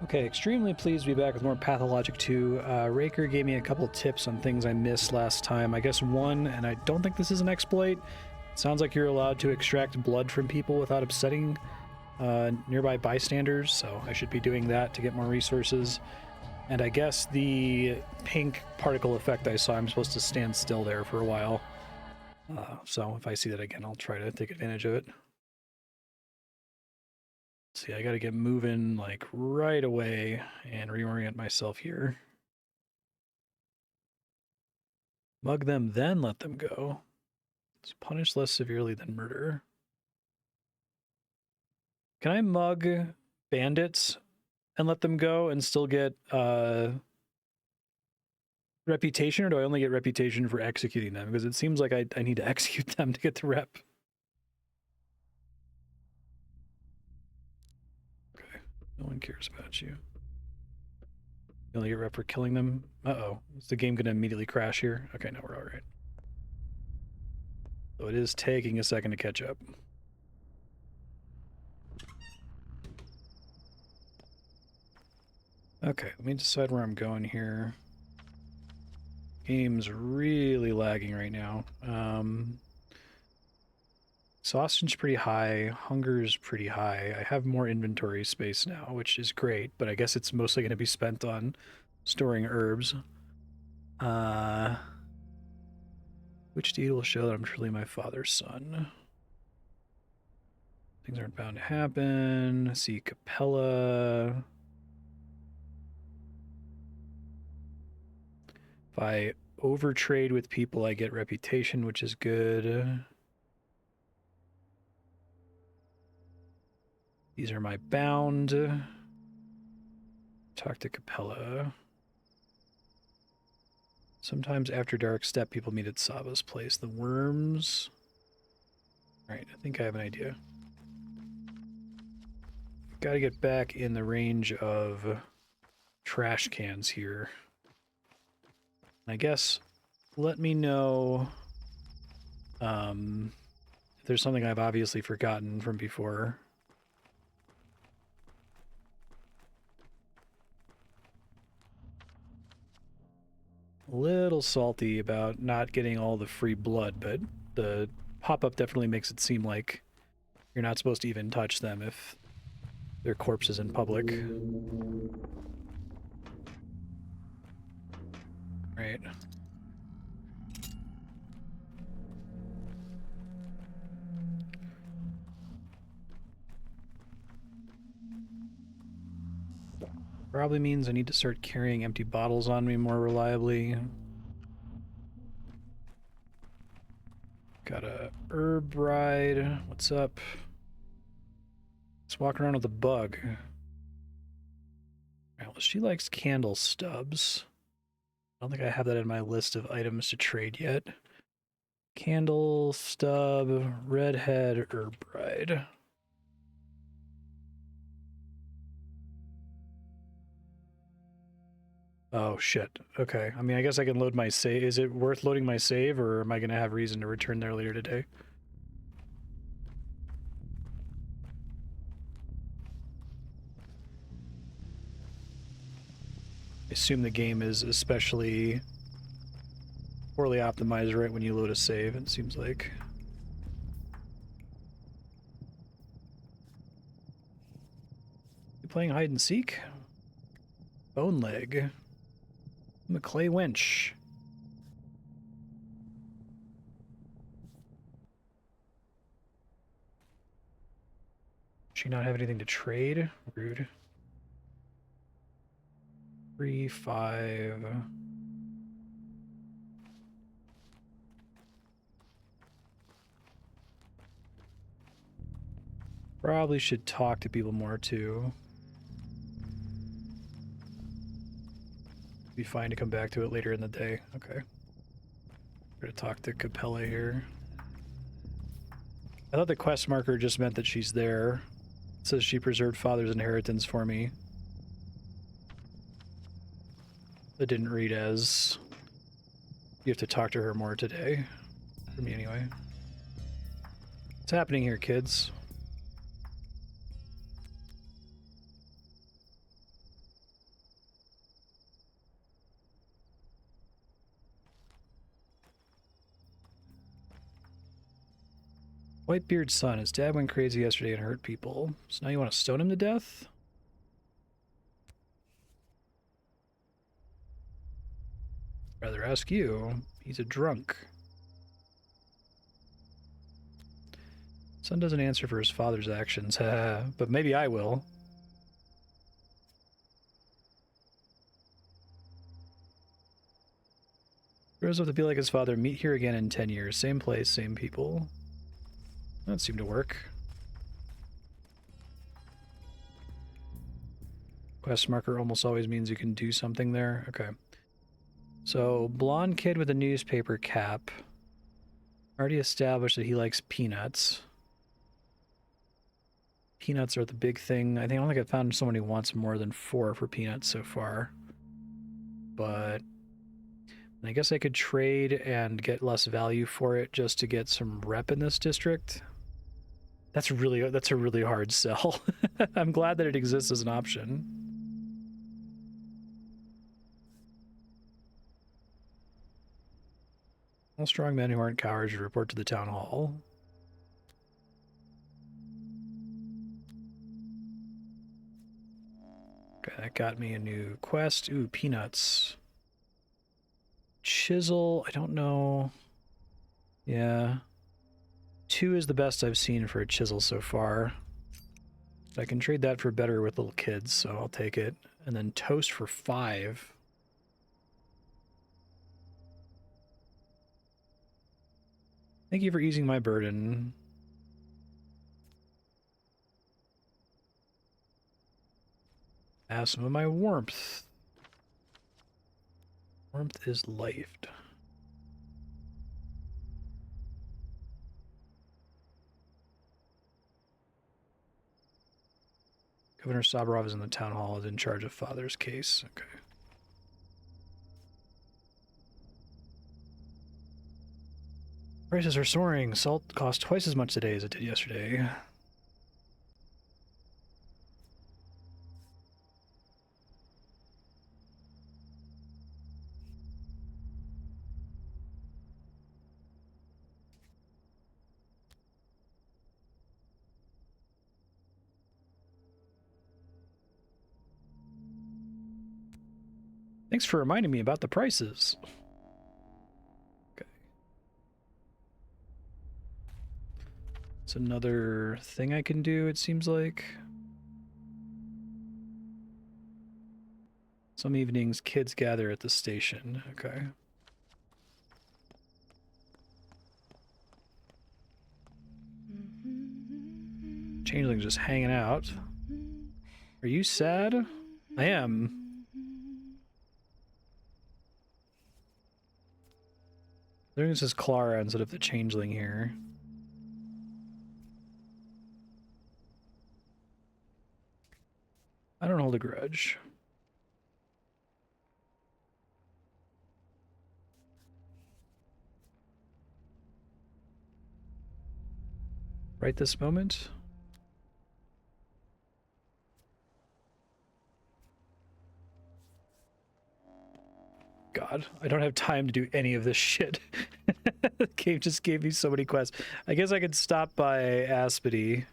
Okay, extremely pleased to be back with more Pathologic 2. Raker gave me a couple tips on things I missed last time. I guess one, and I don't think this is an exploit, sounds like you're allowed to extract blood from people without upsetting nearby bystanders, so I should be doing that to get more resources. And I guess the pink particle effect I saw, I'm supposed to stand still there for a while. So if I see that again, I'll try to take advantage of it. See, I gotta get moving like right away and reorient myself here. Mug them, then let them go. It's punished less severely than murder. Can I mug bandits and let them go and still get reputation, or do I only get reputation for executing them? Because it seems like I need to execute them to get the rep. Okay, no one cares about you. You only get rep for killing them? Uh-oh. Is the game going to immediately crash here? Okay, no, we're all right. So it is taking a second to catch up. Okay, let me decide where I'm going here. Game's really lagging right now. Exhaustion's pretty high. Hunger's pretty high. I have more inventory space now, which is great, but I guess it's mostly going to be spent on storing herbs. Which deed will show that I'm truly my father's son? Things aren't bound to happen. See Capella. If I overtrade with people, I get reputation, which is good. These are my bound. Talk to Capella. Sometimes after dark, step people meet at Saba's place. The worms. Alright, I think I have an idea. Gotta get back in the range of trash cans here. I guess let me know if there's something I've obviously forgotten from before. A little salty about not getting all the free blood, but the pop-up definitely makes it seem like you're not supposed to even touch them if their corpse is in public. Right. Probably means I need to start carrying empty bottles on me more reliably. Got a herb ride. What's up? Let's walk around with a bug. Well, she likes candle stubs. I don't think I have that in my list of items to trade yet. Candle, stub, redhead, herb ride. Oh, shit. Okay. I mean, I guess I can load my save. Is it worth loading my save, or am I going to have reason to return there later today? I assume the game is especially poorly optimized right when you load a save, it seems like. You playing hide and seek? Bone leg. I'm a clay wench. She not have anything to trade? Rude. 3, 5. Probably should talk to people more too. Be fine to come back to it later in the day. Okay. I'm gonna talk to Capella here. I thought the quest marker just meant that she's there. It says she preserved father's inheritance for me. It didn't read as you have to talk to her more today. For me anyway. What's happening here, kids? Whitebeard's son. His dad went crazy yesterday and hurt people. So now you want to stone him to death? Rather ask you. He's a drunk. Son doesn't answer for his father's actions, but maybe I will. Grows up to be like his father. Meet here again in 10 years. Same place, same people. That seemed to work. Quest marker almost always means you can do something there. Okay. So, blonde kid with a newspaper cap. Already established that he likes peanuts. Peanuts are the big thing. I don't think I've found someone who wants more than 4 for peanuts so far. But I guess I could trade and get less value for it just to get some rep in this district. That's a really hard sell. I'm glad that it exists as an option. All strong men who aren't cowards should report to the town hall. Okay, that got me a new quest. Ooh, peanuts. Chisel, I don't know. Yeah. 2 is the best I've seen for a chisel so far. I can trade that for better with little kids, so I'll take it. And then toast for 5. Thank you for easing my burden. Have some of my warmth. Warmth is life. Governor Sabarov is in the town hall, is in charge of father's case. Okay. Prices are soaring. Salt costs twice as much today as it did yesterday. Thanks for reminding me about the prices. Okay. It's another thing I can do, it seems like. Some evenings, kids gather at the station. Okay. Changeling just hanging out. Are you sad? I am. I think this is Clara instead of the changeling here. I don't hold a grudge. Right this moment. God, I don't have time to do any of this shit. The game just gave me so many quests. I guess I could stop by Aspity.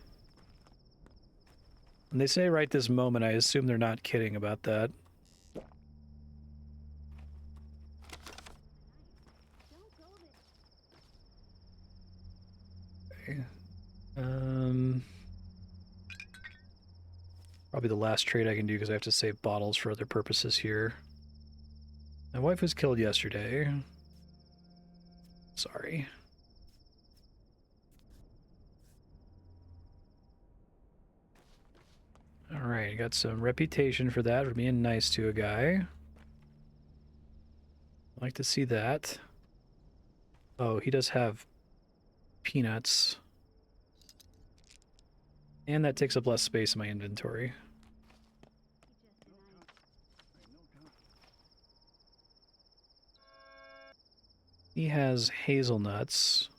When they say right this moment, I assume they're not kidding about that. Okay. Probably the last trade I can do because I have to save bottles for other purposes here. My wife was killed yesterday. Sorry. Alright, got some reputation for that, for being nice to a guy. I like to see that. Oh, he does have peanuts. And that takes up less space in my inventory. He has hazelnuts.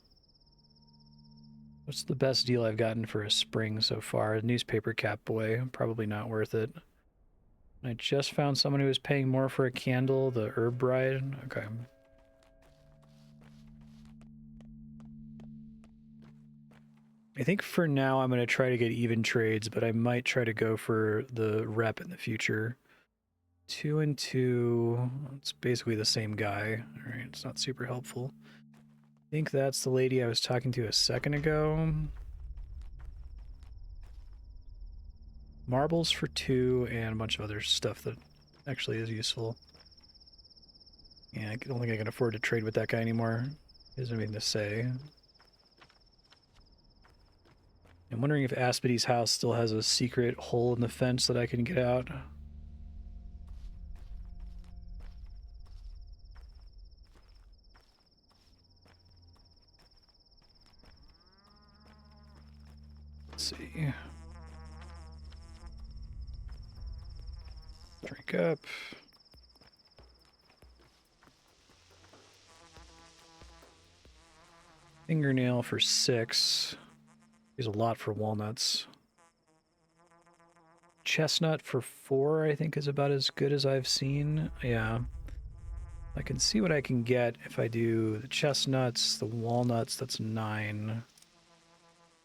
What's the best deal I've gotten for a spring so far? Newspaper cap boy. Probably not worth it. I just found someone who was paying more for a candle. The herb bride. Okay. I think for now I'm going to try to get even trades, but I might try to go for the rep in the future. 2 and 2. It's basically the same guy. All right, it's not super helpful. I think that's the lady I was talking to a second ago. Marbles for 2 and a bunch of other stuff that actually is useful. Yeah, I don't think I can afford to trade with that guy anymore. He doesn't have anything to say. I'm wondering if Aspidy's house still has a secret hole in the fence that I can get out. Let's see. Drink up. Fingernail for 6. There's a lot for walnuts. Chestnut for 4, I think, is about as good as I've seen. Yeah. I can see what I can get if I do the chestnuts, the walnuts, that's 9.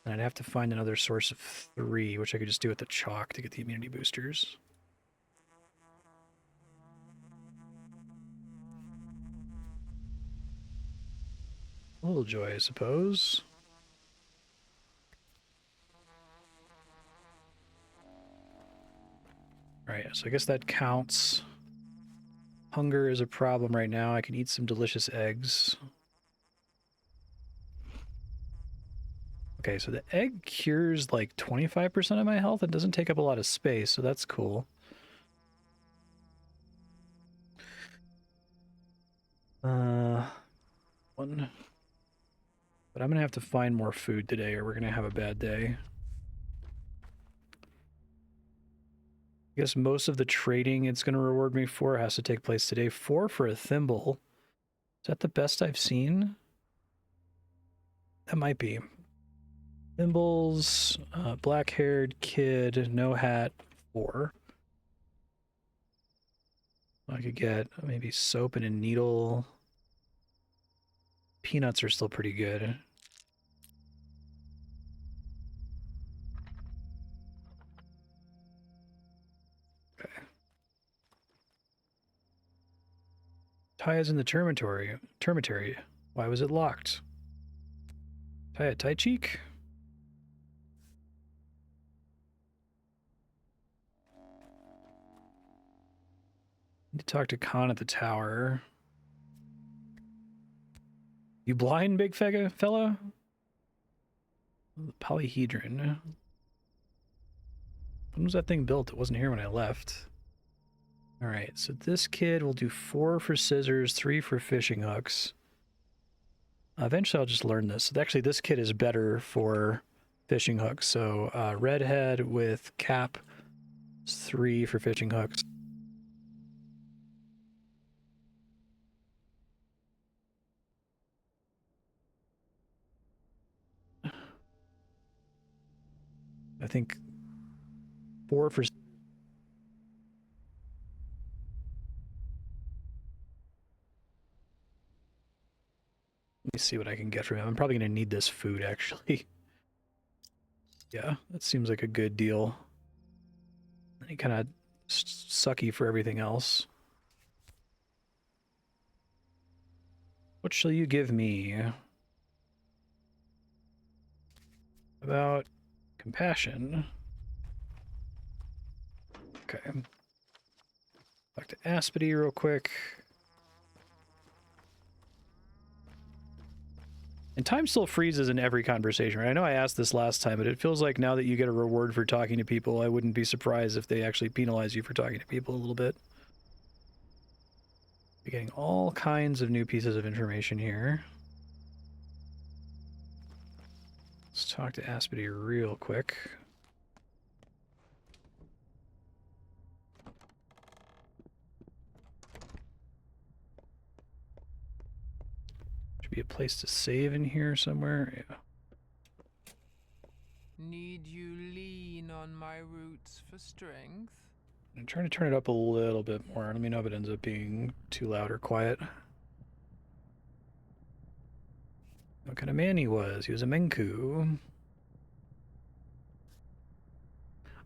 And I'd have to find another source of 3, which I could just do with the chalk to get the immunity boosters. A little joy, I suppose. Right, so I guess that counts. Hunger is a problem right now. I can eat some delicious eggs. Okay, so the egg cures like 25% of my health. It doesn't take up a lot of space, so that's cool. One. But I'm gonna have to find more food today or we're gonna have a bad day. I guess most of the trading it's gonna reward me for has to take place today. 4 for a thimble. Is that the best I've seen? That might be. Thimbles, black-haired kid, no hat, 4. I could get maybe soap and a needle. Peanuts are still pretty good. Okay. Taya's in the termitory. Why was it locked? Taya Tai Cheek? Need to talk to Khan at the tower. You blind, big fella? Polyhedron. When was that thing built? It wasn't here when I left. Alright, so this kid will do 4 for scissors, 3 for fishing hooks. Eventually I'll just learn this. Actually, this kid is better for fishing hooks. So redhead with cap, 3 for fishing hooks. I think 4 for... Let me see what I can get from him. I'm probably going to need this food, actually. Yeah, that seems like a good deal. And he kind of sucky for everything else. What shall you give me? About compassion. Okay. Back to Aspidy real quick. And time still freezes in every conversation, right? I know I asked this last time, but it feels like now that you get a reward for talking to people, I wouldn't be surprised if they actually penalize you for talking to people a little bit. You're getting all kinds of new pieces of information here. Let's talk to Aspidy real quick. Should be a place to save in here somewhere. Yeah. Need you lean on my roots for strength? I'm trying to turn it up a little bit more. Let me know if it ends up being too loud or quiet. What kind of man he was? He was a Menku.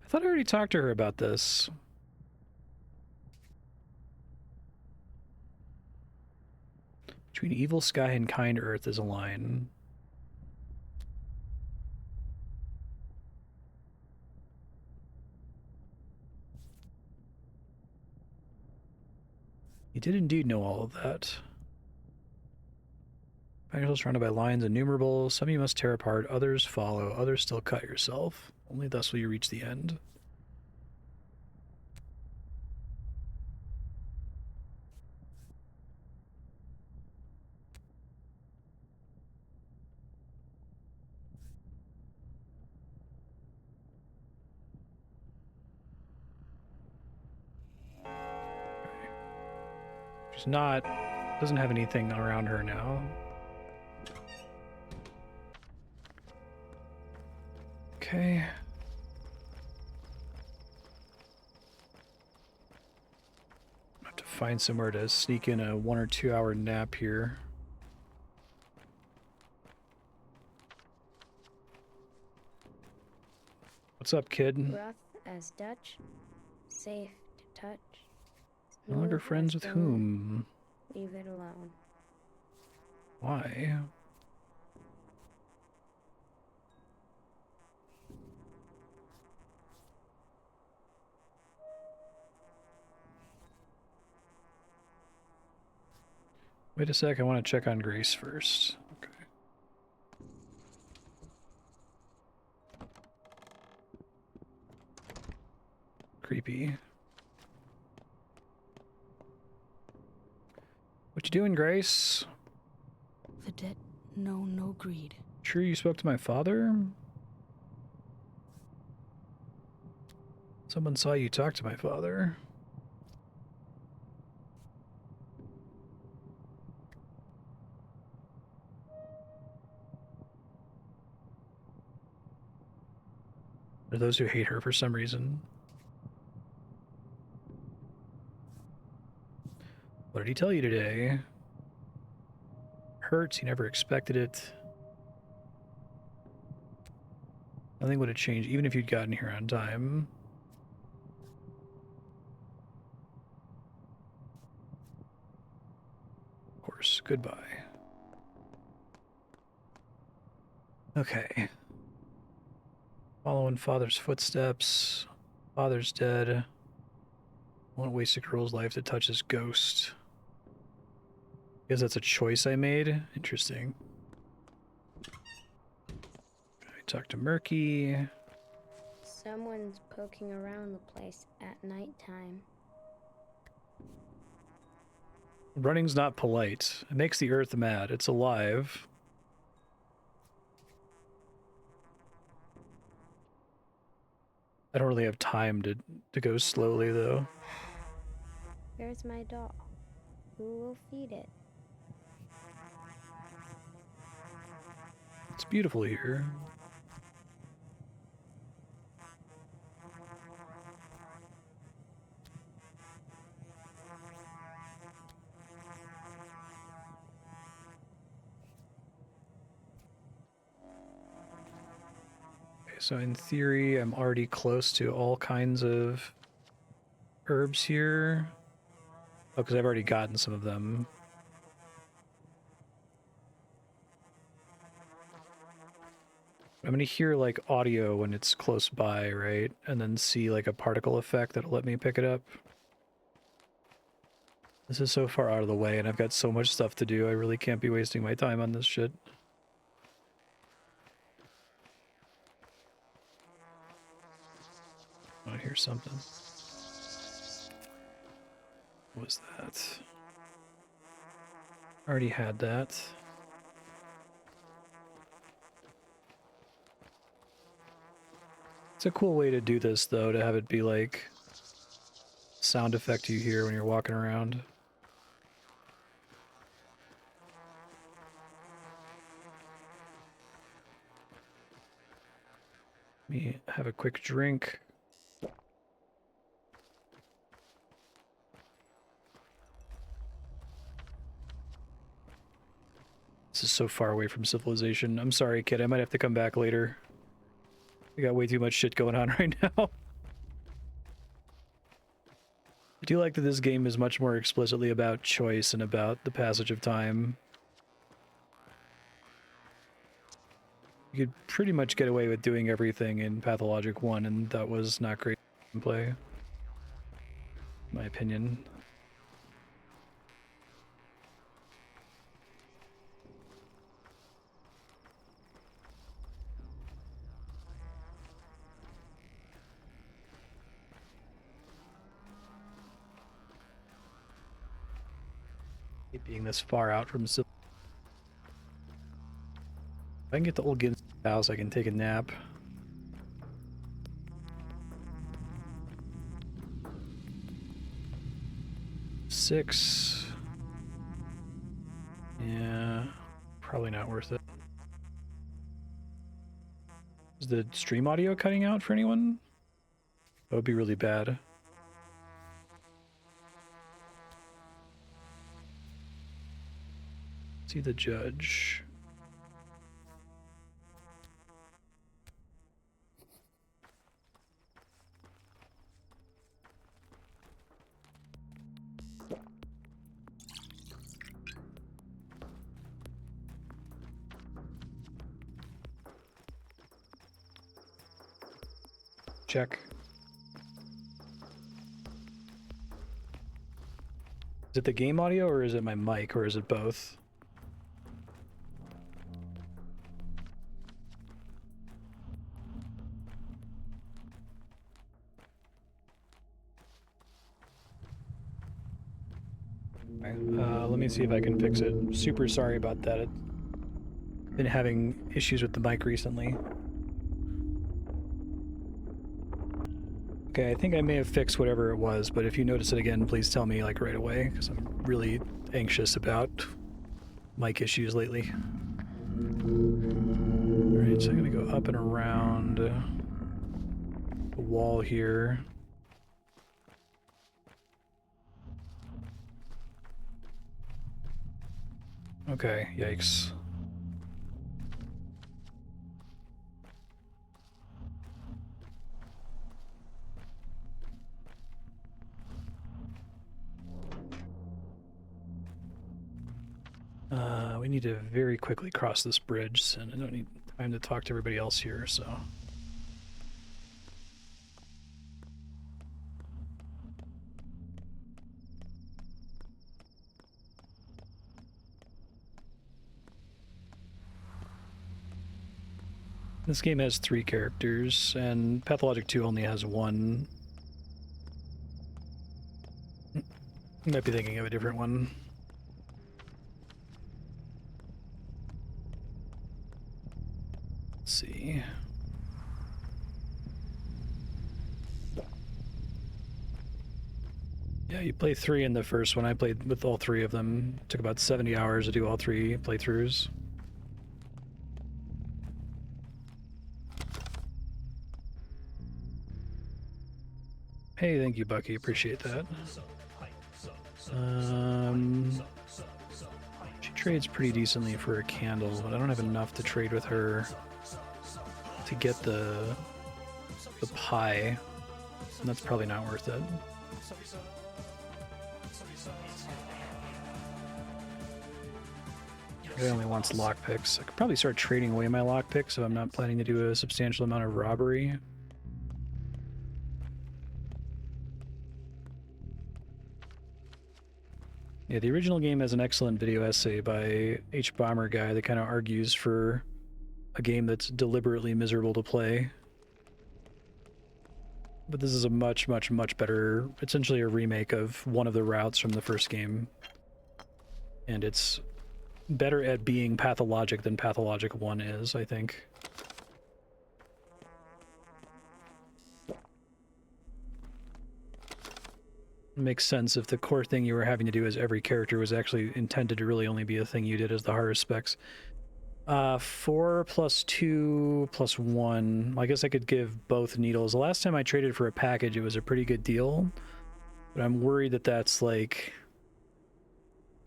I thought I already talked to her about this. Between evil sky and kind earth is a line. You did indeed know all of that. Find yourself surrounded by lines innumerable. Some you must tear apart, others follow, others still cut yourself. Only thus will you reach the end. She's not, doesn't have anything around her now. Okay. I have to find somewhere to sneak in a 1 or 2 hour nap here. What's up, kid? Rough as Dutch, safe to touch. No longer smooth friends as with bone. whom? Leave it alone. Why? Wait a sec, I want to check on Grace first. Okay. Creepy. What you doing, Grace? The debt know no greed. Sure you spoke to my father? Someone saw you talk to my father. There are those who hate her for some reason. What did he tell you today? Hurts, he never expected it. Nothing would have changed, even if you'd gotten here on time. Of course, goodbye. Okay. Following father's footsteps. Father's dead. Won't waste a girl's life to touch his ghost. Guess that's a choice I made. Interesting. I talked to Murky. Someone's poking around the place at nighttime. Running's not polite. It makes the earth mad. It's alive. I don't really have time to go slowly, though. Where's my doll? Who will feed it? It's beautiful here. Okay, so in theory, I'm already close to all kinds of herbs here. Oh, because I've already gotten some of them. I'm gonna hear like audio when it's close by, right? And then see like a particle effect that'll let me pick it up. This is so far out of the way and I've got so much stuff to do, I really can't be wasting my time on this shit. Oh, I hear something. What was that? Already had that. It's a cool way to do this, though, to have it be like sound effect you hear when you're walking around. Let me have a quick drink. This is so far away from civilization. I'm sorry, kid. I might have to come back later. I got way too much shit going on right now. do like that this game is much more explicitly about choice and about the passage of time. You could pretty much get away with doing everything in Pathologic 1, and that was not great gameplay, in my opinion. Being this far out from civil. If I can get to old Gibbs' house, I can take a nap. Six. Yeah, probably not worth it. Is the stream audio cutting out for anyone? That would be really bad. See the judge. Check. Is it the game audio or is it my mic or is it both? Let me see if I can fix it. Super sorry about that. I've been having issues with the mic recently. Okay, I think I may have fixed whatever it was, but if you notice it again, please tell me like right away, because I'm really anxious about mic issues lately. Alright, so I'm gonna go up and around the wall here. Okay, yikes. We need to very quickly cross this bridge, and I don't need time to talk to everybody else here, so... This game has 3 characters, and Pathologic 2 only has 1. I might be thinking of a different one. Let's see. Yeah, you play 3 in the first one. I played with all 3 of them. It took about 70 hours to do all 3 playthroughs. Hey, thank you, Bucky. Appreciate that. She trades pretty decently for a candle, but I don't have enough to trade with her to get the pie, and that's probably not worth it. He only wants lockpicks. I could probably start trading away my lockpicks if I'm not planning to do a substantial amount of robbery. Yeah, the original game has an excellent video essay by H. Bomber Guy that kind of argues for a game that's deliberately miserable to play. But this is a much, much, much better, essentially a remake of one of the routes from the first game. And it's better at being pathologic than Pathologic 1 is, I think. It makes sense if the core thing you were having to do as every character was actually intended to really only be a thing you did as the hardest specs. 4 plus 2 plus 1. I guess I could give both needles. The last time I traded for a package, it was a pretty good deal. But I'm worried that that's like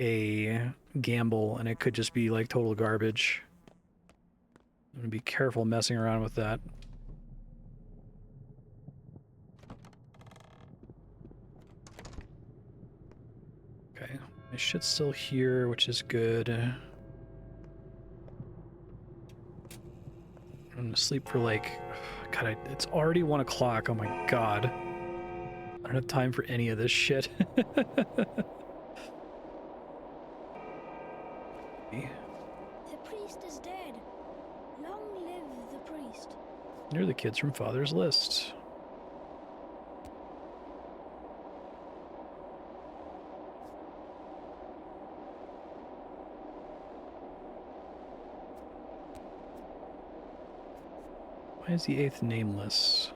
a gamble and it could just be like total garbage. I'm gonna be careful messing around with that. Okay, my shit's still here, which is good. I'm gonna sleep for like, God, it's already 1 o'clock. Oh my God. I don't have time for any of this shit. The priest is dead. Long live the priest. You're the kids from Father's List. Why is the 8th nameless?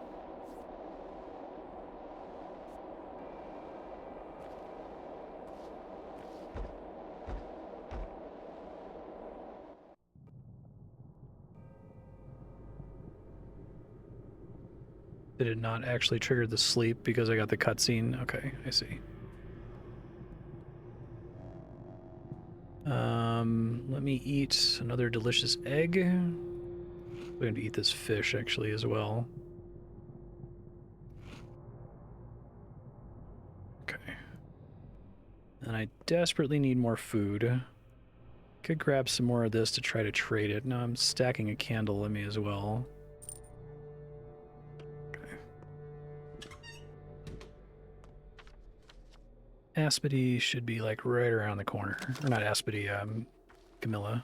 Did it not actually trigger the sleep because I got the cutscene? Okay, I see. Let me eat another delicious egg. I'm going to eat this fish actually as well. Okay. And I desperately need more food. Could grab some more of this to try to trade it. No, I'm stacking a candle in me as well. Okay. Aspity should be like right around the corner. Or not Aspity, Capella.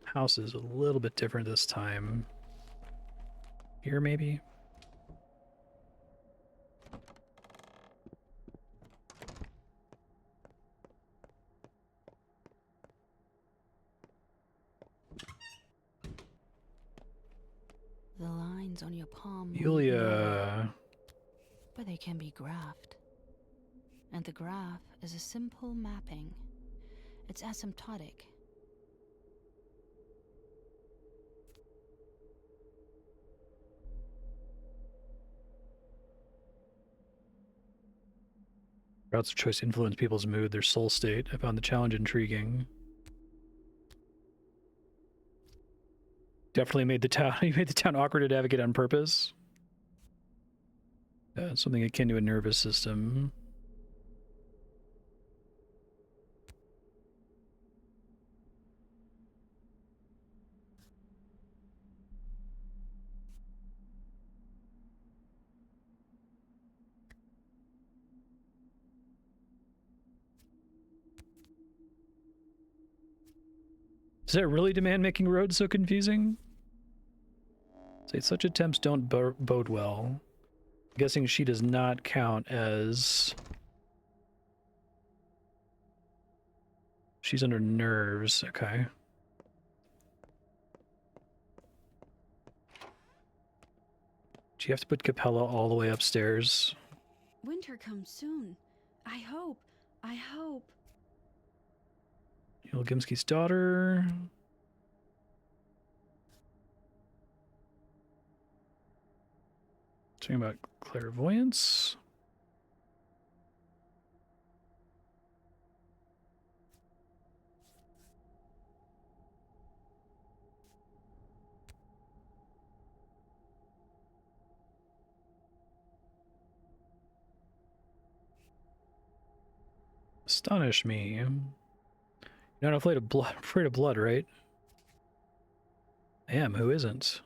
House is a little bit different this time. Here, maybe? The lines on your palm move Yulia. nowhere, but they can be graphed. And the graph is a simple mapping. It's asymptotic. Routes of choice influence people's mood, their soul state. I found the challenge intriguing. Definitely made the town. You made the town awkward to navigate on purpose. Something akin to a nervous system. Does that really demand making roads so confusing? Say such attempts don't bode well. I'm guessing she does not count as... She's under nerves, okay. Do you have to put Capella all the way upstairs? Winter comes soon. I hope. I hope. Ilgimski's daughter. Talking about clairvoyance. Astonish me. You're not afraid of blood, right? I am. Who isn't?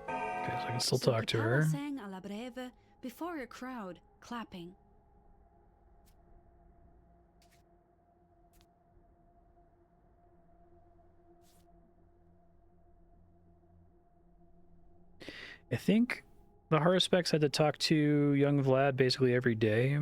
Okay, so I can still talk to her. Sang a la breve before a crowd, clapping. I think the Haruspecs had to talk to young Vlad basically every day.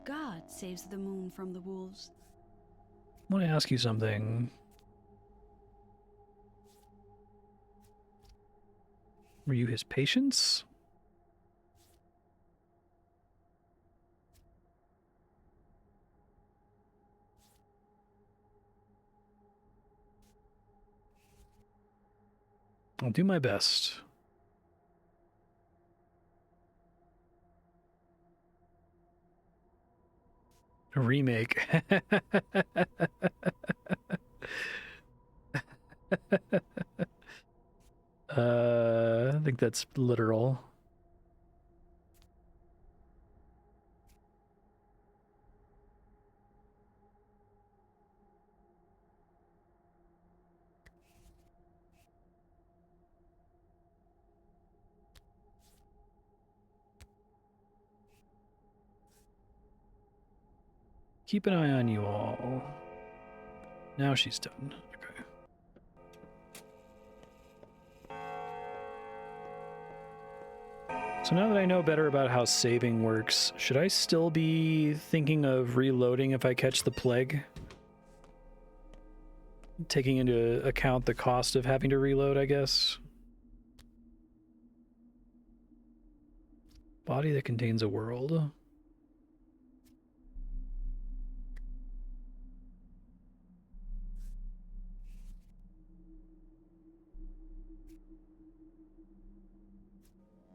God saves the moon from the wolves. I want to ask you something. Were you his patients? I'll do my best. A remake. I think that's literal. Keep an eye on you all. Now she's done. Okay. So now that I know better about how saving works, should I still be thinking of reloading if I catch the plague? Taking into account the cost of having to reload, I guess. Body that contains a world.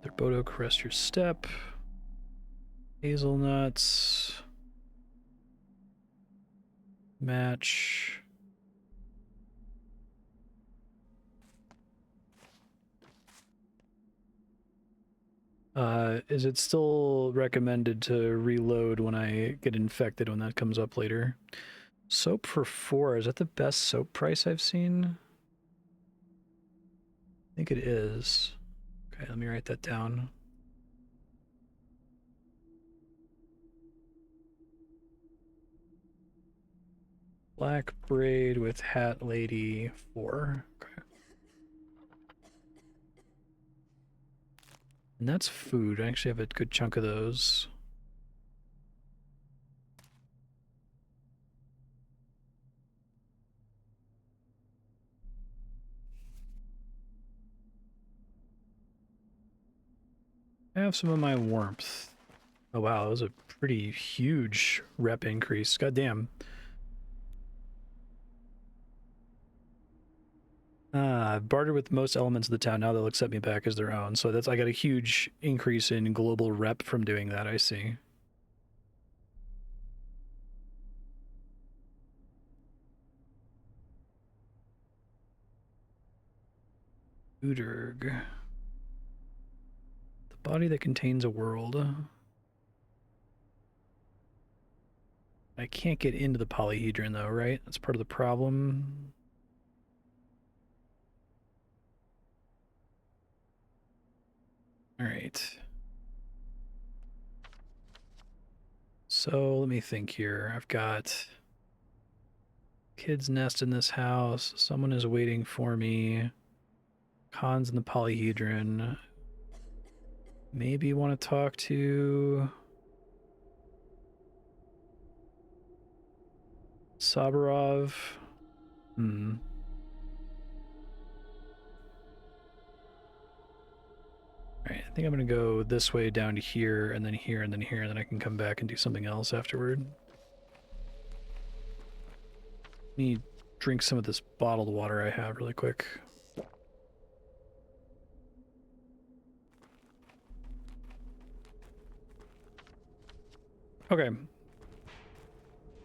Their Bodo caress your step. Hazelnuts. Match. Is it still recommended to reload when I get infected when that comes up later? Soap for 4. Is that the best soap price I've seen? I think it is. Okay, let me write that down. Black braid with hat lady 4. Okay. And that's food. I actually have a good chunk of those. I have some of my warmth. Oh wow, that was a pretty huge rep increase. God damn. I've bartered with most elements of the town. Now they'll accept me back as their own. So that's I got a huge increase in global rep from doing that, I see. Udurg. The body that contains a world. I can't get into the polyhedron though, right? That's part of the problem. All right. So let me think here. I've got kid's nest in this house. Someone is waiting for me. Cons in the polyhedron. Maybe want to talk to Sabarov. Alright, I think I'm gonna go this way down to here, and then here, and then here, and then I can come back and do something else afterward. Let me drink some of this bottled water I have really quick. Okay.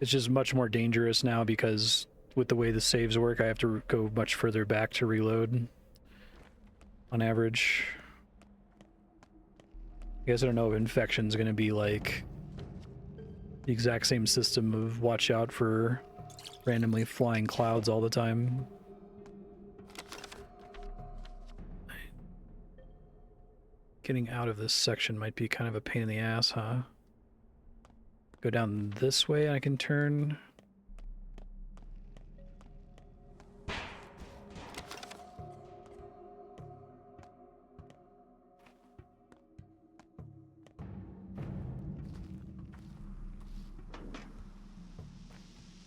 It's just much more dangerous now because with the way the saves work, I have to go much further back to reload on average. I guess I don't know if infection's gonna be like the exact same system of watch out for randomly flying clouds all the time. Getting out of this section might be kind of a pain in the ass, huh? Go down this way and I can turn.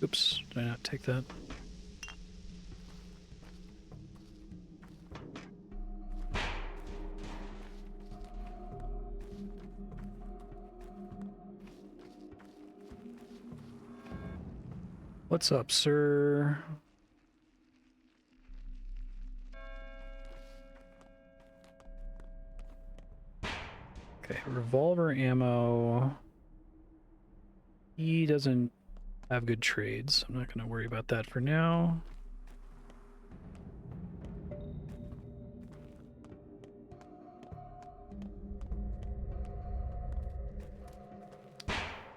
Oops, did I not take that? What's up, sir? revolver ammo. He doesn't have good trades. I'm not going to worry about that for now.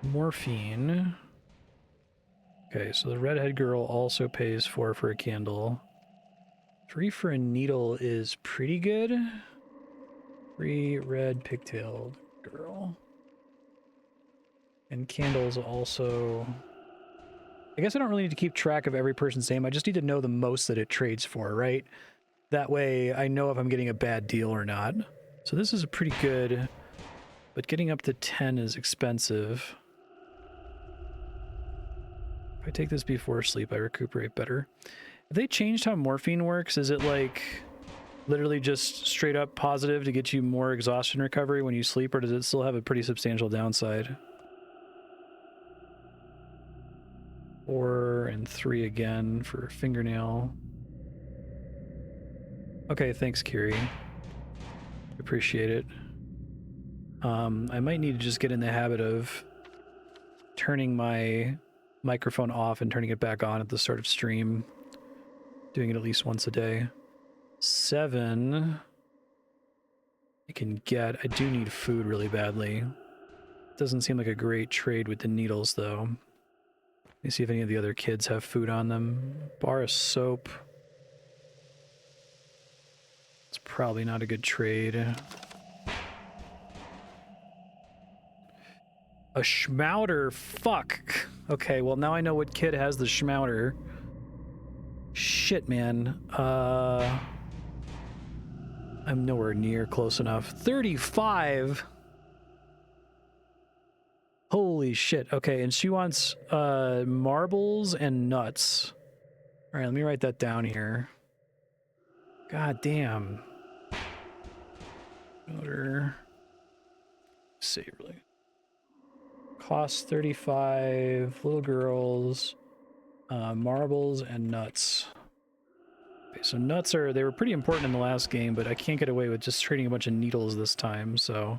Morphine. Okay, so the redhead girl also pays 4 for a candle. 3 for a needle is pretty good. 3 red pigtailed girl. And candles also... I guess I don't really need to keep track of every person's name. I just need to know the most that it trades for, right? That way I know if I'm getting a bad deal or not. So this is pretty good, but getting up to 10 is expensive. If I take this before sleep, I recuperate better. Have they changed how morphine works? Is it like literally just straight up positive to get you more exhaustion recovery when you sleep, or does it still have a pretty substantial downside? 4 and 3 again for fingernail. Okay, thanks, Kiri. Appreciate it. I might need to just get in the habit of turning my microphone off and turning it back on at the start of stream. Doing it at least once a day. 7. I can get. I do need food really badly. Doesn't seem like a great trade with the needles, though. Let me see if any of the other kids have food on them. Bar of soap. It's probably not a good trade. A schmouter, fuck. Okay, well now I know what kid has the schmouter. Shit, man. I'm nowhere near close enough. 35? Holy shit. Okay, and she wants marbles and nuts. All right, let me write that down here. God damn. Schmouter. Save really. Cost 35, little girls, marbles, and nuts. Okay, so nuts they were pretty important in the last game, but I can't get away with just trading a bunch of needles this time, so...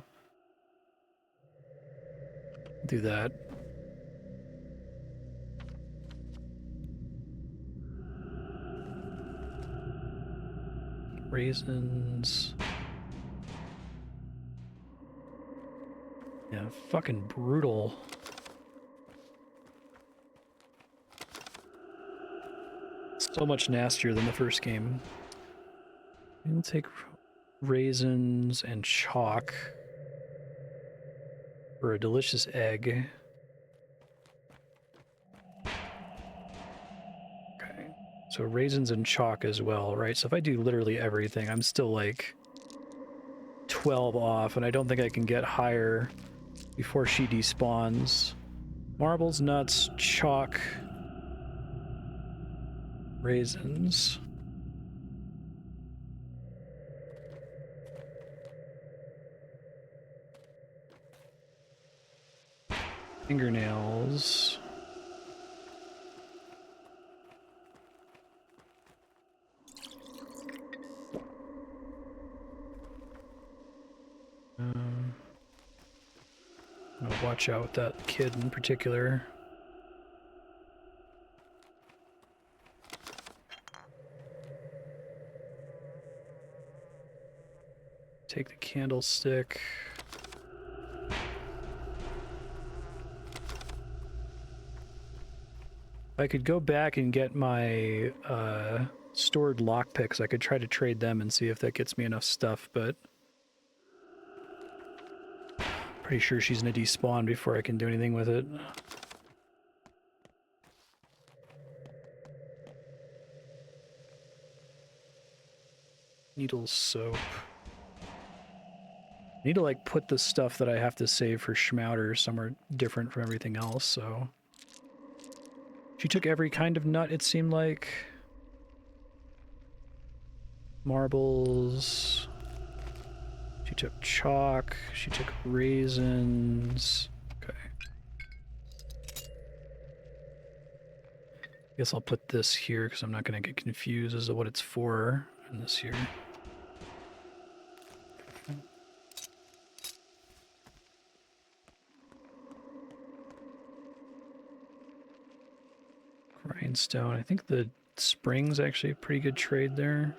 do that. Raisins... yeah, fucking brutal. So much nastier than the first game. We'll take raisins and chalk for a delicious egg. Okay, so raisins and chalk as well, right? So if I do literally everything, I'm still like 12 off, and I don't think I can get higher before she despawns. Marbles, nuts, chalk, raisins. Fingernails. I'll watch out with that kid in particular. Take the candlestick. I could go back and get my stored lockpicks. I could try to trade them and see if that gets me enough stuff, but pretty sure she's gonna despawn before I can do anything with it. Needle soap. I need to like put the stuff that I have to save for schmouter somewhere different from everything else, so... She took every kind of nut, it seemed like. Marbles. She took chalk. She took raisins. Okay. Guess I'll put this here because I'm not going to get confused as to what it's for in this here. Rhinestone. I think the spring's actually a pretty good trade there.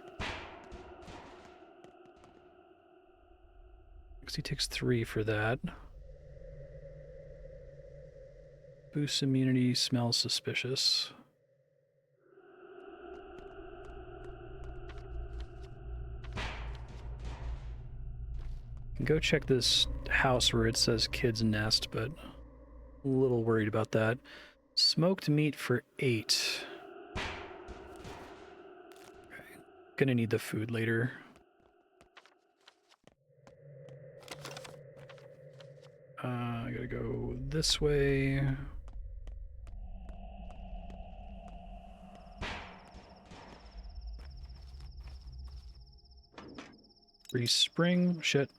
Because he takes 3 for that. Boosts immunity, smells suspicious. Go check this house where it says Kid's Nest, but a little worried about that. Smoked meat for 8. Okay. Gonna need the food later. I gotta go this way. Spring. Shit.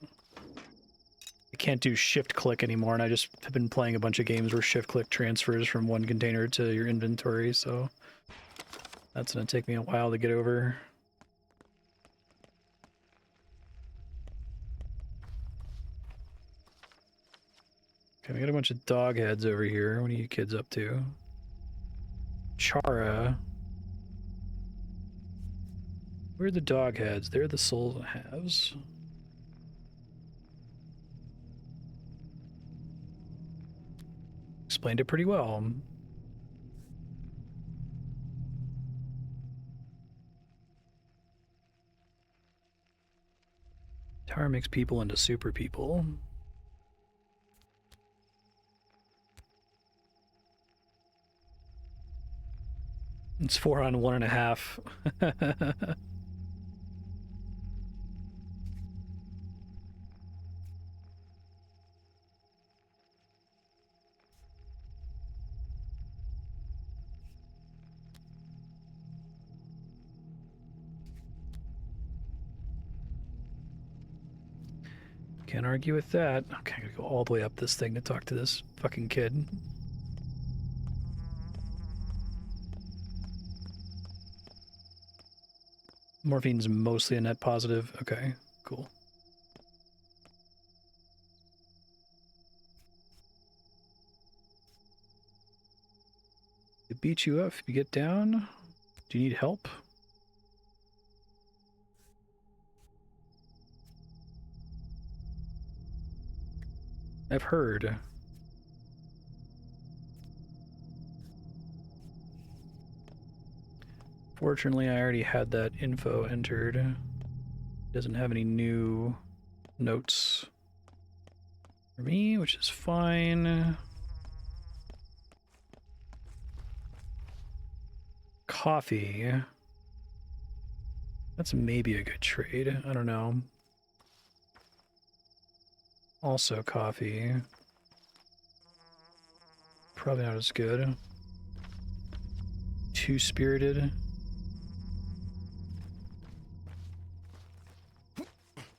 I can't do shift click anymore, and I just have been playing a bunch of games where shift click transfers from one container to your inventory, so that's gonna take me a while to get over. Okay, we got a bunch of dog heads over here. What are you kids up to? Chara. Where are the dog heads? They're the souls and halves. Explained it pretty well. Tower makes people into super people. It's 4 on 1.5. Can't argue with that. Okay, I gotta go all the way up this thing to talk to this fucking kid. Morphine's mostly a net positive. Okay, cool. They beat you up if you get down. Do you need help? I've heard. Fortunately, I already had that info entered. Doesn't have any new notes for me, which is fine. Coffee. That's maybe a good trade. I don't know. Also coffee. Probably not as good. Too spirited.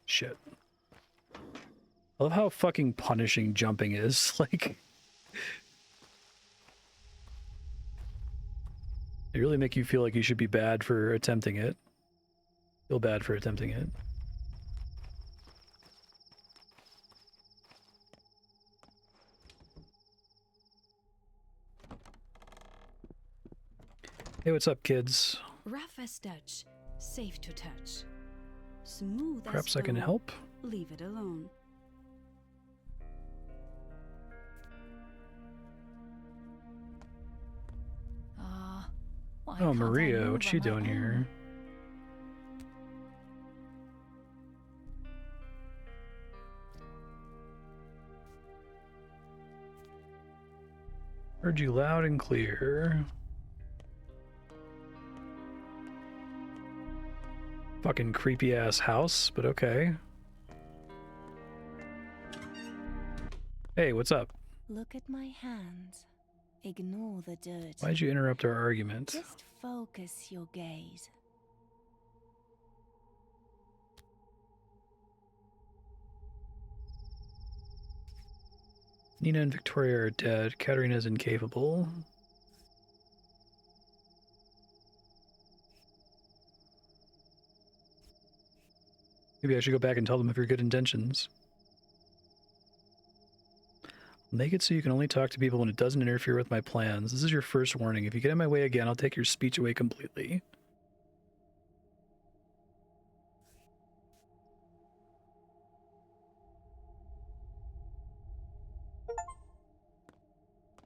Shit. I love how fucking punishing jumping is. Like, they really make you feel like you should be bad for attempting it. Feel bad for attempting it. Hey, what's up, kids? Rough as Dutch, safe to touch. Smooth as Perhaps I can bone, help? leave it alone. Why Oh, can't I Maria, move what's on she my doing own? here? Heard you loud and clear. Fucking creepy ass house, but okay. Hey, what's up? Look at my hands. Ignore the dirt. Why'd you interrupt our argument? Just focus your gaze. Nina and Victoria are dead. Katerina's incapable. Maybe I should go back and tell them of your good intentions. Make it so you can only talk to people when it doesn't interfere with my plans. This is your first warning. If you get in my way again, I'll take your speech away completely.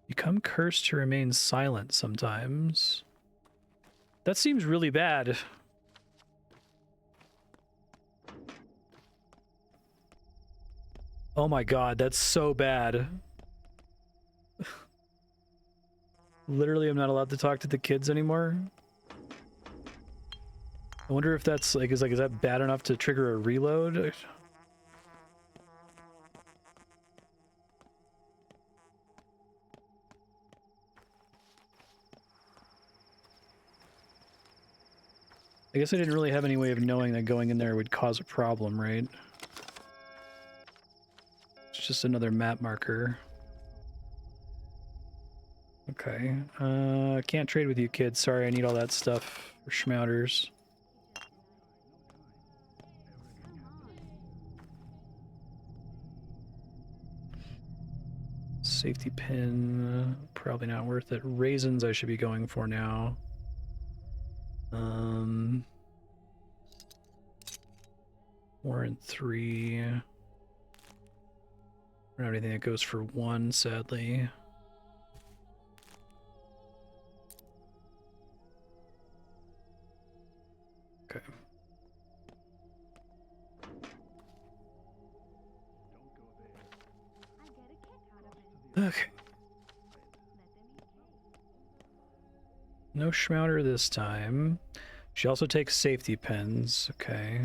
Become cursed to remain silent sometimes. That seems really bad. Oh my god, that's so bad. Literally, I'm not allowed to talk to the kids anymore. I wonder if that's like, is that bad enough to trigger a reload? I guess I didn't really have any way of knowing that going in there would cause a problem, right? It's just another map marker. Okay. Can't trade with you, kids. Sorry, I need all that stuff for schmouters. Safety pin, probably not worth it. Raisins I should be going for now. 4 and 3. I don't have anything that goes for 1, sadly. Okay. Okay. No schmouter this time. She also takes safety pins. Okay.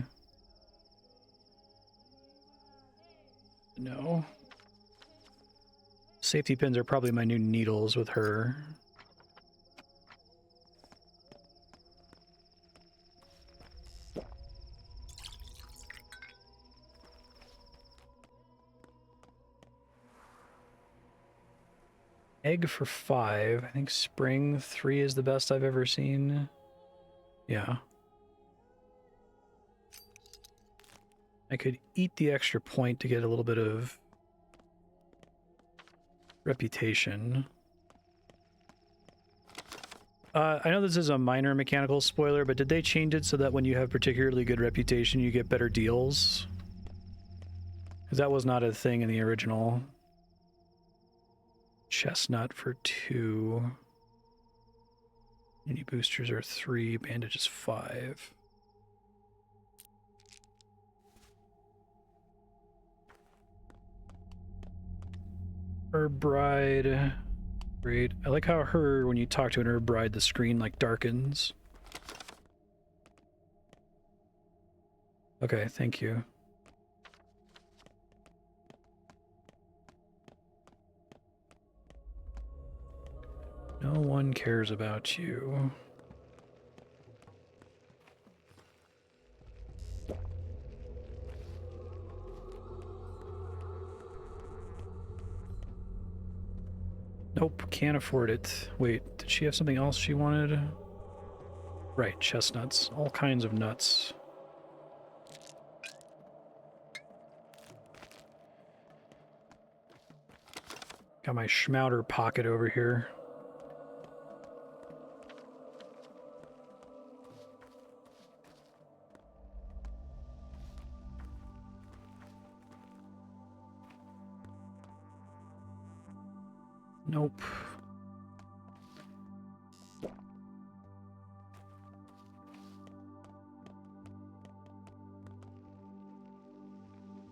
No. Safety pins are probably my new needles with her. Egg for 5. I think spring 3 is the best I've ever seen. Yeah. I could eat the extra point to get a little bit of reputation. I know this is a minor mechanical spoiler, but did they change it so that when you have particularly good reputation, you get better deals? Because that was not a thing in the original. Chestnut for 2. Unity boosters are 3. Bandages 5. Herb Bride. Great. I like how when you talk to an Herb Bride, the screen like darkens. Okay, thank you. No one cares about you. Nope, can't afford it. Wait, did she have something else she wanted? Right, chestnuts. All kinds of nuts. Got my schmouter pocket over here. Nope.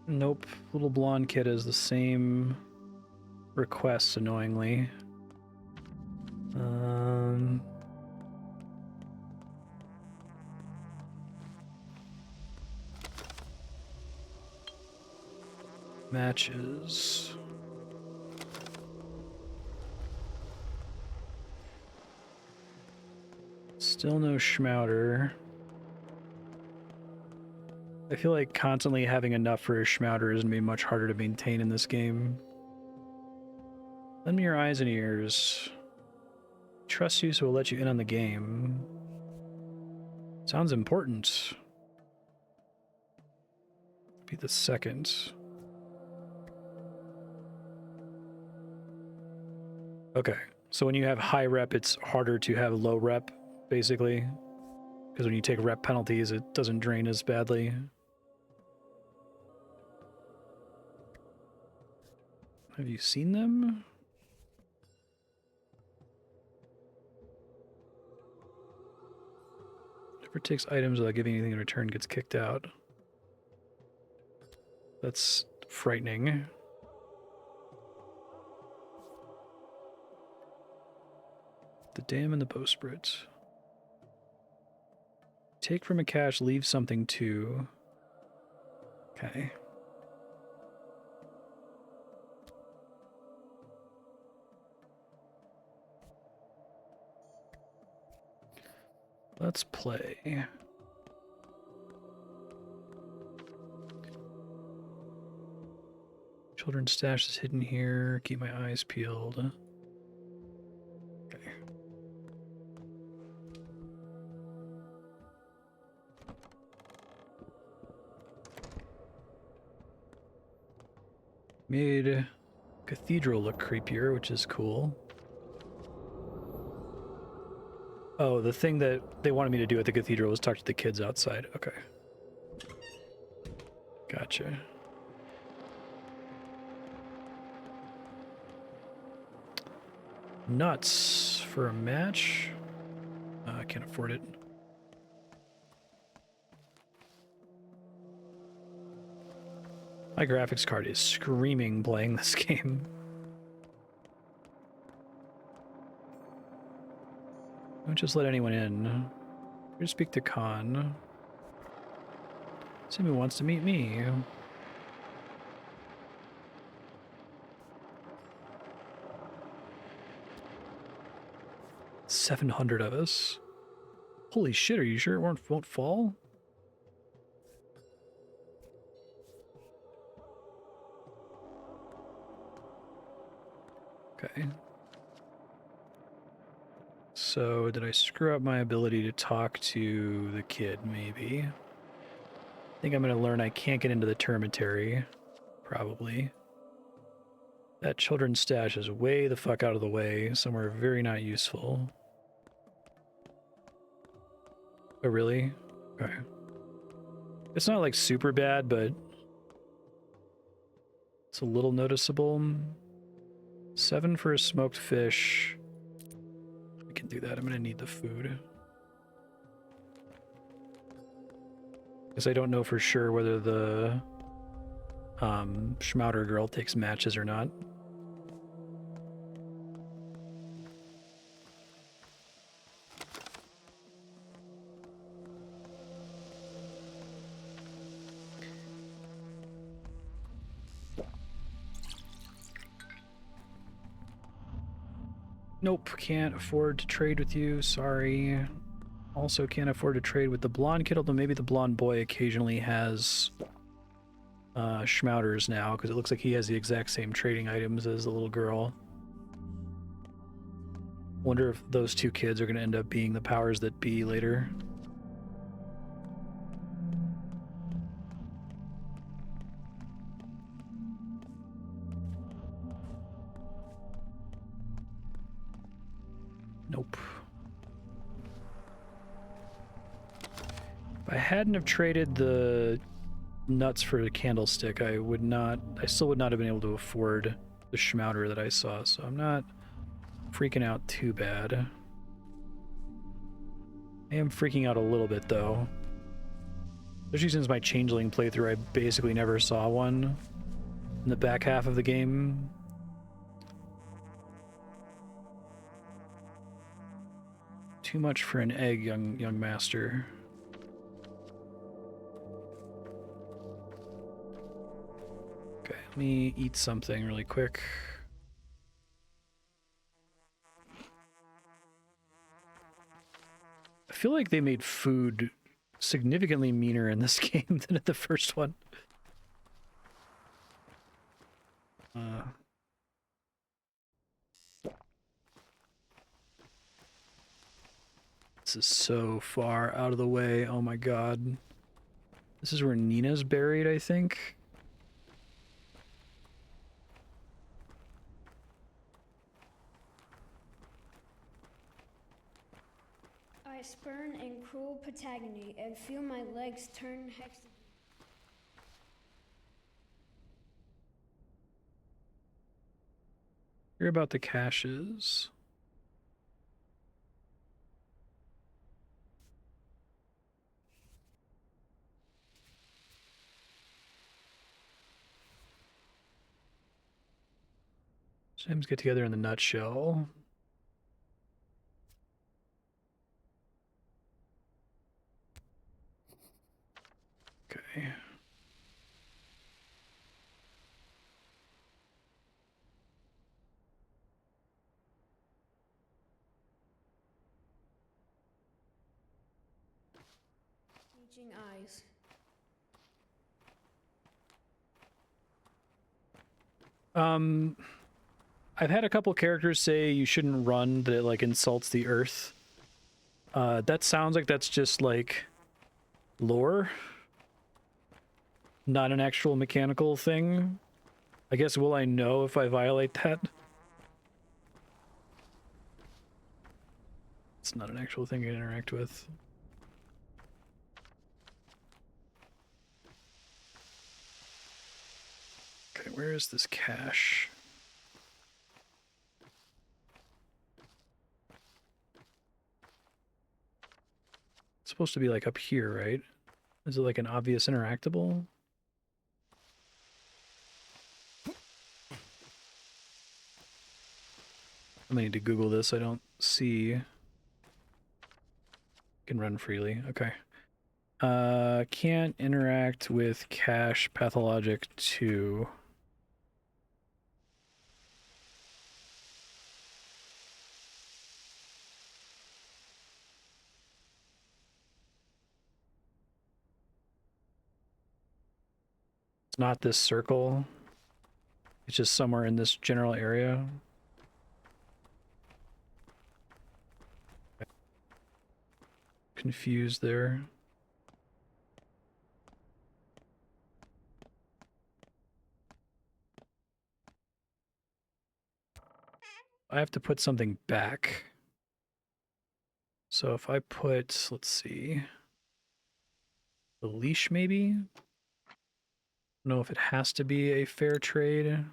Nope. Little blonde kid has the same requests, annoyingly. Matches. Still no schmouter. I feel like constantly having enough for a schmouter is going to be much harder to maintain in this game. Lend me your eyes and ears. Trust you, so we'll let you in on the game. Sounds important. Be the second. Okay. So when you have high rep, it's harder to have low rep, basically. Because when you take rep penalties, it doesn't drain as badly. Have you seen them? Whoever takes items without giving anything in return gets kicked out. That's frightening. The dam and the bowsprit. Take from a cache, leave something to... Okay. Let's play. Children's stash is hidden here. Keep my eyes peeled. Okay. Made cathedral look creepier, which is cool. Oh, the thing that they wanted me to do at the cathedral was talk to the kids outside. Okay. Gotcha. Nuts for a match? I can't afford it. My graphics card is screaming playing this game. Don't just let anyone in. Here to speak to Khan. Somebody wants to meet me. $700 of us. Holy shit, are you sure it won't fall? Okay. So, did I screw up my ability to talk to the kid, maybe? I think I'm going to learn I can't get into the termitary. Probably. That children's stash is way the fuck out of the way, somewhere very not useful. Oh, really? Okay. It's not like super bad, but it's a little noticeable. 7 for a smoked fish. I can do that. I'm gonna need the food. Because I don't know for sure whether the Schmouder girl takes matches or not. Nope, can't afford to trade with you, sorry. Also can't afford to trade with the blonde kid, although maybe the blonde boy occasionally has Schmouders now, because it looks like he has the exact same trading items as the little girl. Wonder if those two kids are going to end up being the powers that be later. Nope. If I hadn't have traded the nuts for a candlestick, I still would not have been able to afford the Schmouder that I saw, so I'm not freaking out too bad. I am freaking out a little bit, though. Especially since my Changeling playthrough, I basically never saw one in the back half of the game. Too much for an egg, young master. Okay, let me eat something really quick. I feel like they made food significantly meaner in this game than in the first one. This is so far out of the way. Oh my god. This is where Nina's buried, I think. I spurn in cruel protagony and feel my legs turn hexagon. Hear about the caches. Gems get together in the nutshell. Okay. Reaching eyes. I've had a couple characters say you shouldn't run, that it like insults the earth. That sounds like that's just like lore, not an actual mechanical thing. I guess, will I know if I violate that? It's not an actual thing I interact with. Okay, where is this cache? It's supposed to be like up here, right? Is it like an obvious interactable? I'm gonna need to Google this. I don't see. Can run freely. Okay. Can't interact with cache Pathologic 2. It's not this circle. It's just somewhere in this general area. Confused there. I have to put something back. So if I put, let's see, the leash maybe? I don't know if it has to be a fair trade.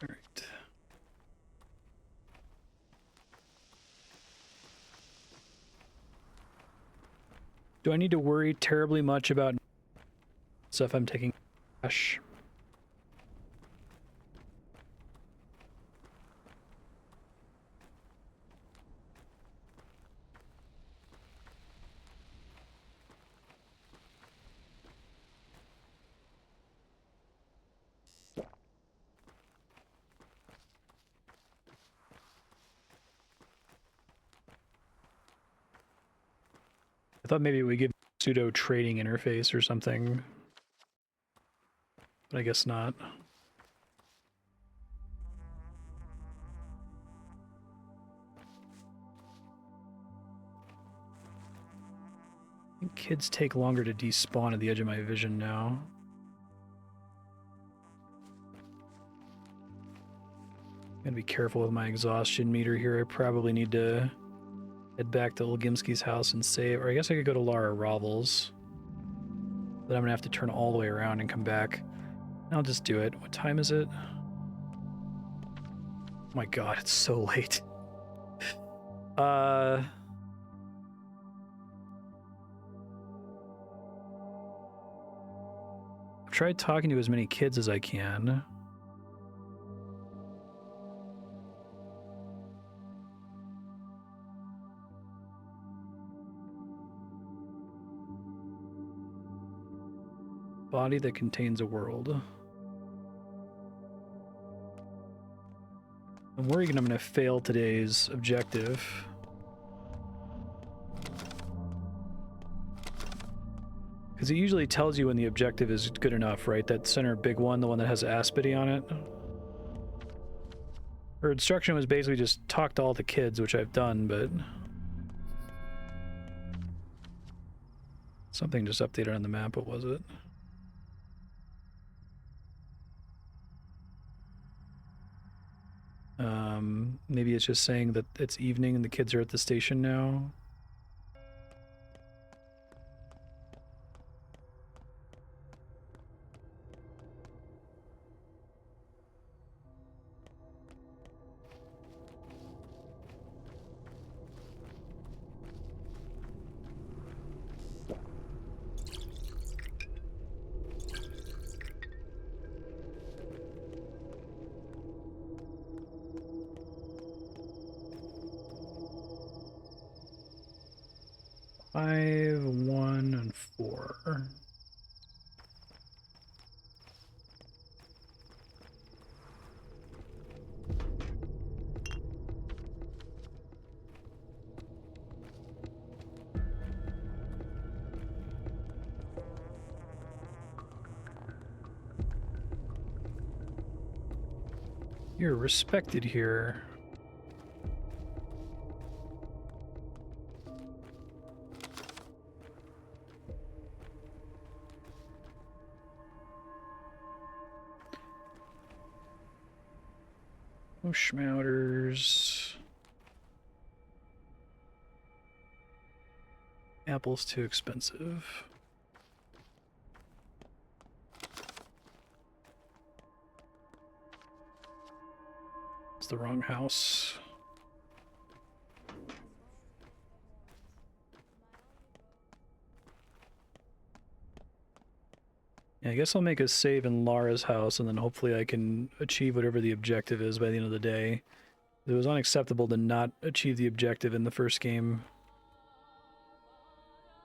All right. Do I need to worry terribly much about stuff I'm taking cash? I thought maybe we give pseudo trading interface or something, but I guess not. I think kids take longer to despawn at the edge of my vision now. Gotta be careful with my exhaustion meter here. I probably need to head back to Olgimski's house and save, or I guess I could go to Lara Rovel's. But I'm gonna have to turn all the way around and come back. I'll just do it. What time is it? Oh my god, it's so late. I've tried talking to as many kids as I can. Body that contains a world. I'm worried I'm going to fail today's objective. Because it usually tells you when the objective is good enough, right? That center big one, the one that has Aspity on it. Her instruction was basically just talk to all the kids, which I've done, but... Something just updated on the map, what was it? Maybe it's just saying that it's evening and the kids are at the station now. Five, 1, and 4. You're respected here. Oh, schmouters. Apple's too expensive. It's the wrong house. Yeah, I guess I'll make a save in Lara's house, and then hopefully I can achieve whatever the objective is by the end of the day. It was unacceptable to not achieve the objective in the first game.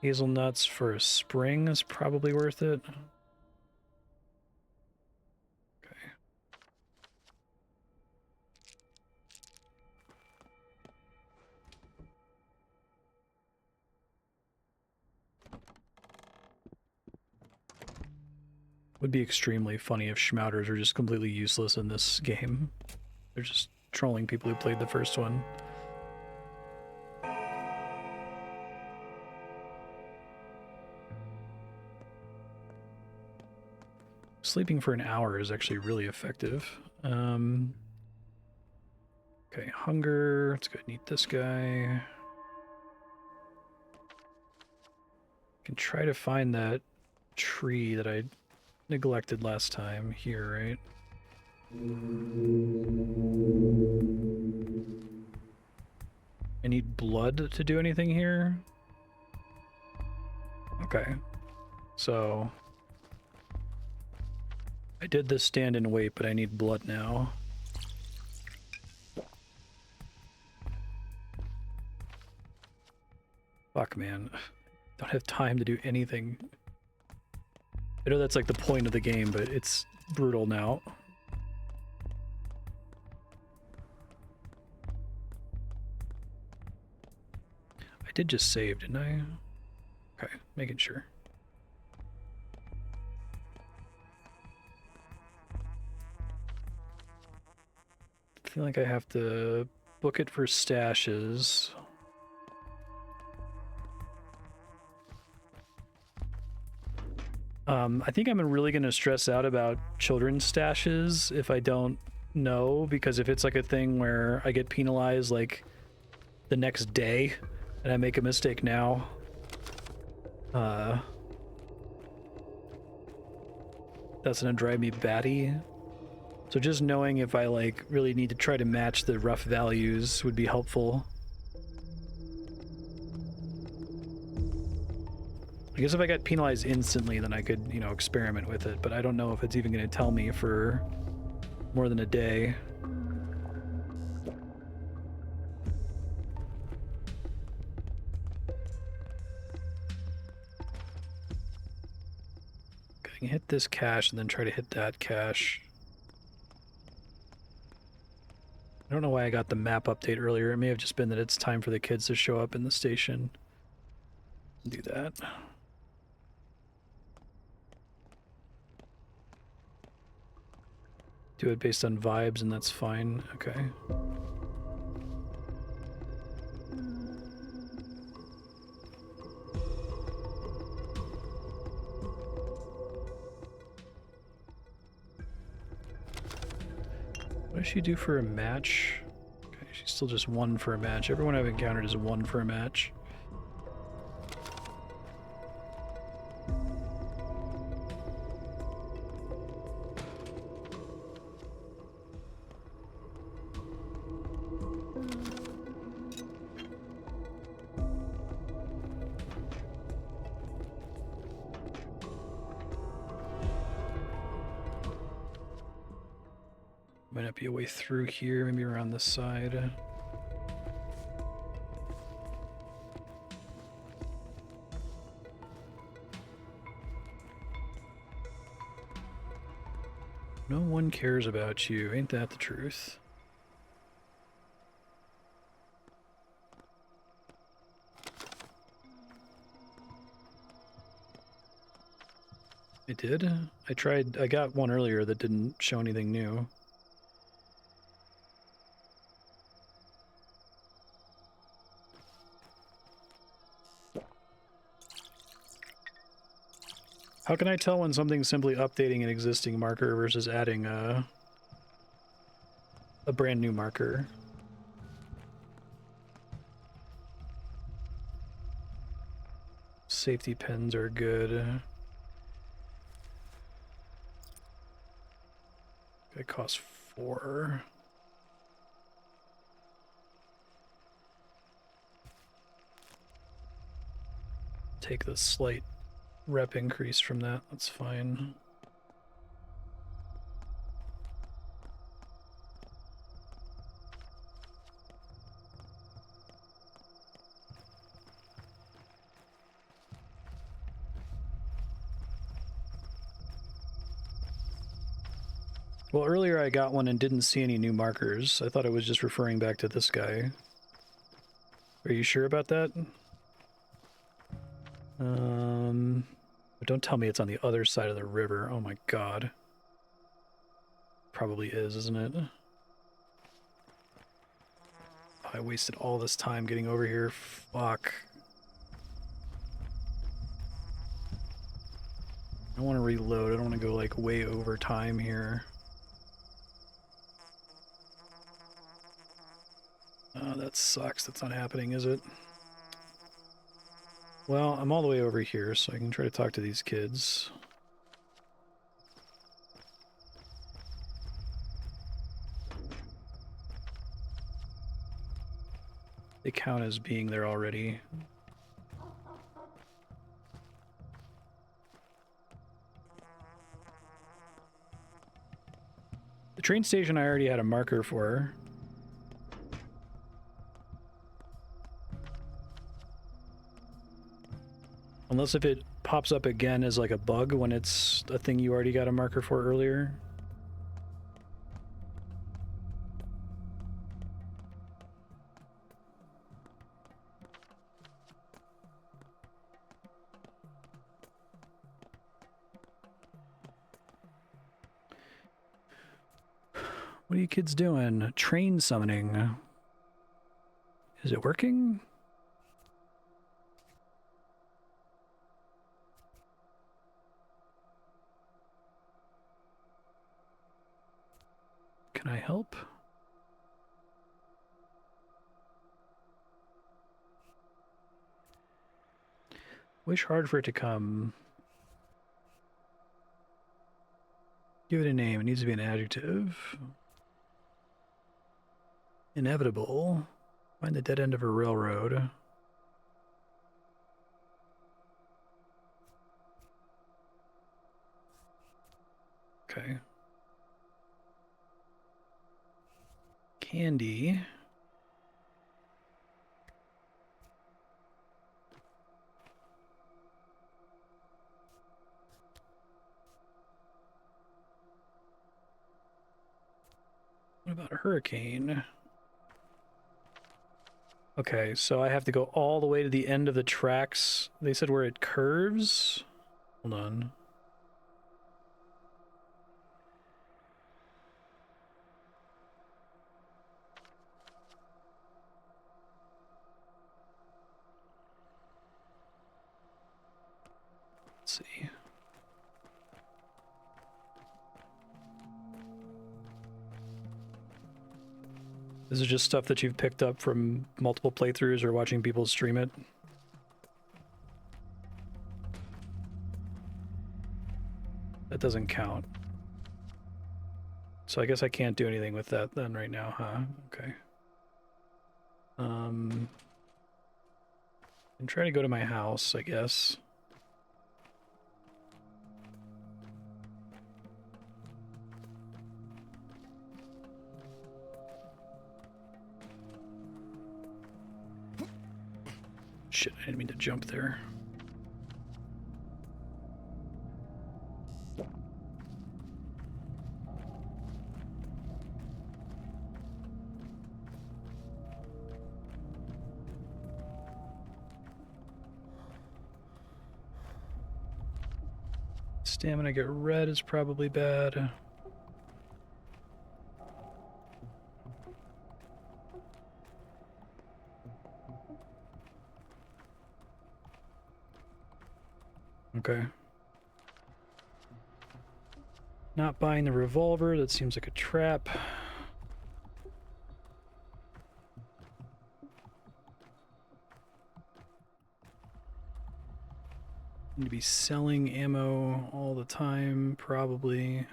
Hazelnuts for a spring is probably worth it. Okay. Would be extremely funny if schmouters are just completely useless in this game. They're just trolling people who played the first one. Sleeping for an hour is actually really effective. Okay, hunger. Let's go ahead and eat this guy. Can try to find that tree that I neglected last time here, right? I need blood to do anything here? Okay. So... I did this stand and wait, but I need blood now. Fuck, man. Don't have time to do anything. I know that's like the point of the game, but it's brutal now. I did just save, didn't I? Okay, making sure. I feel like I have to book it for stashes. I think I'm really going to stress out about children's stashes if I don't know, because if it's like a thing where I get penalized like the next day and I make a mistake now, that's going to drive me batty. So just knowing if I like really need to try to match the rough values would be helpful. I guess if I got penalized instantly, then I could, you know, experiment with it, but I don't know if it's even going to tell me for more than a day. I can hit this cache and then try to hit that cache. I don't know why I got the map update earlier. It may have just been that it's time for the kids to show up in the station. Do that. Do it based on vibes, and that's fine. Okay. What does she do for a match? Okay, she's still just 1 for a match. Everyone I've encountered is 1 for a match. Might not be a way through here, maybe around this side. No one cares about you, ain't that the truth? I did? I got one earlier that didn't show anything new. How can I tell when something's simply updating an existing marker versus adding a brand new marker? Safety pins are good. It costs 4. Take the slight rep increase from that, that's fine. Well, earlier I got one and didn't see any new markers. I thought it was just referring back to this guy. Are you sure about that? But don't tell me it's on the other side of the river. Oh my god. Probably is, isn't it? I wasted all this time getting over here. Fuck. I want to reload. I don't want to go like way over time here. Oh, that sucks. That's not happening, is it? Well, I'm all the way over here, so I can try to talk to these kids. They count as being there already. The train station I already had a marker for. Unless if it pops up again as like a bug when it's a thing you already got a marker for earlier. What are you kids doing? Train summoning. Is it working? Can I help? Wish hard for it to come. Give it a name. It needs to be an adjective. Inevitable. Find the dead end of a railroad. Okay. Candy. What about a hurricane? Okay, so I have to go all the way to the end of the tracks. They said where it curves? Hold on. Let's see. This is just stuff that you've picked up from multiple playthroughs or watching people stream it. That doesn't count. So I guess I can't do anything with that then right now, huh? Okay. And try to go to my house, I guess. Shit, I didn't mean to jump there. Stamina get red is probably bad. Okay. Not buying the revolver, that seems like a trap. Need to be selling ammo all the time, probably.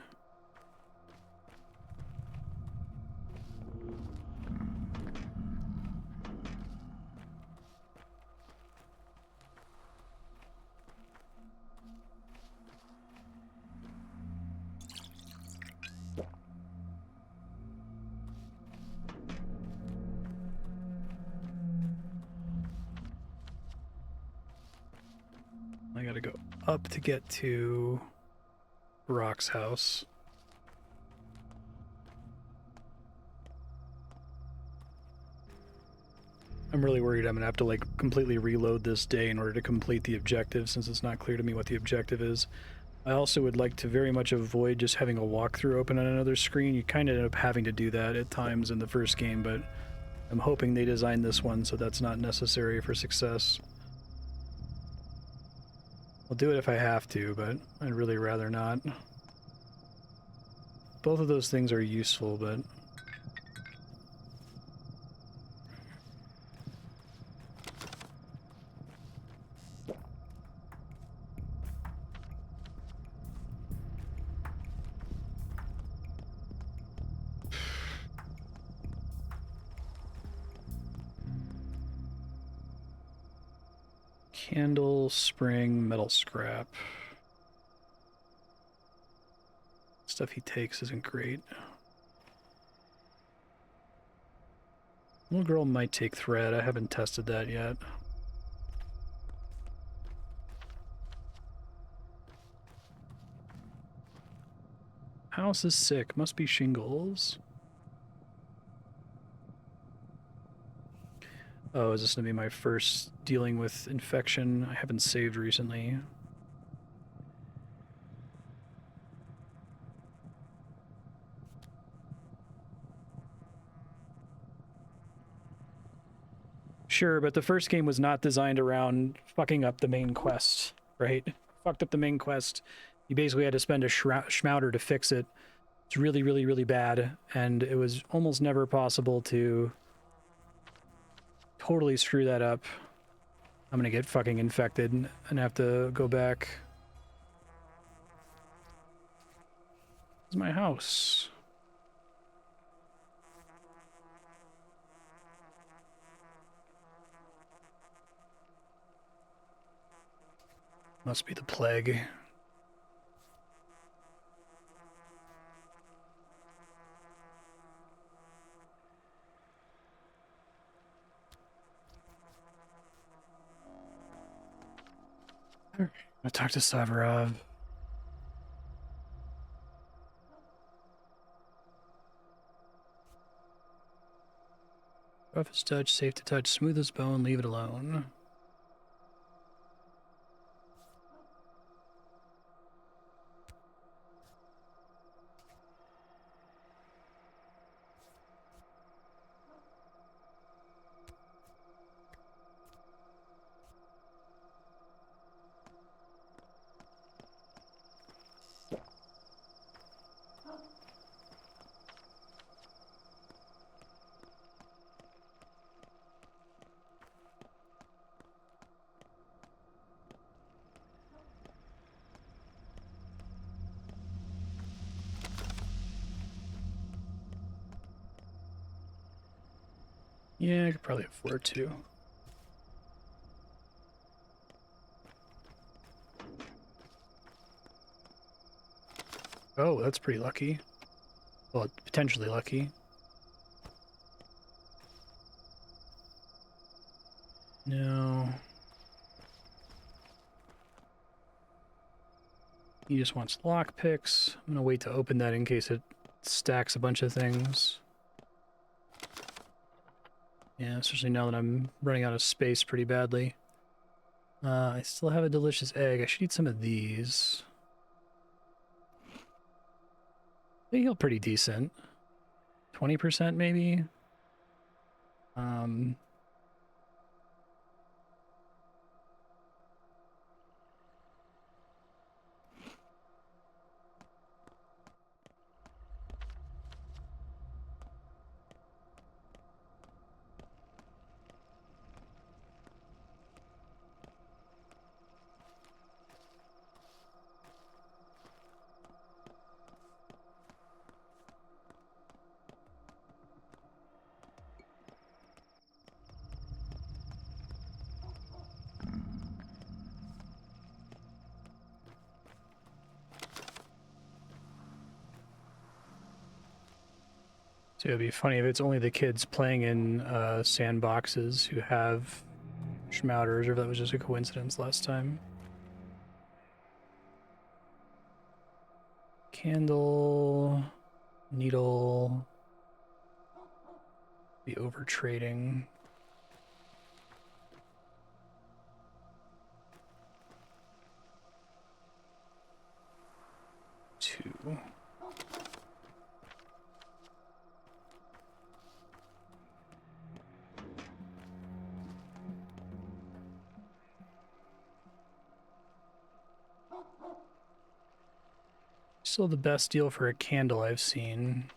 I gotta go up to get to Rock's house. I'm really worried I'm gonna have to like completely reload this day in order to complete the objective, since it's not clear to me what the objective is. I also would like to very much avoid just having a walkthrough open on another screen. You kind of end up having to do that at times in the first game, but I'm hoping they designed this one so that's not necessary for success. I'll do it if I have to, but I'd really rather not. Both of those things are useful, but... Candle, spring, metal scrap. Stuff he takes isn't great. Little girl might take thread. I haven't tested that yet. House is sick. Must be shingles. Oh, is this gonna be my first dealing with infection? I haven't saved recently. Sure, but the first game was not designed around fucking up the main quest, right? Fucked up the main quest. You basically had to spend a schmouter to fix it. It's really, really, really bad, and it was almost never possible to totally screw that up. I'm gonna get fucking infected and have to go back. This is my house. Must be the plague. I talked to Savarov. Rough as touch, safe to touch, smooth as bone, leave it alone. Yeah, I could probably afford to. Oh, that's pretty lucky. Well, potentially lucky. No. He just wants lockpicks. I'm gonna wait to open that in case it stacks a bunch of things. Yeah, especially now that I'm running out of space pretty badly. I still have a delicious egg. I should eat some of these. They heal pretty decent. 20% maybe? Um... So it'd be funny if it's only the kids playing in sandboxes who have schmouters, or if that was just a coincidence last time. Candle, needle, be over trading. 2. Still the best deal for a candle I've seen.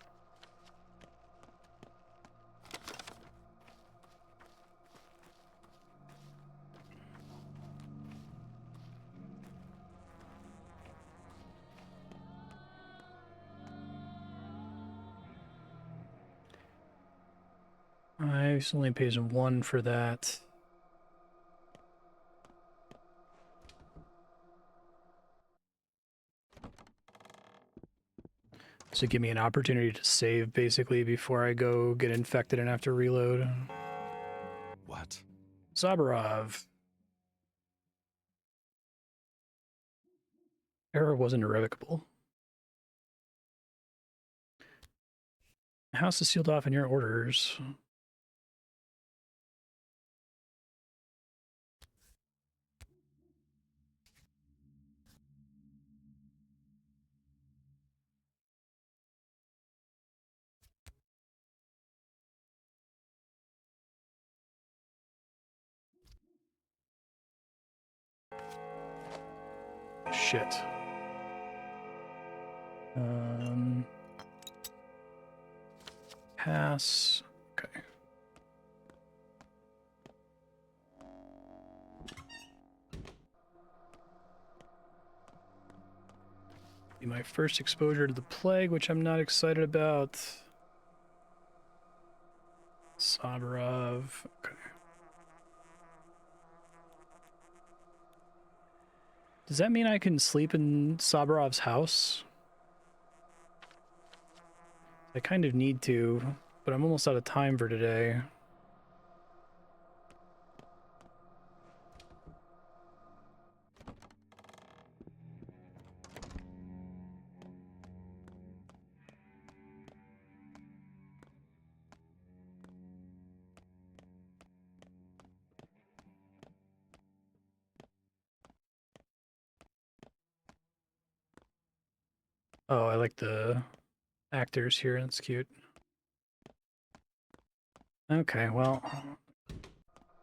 I only pays 1 for that. So give me an opportunity to save, basically, before I go get infected and have to reload. What? Zabarov. Error wasn't irrevocable. The house is sealed off in your orders. Shit. Pass. Okay. Be my first exposure to the plague, which I'm not excited about. Sabarov. Okay. Does that mean I can sleep in Sabarov's house? I kind of need to, but I'm almost out of time for today. Oh, I like the actors here. That's cute. Okay, well,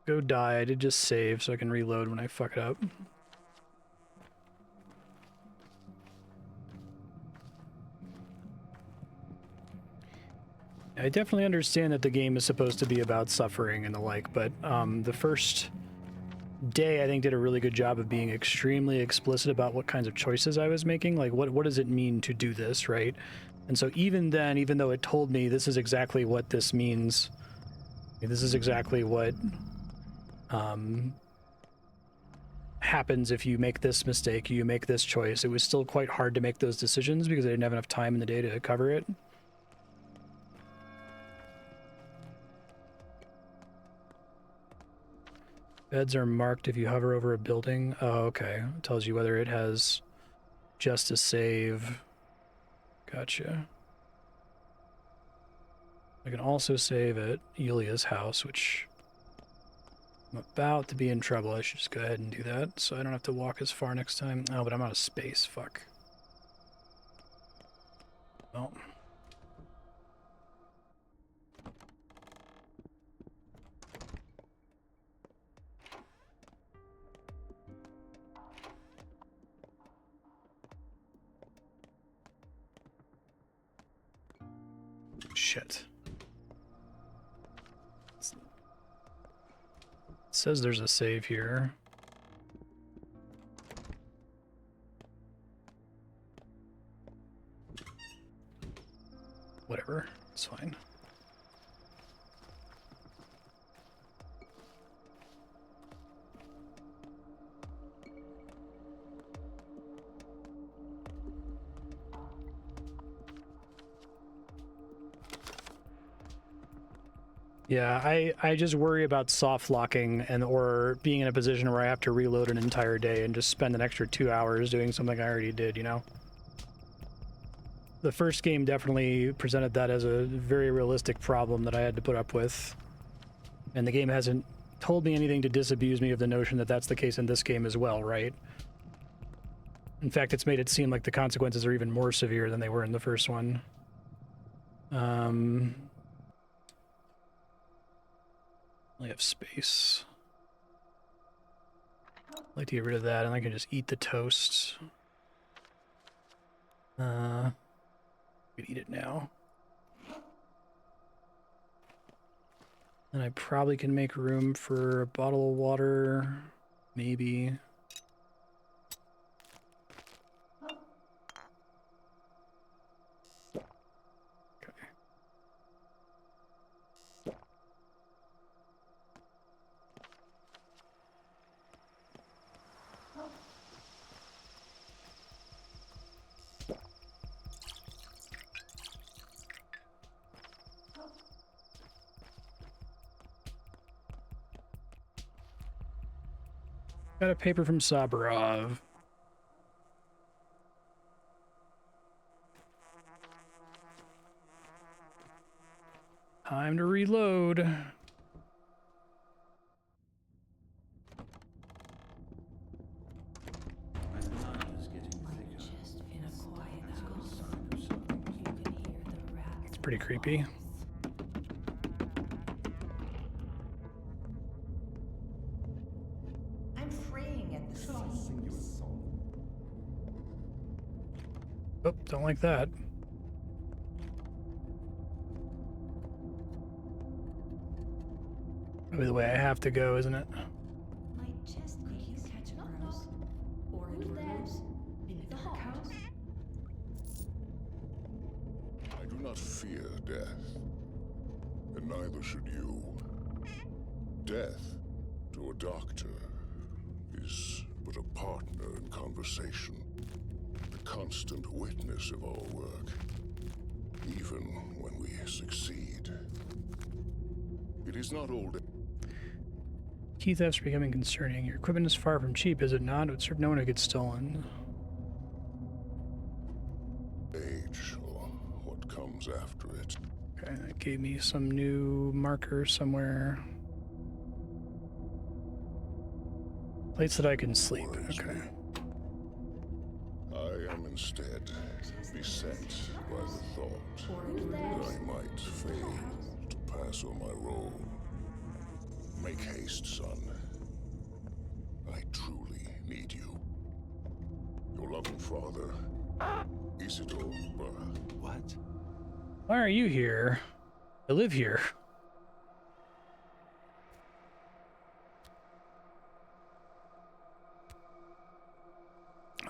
go die. I did just save so I can reload when I fuck it up. I definitely understand that the game is supposed to be about suffering and the like, but the first day I think did a really good job of being extremely explicit about what kinds of choices I was making. Like, what does it mean to do this, right? And so even then, even though it told me this is exactly what this means, mean, this is exactly what happens if you make this mistake, you make this choice. It was still quite hard to make those decisions because I didn't have enough time in the day to cover it. Beds are marked if you hover over a building. Oh, okay. It tells you whether it has just a save. Gotcha. I can also save at Yulia's house, which I'm about to be in trouble. I should just go ahead and do that so I don't have to walk as far next time. Oh, but I'm out of space. Fuck. Well. Shit. It says there's a save here. Whatever, it's fine. Yeah, I just worry about soft locking and or being in a position where I have to reload an entire day and just spend an extra 2 hours doing something I already did, you know? The first game definitely presented that as a very realistic problem that I had to put up with. And the game hasn't told me anything to disabuse me of the notion that that's the case in this game as well, right? In fact, it's made it seem like the consequences are even more severe than they were in the first one. I have space. I'd like to get rid of that, and I can just eat the toast. I could eat it now. And I probably can make room for a bottle of water, maybe. Got a paper from Saburov. Time to reload. It's pretty creepy. Oh, don't like that. Probably the way I have to go, isn't it? My chest could you catch a rose? Or a rose in the dark house? I do not fear death, and neither should you. Death, to a doctor, is but a partner in conversation, the constant witness of our work, even when we succeed. It is not old. Key thefts are becoming concerning. Your equipment is far from cheap, is it not? It would serve no one who gets stolen. Age, or what comes after it. Okay, that gave me some new marker somewhere. Place that I can sleep. Okay. I am instead beset by the thought that I might fail to pass on my role. Make haste, son. I truly need you. Your loving father, Isidore Burr. What? Why are you here? I live here.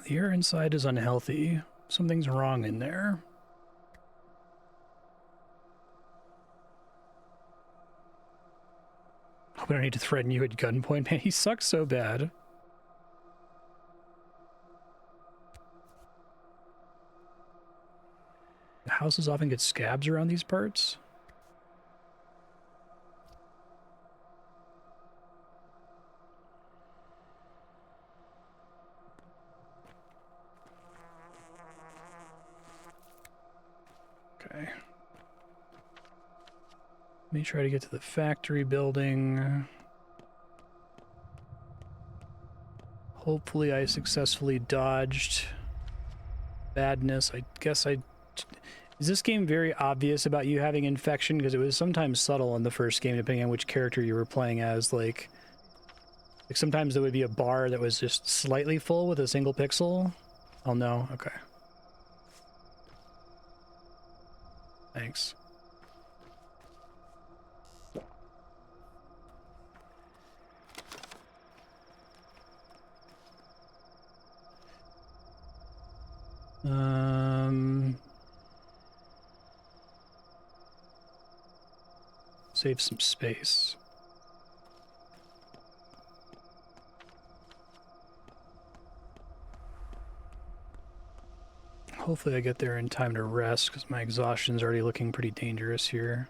The air inside is unhealthy. Something's wrong in there. We don't need to threaten you at gunpoint, man. He sucks so bad. Houses often get scabs around these parts. Okay. Let me try to get to the factory building. Hopefully I successfully dodged badness. I guess I... Is this game very obvious about you having infection? Because it was sometimes subtle in the first game, depending on which character you were playing as. Like sometimes there would be a bar that was just slightly full with a single pixel. Oh no, okay. Thanks. Save some space. Hopefully I get there in time to rest, because my exhaustion's already looking pretty dangerous here.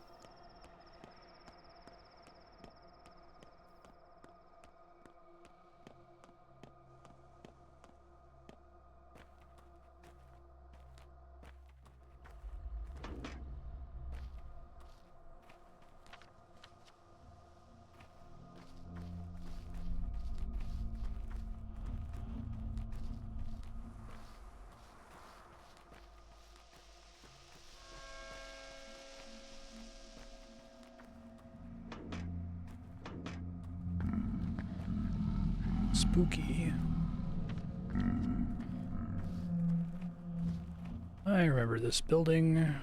Spooky. I remember this building.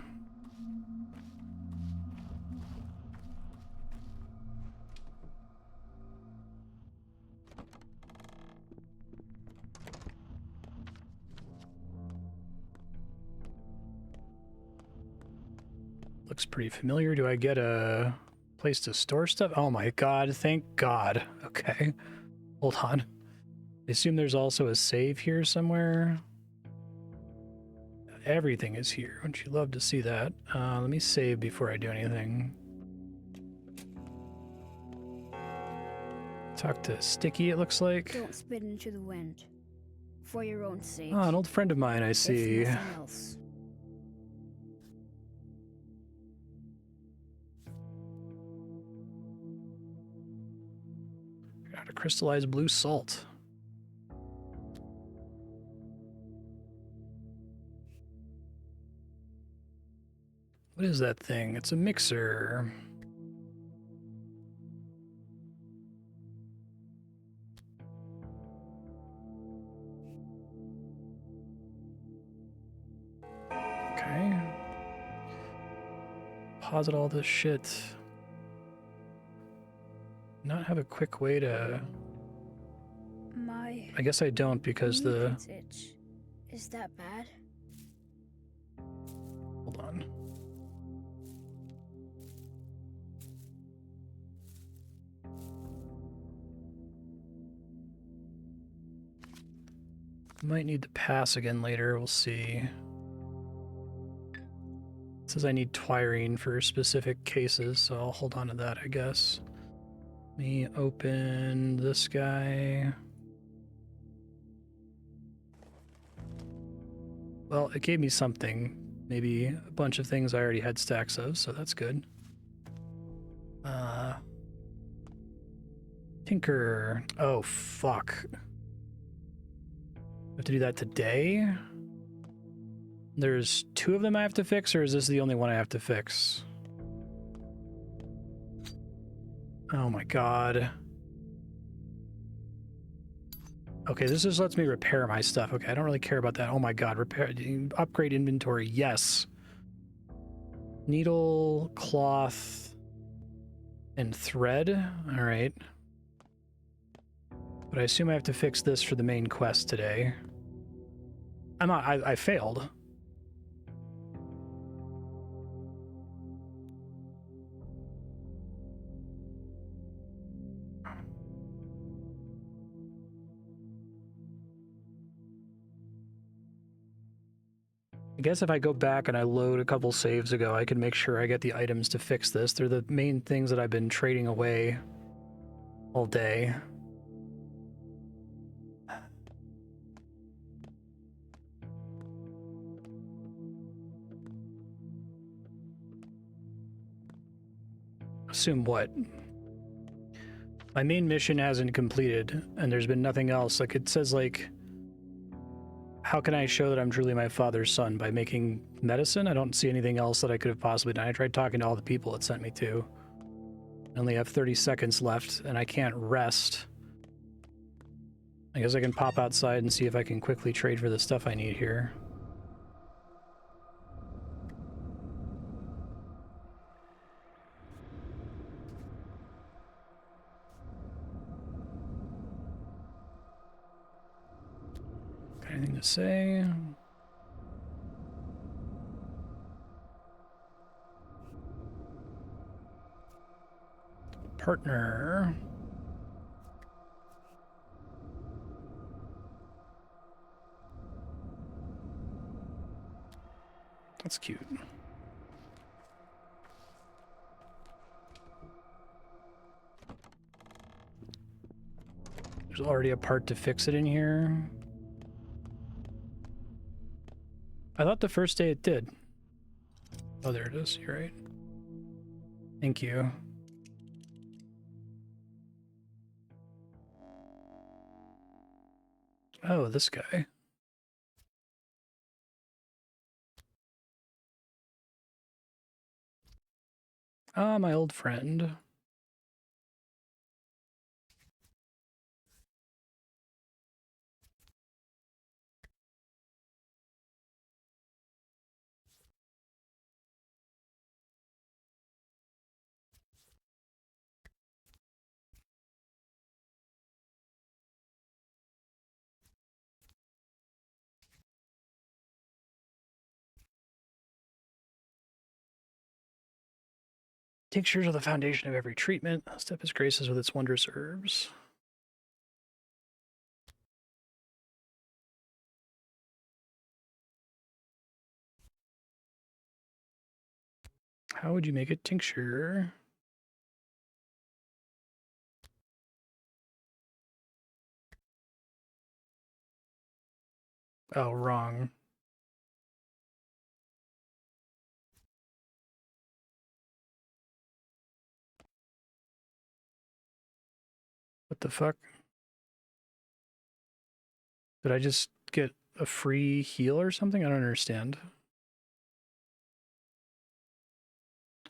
Looks pretty familiar. Do I get a place to store stuff? Oh my god, thank god. Okay. Hold on. I assume there's also a save here somewhere. Everything is here. Wouldn't you love to see that? Let me save before I do anything. Talk to Sticky, it looks like. Don't spit into the wind. For your own sake. Oh, an old friend of mine, I see. If nothing else. Got a crystallized blue salt. What is that thing? It's a mixer. Okay. Deposit all this shit. Not have a quick way to... My... I guess I don't because the... itch. Is that bad? Hold on. Might need to pass again later, we'll see. It says I need twirine for specific cases, so I'll hold on to that, I guess. Let me open this guy. Well, it gave me something. Maybe a bunch of things I already had stacks of, so that's good. Tinker. Oh, fuck. I have to do that today? There's 2 of them I have to fix, or is this the only one I have to fix? Oh my god. Okay, this just lets me repair my stuff. Okay, I don't really care about that. Oh my god, repair, upgrade inventory, yes. Needle, cloth, and thread. All right. But I assume I have to fix this for the main quest today. I failed. I guess if I go back and I load a couple saves ago, I can make sure I get the items to fix this. They're the main things that I've been trading away all day. Assume what? My main mission hasn't completed, and there's been nothing else. Like, it says, like, how can I show that I'm truly my father's son? By making medicine? I don't see anything else that I could have possibly done. I tried talking to all the people it sent me to. I only have 30 seconds left, and I can't rest. I guess I can pop outside and see if I can quickly trade for the stuff I need here. Got anything to say? Partner. That's cute. There's already a part to fix it in here. I thought the first day it did. Oh, there it is. You're right. Thank you. Oh, this guy. Ah, my old friend. Tinctures are the foundation of every treatment. Step his graces with its wondrous herbs. How would you make a tincture? Oh, wrong. What the fuck? Did I just get a free heal or something? I don't understand.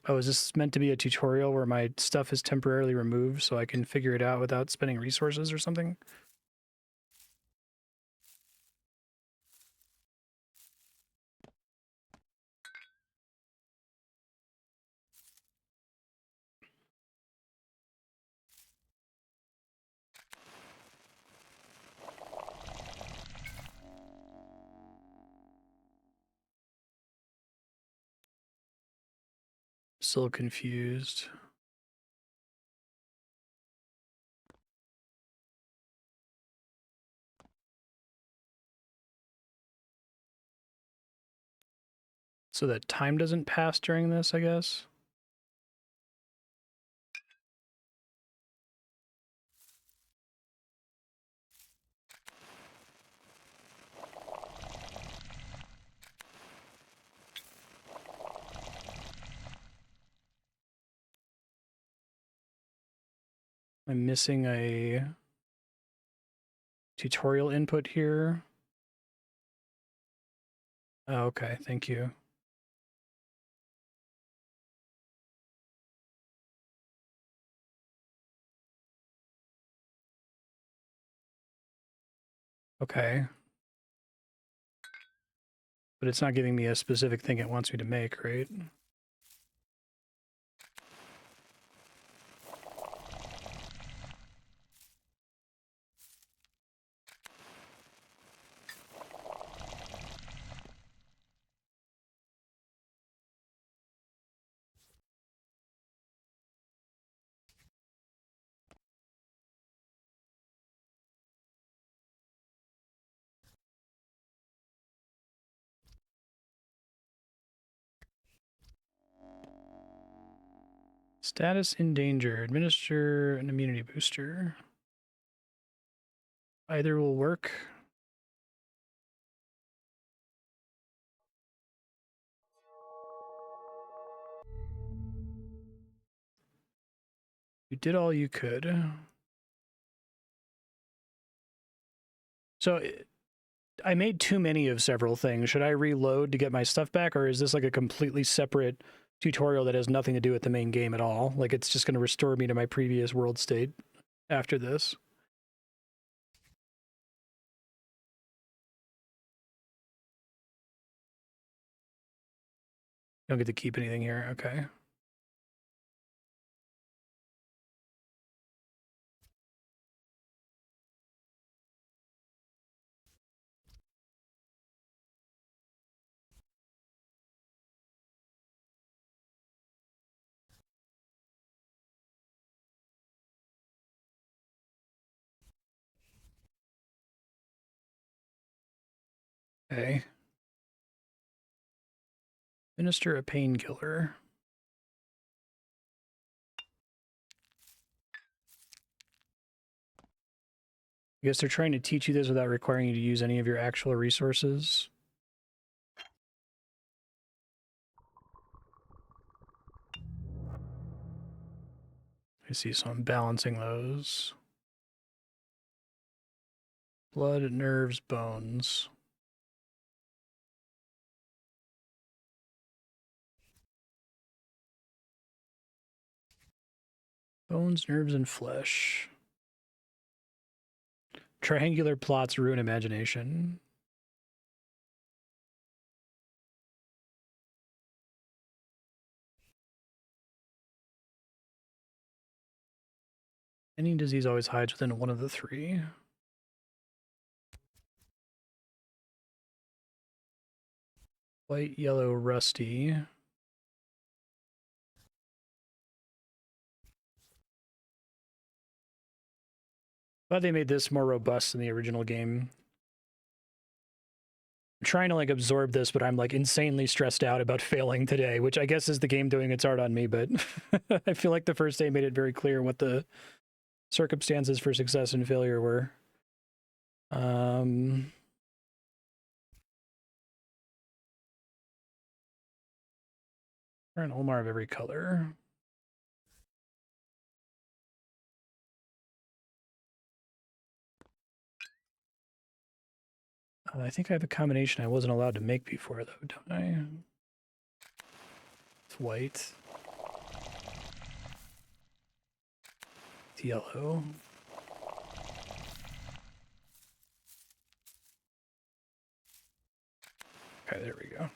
Oh, is this meant to be a tutorial where my stuff is temporarily removed so I can figure it out without spending resources or something? Still confused. So that time doesn't pass during this, I guess? I'm missing a tutorial input here. Oh, okay, thank you. Okay. But it's not giving me a specific thing it wants me to make, right? Status in danger. Administer an immunity booster. Either will work. You did all you could. So I made too many of several things. Should I reload to get my stuff back, or is this like a completely separate tutorial that has nothing to do with the main game at all? Like it's just going to restore me to my previous world state after this? Don't get to keep anything here. Okay. Okay. Administer a painkiller. I guess they're trying to teach you this without requiring you to use any of your actual resources. I see, so I'm balancing those. Blood, nerves, bones. Bones, nerves, and flesh. Triangular plots ruin imagination. Any disease always hides within one of the three. White, yellow, rusty. Glad they made this more robust than the original game. I'm trying to like absorb this, but I'm like insanely stressed out about failing today, which I guess is the game doing its art on me, but I feel like the first day made it very clear what the circumstances for success and failure were. An Olmar of every color. I think I have a combination I wasn't allowed to make before, though, don't I? It's white. It's yellow. Okay, there we go.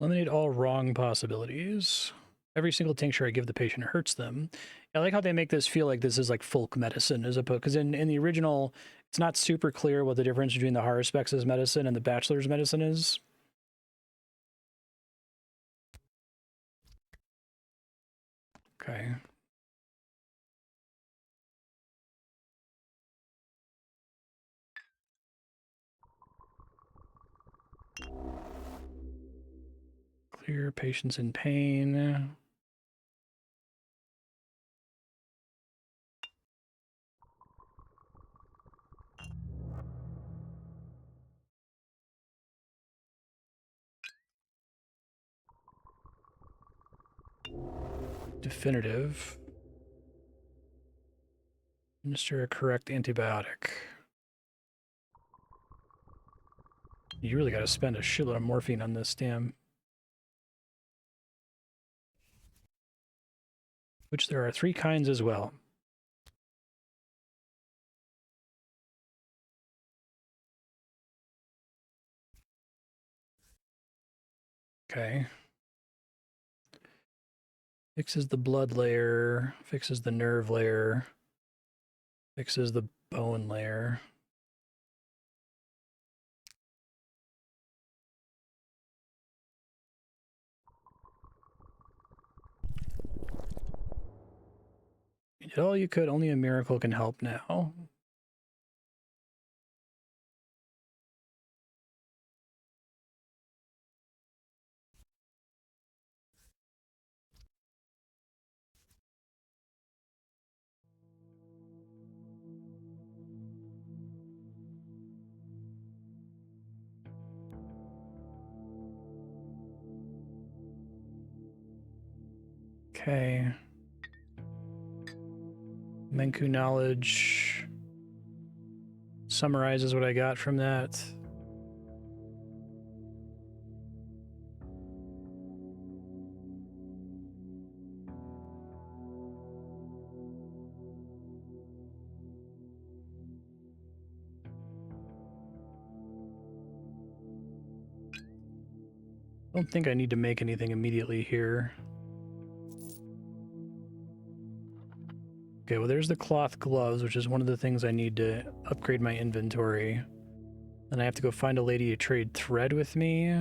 Eliminate all wrong possibilities. Every single tincture I give the patient hurts them. I like how they make this feel like this is like folk medicine as opposed, because in the original, it's not super clear what the difference between the Haruspex medicine and the bachelor's medicine is. Okay. Clear patients in pain. Definitive. Administer a correct antibiotic. You really got to spend a shitload of morphine on this, damn. Which there are 3 kinds as well. Okay. Fixes the blood layer, fixes the nerve layer, fixes the bone layer. You did all you could. Only a miracle can help now. Okay. Menku knowledge summarizes what I got from that. I don't think I need to make anything immediately here. Okay, well there's the cloth gloves, which is one of the things I need to upgrade my inventory. Then I have to go find a lady to trade thread with me.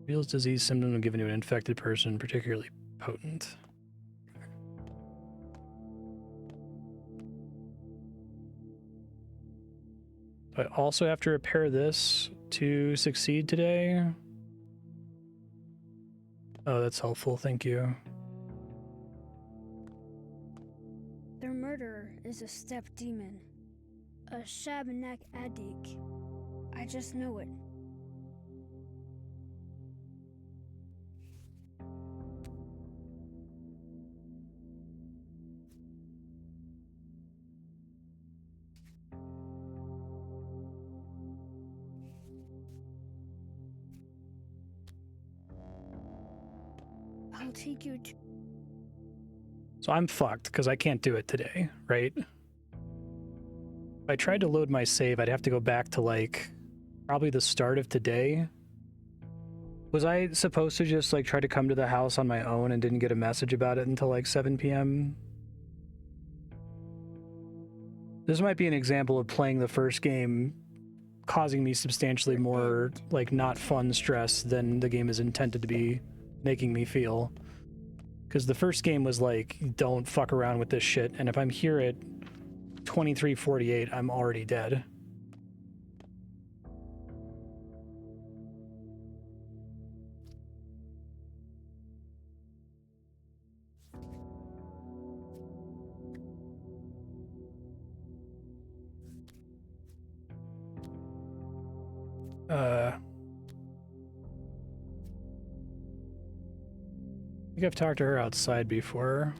Reveals disease symptom given to an infected person, particularly potent. I also have to repair this to succeed today. Oh, that's helpful, thank you. Their murderer is a steppe demon. A Shabanak Adik. I just know it. I'll take you to... So I'm fucked because I can't do it today, right? If I tried to load my save, I'd have to go back to like probably the start of today. Was I supposed to just like try to come to the house on my own and didn't get a message about it until like 7 p.m.? This might be an example of playing the first game causing me substantially more like not fun stress than the game is intended to be making me feel. Because the first game was like, don't fuck around with this shit, and if I'm here at 23:48, I'm already dead. I think I've talked to her outside before.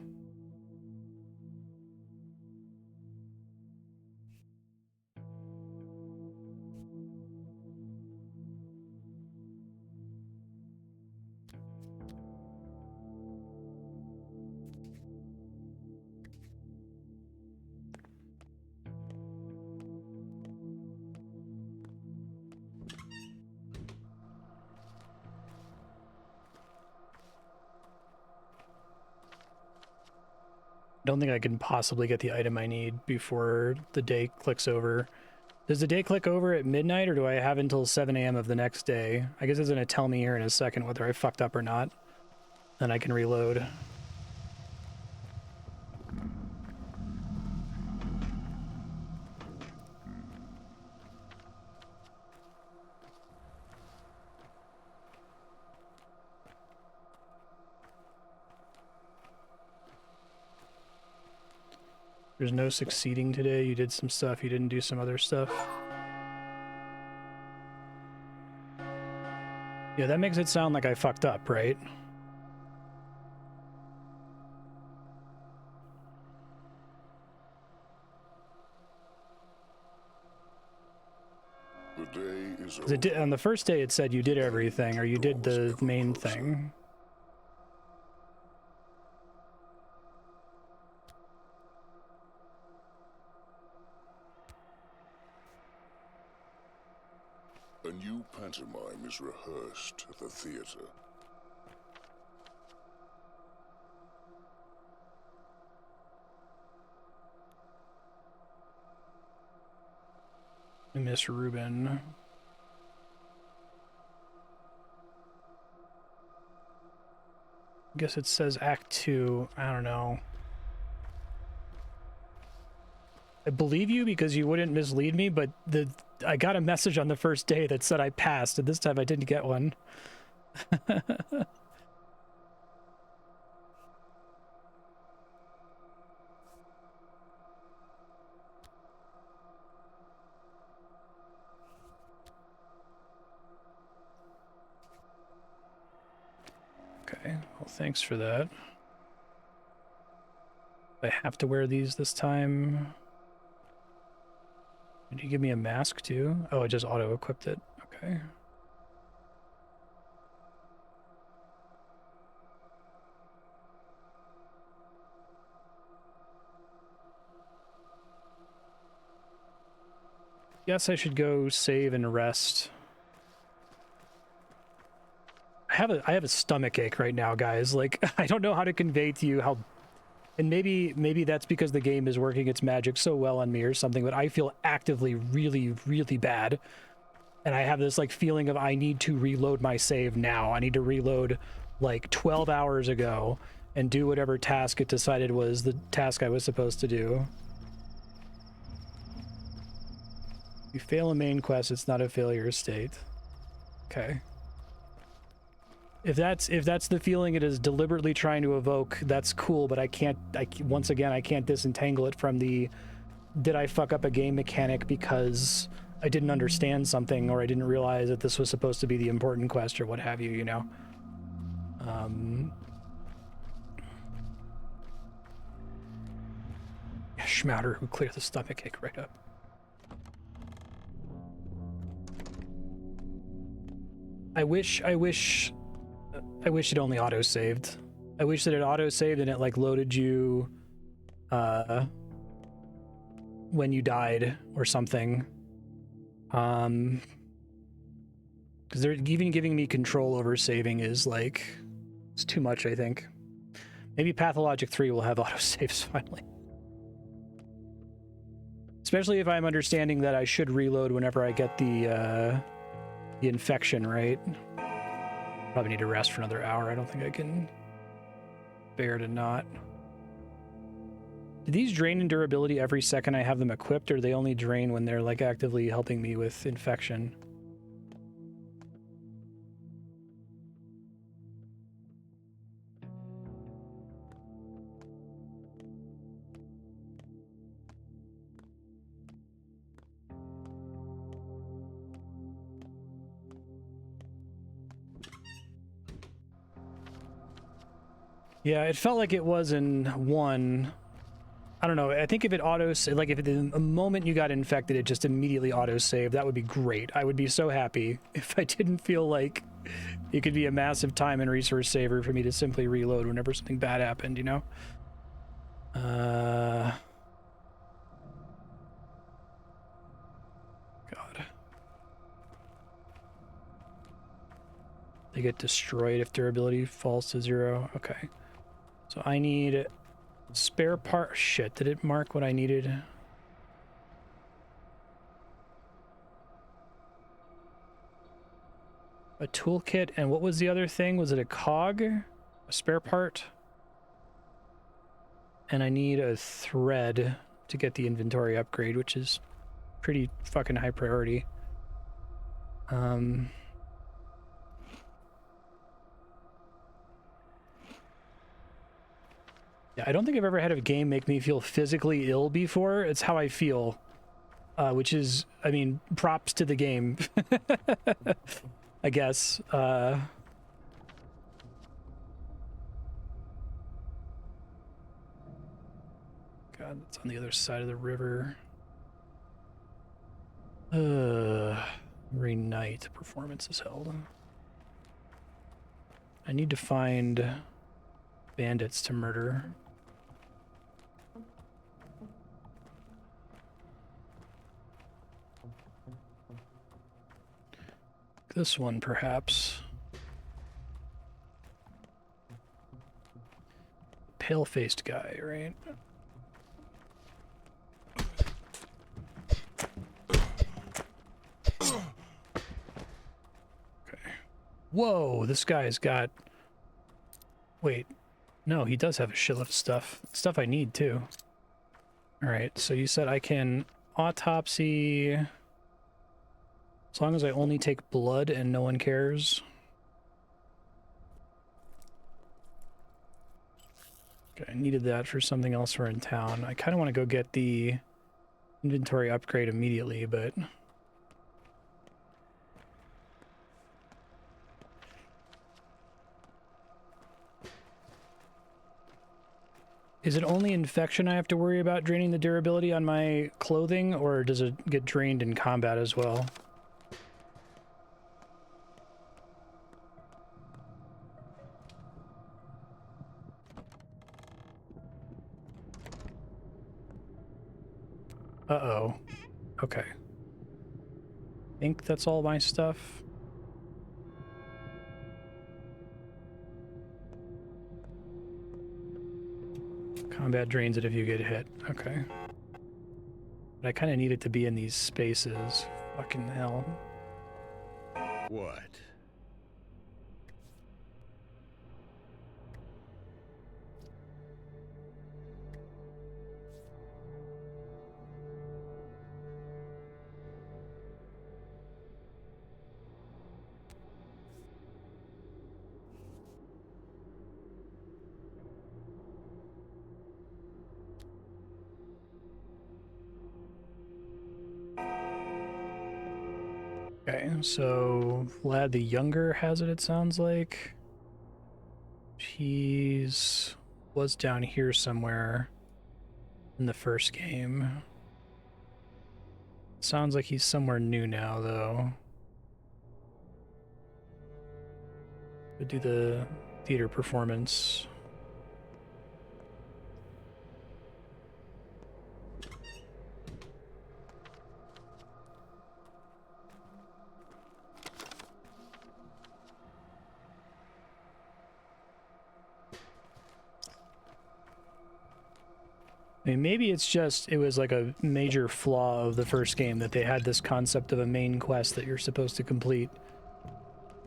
I don't think I can possibly get the item I need before the day clicks over. Does the day click over at midnight, or do I have until 7 a.m. of the next day? I guess it's going to tell me here in a second whether I fucked up or not. Then I can reload. There's no succeeding today. You did some stuff, you didn't do some other stuff. Yeah, that makes it sound like I fucked up, right? The day is over. On the first day it said you did everything, or you did the main thing. A new pantomime is rehearsed at the theater. Miss Rubin. I guess it says Act 2. I don't know. I believe you because you wouldn't mislead me, but I got a message on the first day that said I passed, and this time I didn't get one. Okay, well, thanks for that. I have to wear these this time. Did you give me a mask too? Oh, I just auto-equipped it. Okay. Guess I should go save and rest. I have a stomach ache right now, guys. Like, I don't know how to convey to you how, and maybe that's because the game is working its magic so well on me or something, but I feel actively really, really bad. And I have this like feeling of I need to reload my save now. I need to reload like 12 hours ago and do whatever task it decided was the task I was supposed to do. You fail a main quest, it's not a failure state. Okay. If that's the feeling it is deliberately trying to evoke, that's cool, but once again, I can't disentangle it from the did I fuck up a game mechanic because I didn't understand something or I didn't realize that this was supposed to be the important quest or what have you, you know? Schmouter who cleared the stomach ache right up. I wish it only auto-saved. I wish that it auto-saved and it like loaded you when you died or something. Because they're even giving me control over saving is like, it's too much, I think. Maybe Pathologic 3 will have autosaves finally. Especially if I'm understanding that I should reload whenever I get the infection, right? Probably need to rest for another hour. I don't think I can bear to not. Do these drain in durability every second I have them equipped, or do they only drain when they're like actively helping me with infection? Yeah, it felt like it was in 1. I don't know. I think if it like if the moment you got infected, it just immediately auto-saved, that would be great. I would be so happy if I didn't feel like it could be a massive time and resource saver for me to simply reload whenever something bad happened, you know? God. They get destroyed if durability falls to 0. Okay. So I need spare part. Shit, did it mark what I needed? A toolkit, and what was the other thing? Was it a cog? A spare part? And I need a thread to get the inventory upgrade, which is pretty fucking high priority. Yeah, I don't think I've ever had a game make me feel physically ill before. It's how I feel, which is, I mean, props to the game, I guess. God, it's on the other side of the river. Every night, performance is held. I need to find bandits to murder. This one, perhaps. Pale-faced guy, right? Whoa, this guy's got... Wait, no, he does have a shitload of stuff. Stuff I need, too. Alright, so you said I can autopsy... As long as I only take blood and no one cares. Okay, I needed that for something else for in town. I kind of want to go get the inventory upgrade immediately, but... Is it only infection I have to worry about draining the durability on my clothing, or does it get drained in combat as well? Uh-oh. Okay. Think that's all my stuff. Combat drains it if you get hit. Okay. But I kind of need it to be in these spaces. Fucking hell. What? Okay, so Vlad the Younger has it, it sounds like. He's... was down here somewhere in the first game. Sounds like he's somewhere new now, though. Could do the theater performance. I mean, maybe it's just, it was like a major flaw of the first game that they had this concept of a main quest that you're supposed to complete.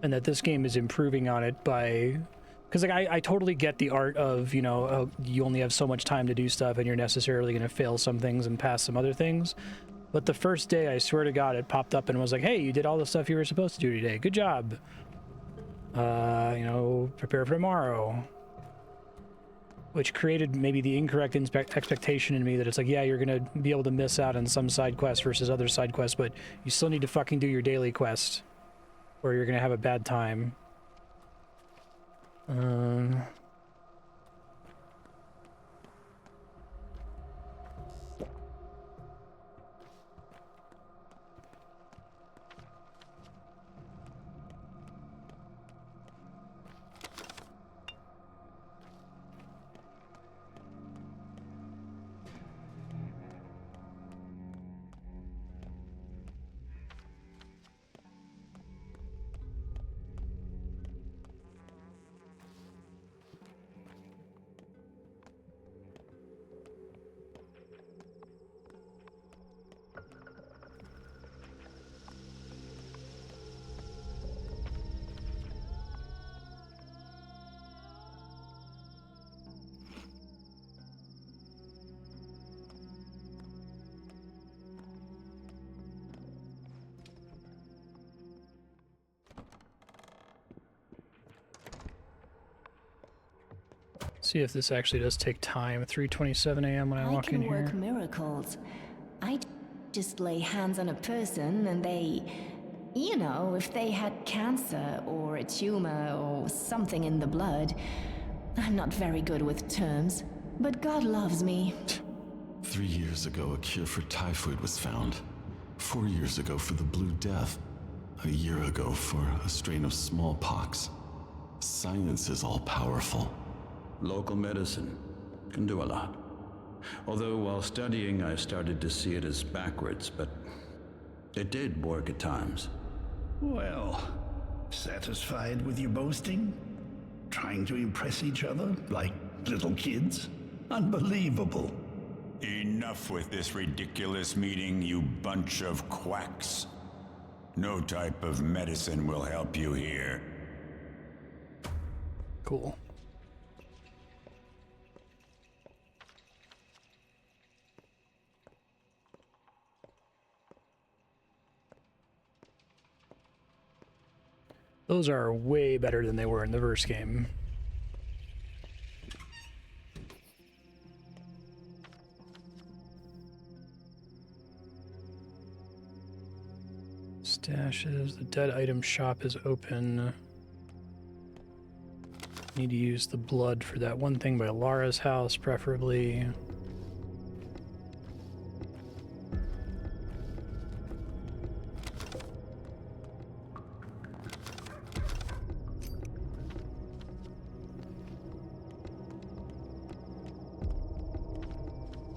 And that this game is improving on it by... Because like, I totally get the art of, you know, oh, you only have so much time to do stuff and you're necessarily going to fail some things and pass some other things. But the first day, I swear to God, it popped up and was like, hey, you did all the stuff you were supposed to do today. Good job. You know, prepare for tomorrow. Which created maybe the incorrect expectation in me that it's like, yeah, you're going to be able to miss out on some side quests versus other side quests, but you still need to fucking do your daily quest, or you're going to have a bad time. See if this actually does take time. 3:27 a.m. when I walk in here. I can work miracles. I just lay hands on a person and they, you know, if they had cancer or a tumor or something in the blood. I'm not very good with terms, but God loves me. 3 years ago, a cure for typhoid was found. 4 years ago for the Blue Death. A year ago for a strain of smallpox. Science is all-powerful. Local medicine can do a lot. Although while studying, I started to see it as backwards, but it did work at times. Well, satisfied with your boasting? Trying to impress each other like little kids? Unbelievable. Enough with this ridiculous meeting, you bunch of quacks. No type of medicine will help you here. Cool. Those are way better than they were in the first game. Stashes. The dead item shop is open. Need to use the blood for that one thing by Lara's house, preferably.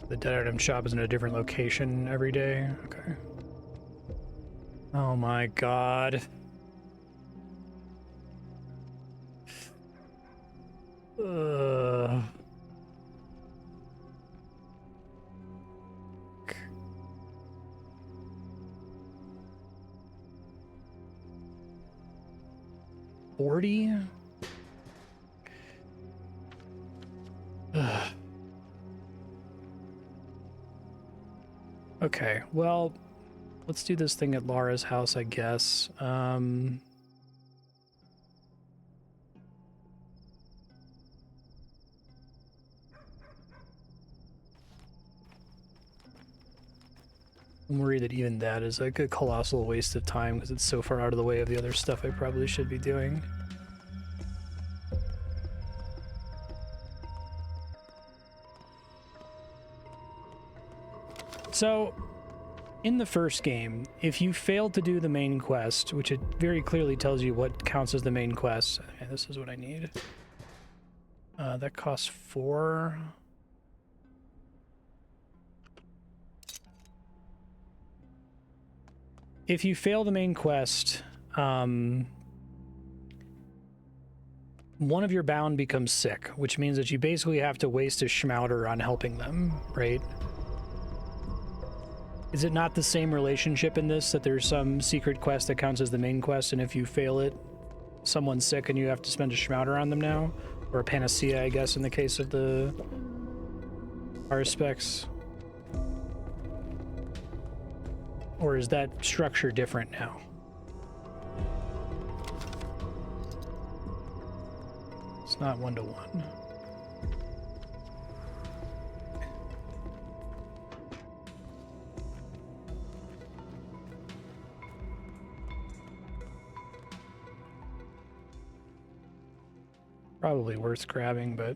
The dead item shop is in a different location every day. Okay. Oh my god. Ugh. $40? Ugh. Okay, well, let's do this thing at Lara's house, I guess. I'm worried that even that is like a colossal waste of time because it's so far out of the way of the other stuff I probably should be doing. So, in the first game, if you fail to do the main quest, which it very clearly tells you what counts as the main quest, okay, this is what I need. That costs 4. If you fail the main quest, one of your bound becomes sick, which means that you basically have to waste a schmouter on helping them, right? Is it not the same relationship in this, that there's some secret quest that counts as the main quest, and if you fail it, someone's sick and you have to spend a schmouter on them now? Or a panacea, I guess, in the case of the R-specs? Or is that structure different now? It's not 1-to-1. Probably worth grabbing, but...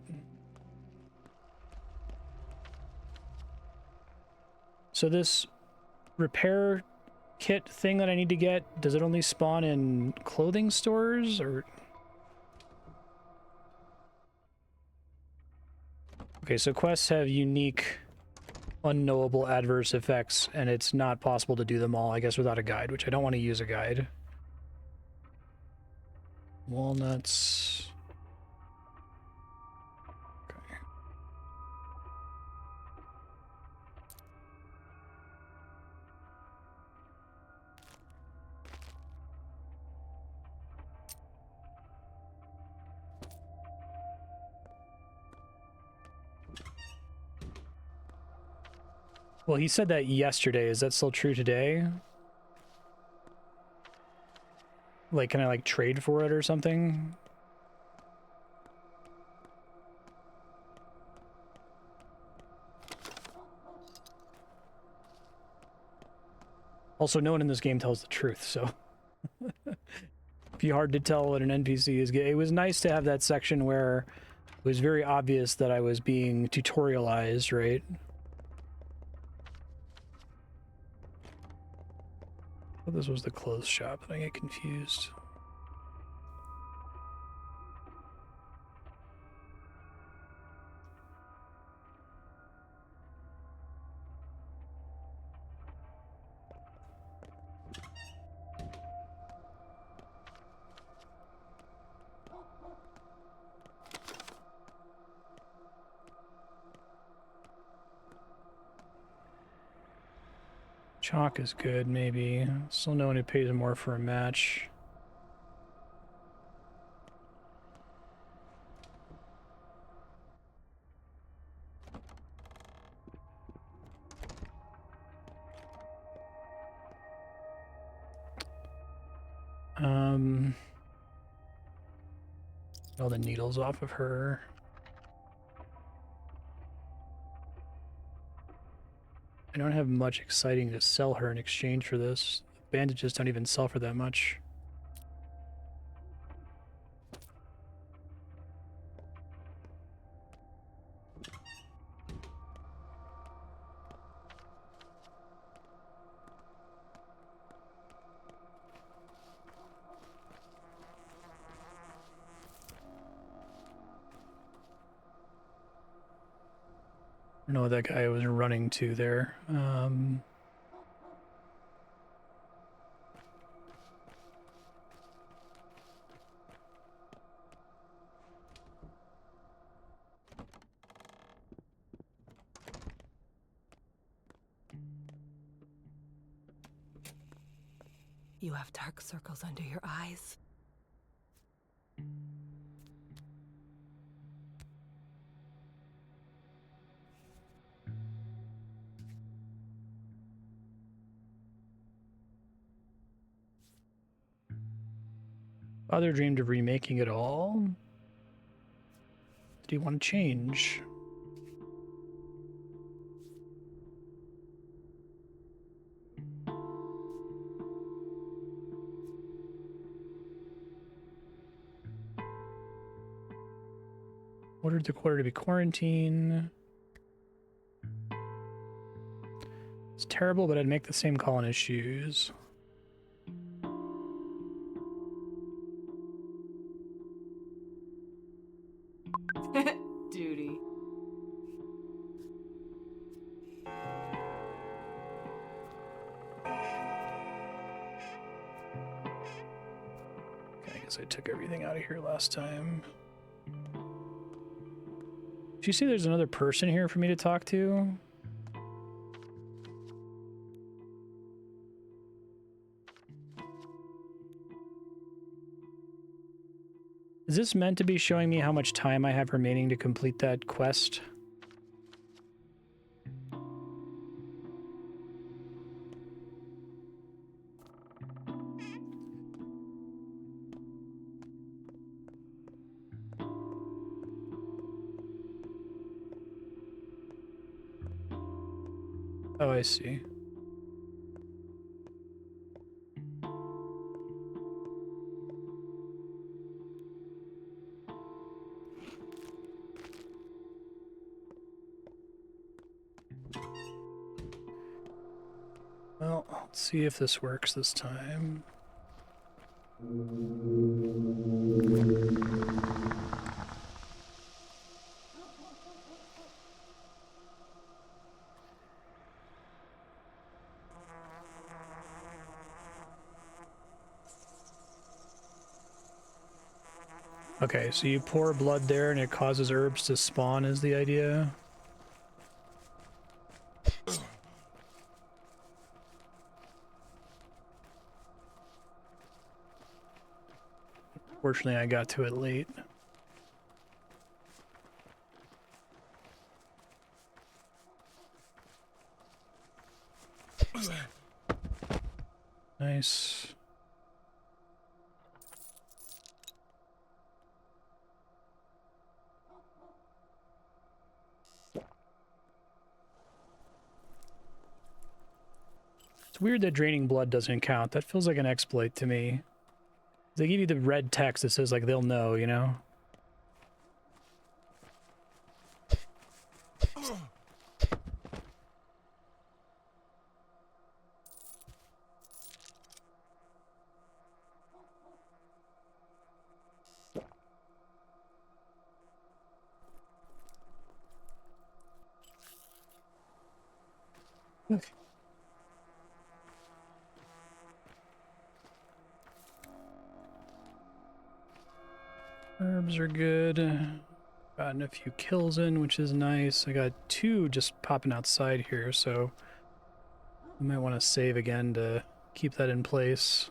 So this repair kit thing that I need to get, does it only spawn in clothing stores, or... Okay, so quests have unique, unknowable adverse effects, and it's not possible to do them all, I guess, without a guide, which I don't want to use a guide. Walnuts... Well, he said that yesterday. Is that still true today? Like, can I, like, trade for it or something? Also, no one in this game tells the truth, so... It'd be hard to tell what an NPC is. It was nice to have that section where it was very obvious that I was being tutorialized, right? Oh, this was the clothes shop. I get confused. Chalk is good, maybe. Still no one who pays more for a match. All the needles off of her. I don't have much exciting to sell her in exchange for this. Bandages don't even sell for that much. I don't know what that guy was running to there. You have dark circles under your eyes. Father dreamed of remaking it all. Do you want to change? Ordered the quarter to be quarantined. It's terrible, but I'd make the same call on his shoes. Duty. Okay, I guess I took everything out of here last time. Do you see there's another person here for me to talk to? Is this meant to be showing me how much time I have remaining to complete that quest? Oh, I see. Well, let's see if this works this time. Okay, so you pour blood there and it causes herbs to spawn is the idea. Fortunately, I got to it late. Nice. It's weird that draining blood doesn't count. That feels like an exploit to me. They give you the red text that says, like, they'll know, you know? Okay. Herbs are good. Gotten a few kills in, which is nice. I got 2 just popping outside here, so I might want to save again to keep that in place.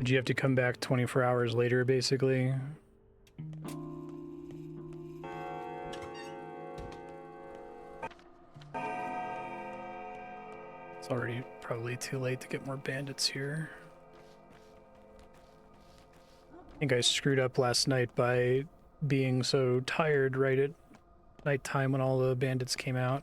Would you have to come back 24 hours later, basically? It's already probably too late to get more bandits here. I think I screwed up last night by being so tired right at nighttime when all the bandits came out.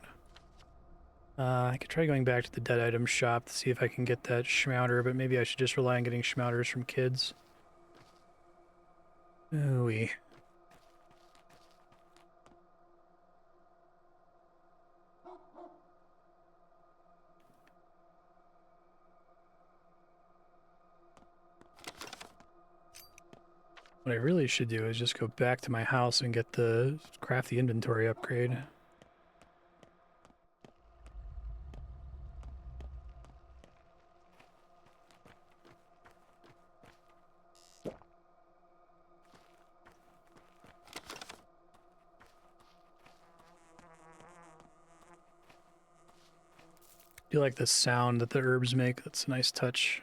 I could try going back to the dead item shop to see if I can get that schmouter, but maybe I should just rely on getting schmouters from kids. Ooh-wee. What I really should do is just go back to my house and get the crafty inventory upgrade. Do you like the sound that the herbs make? That's a nice touch.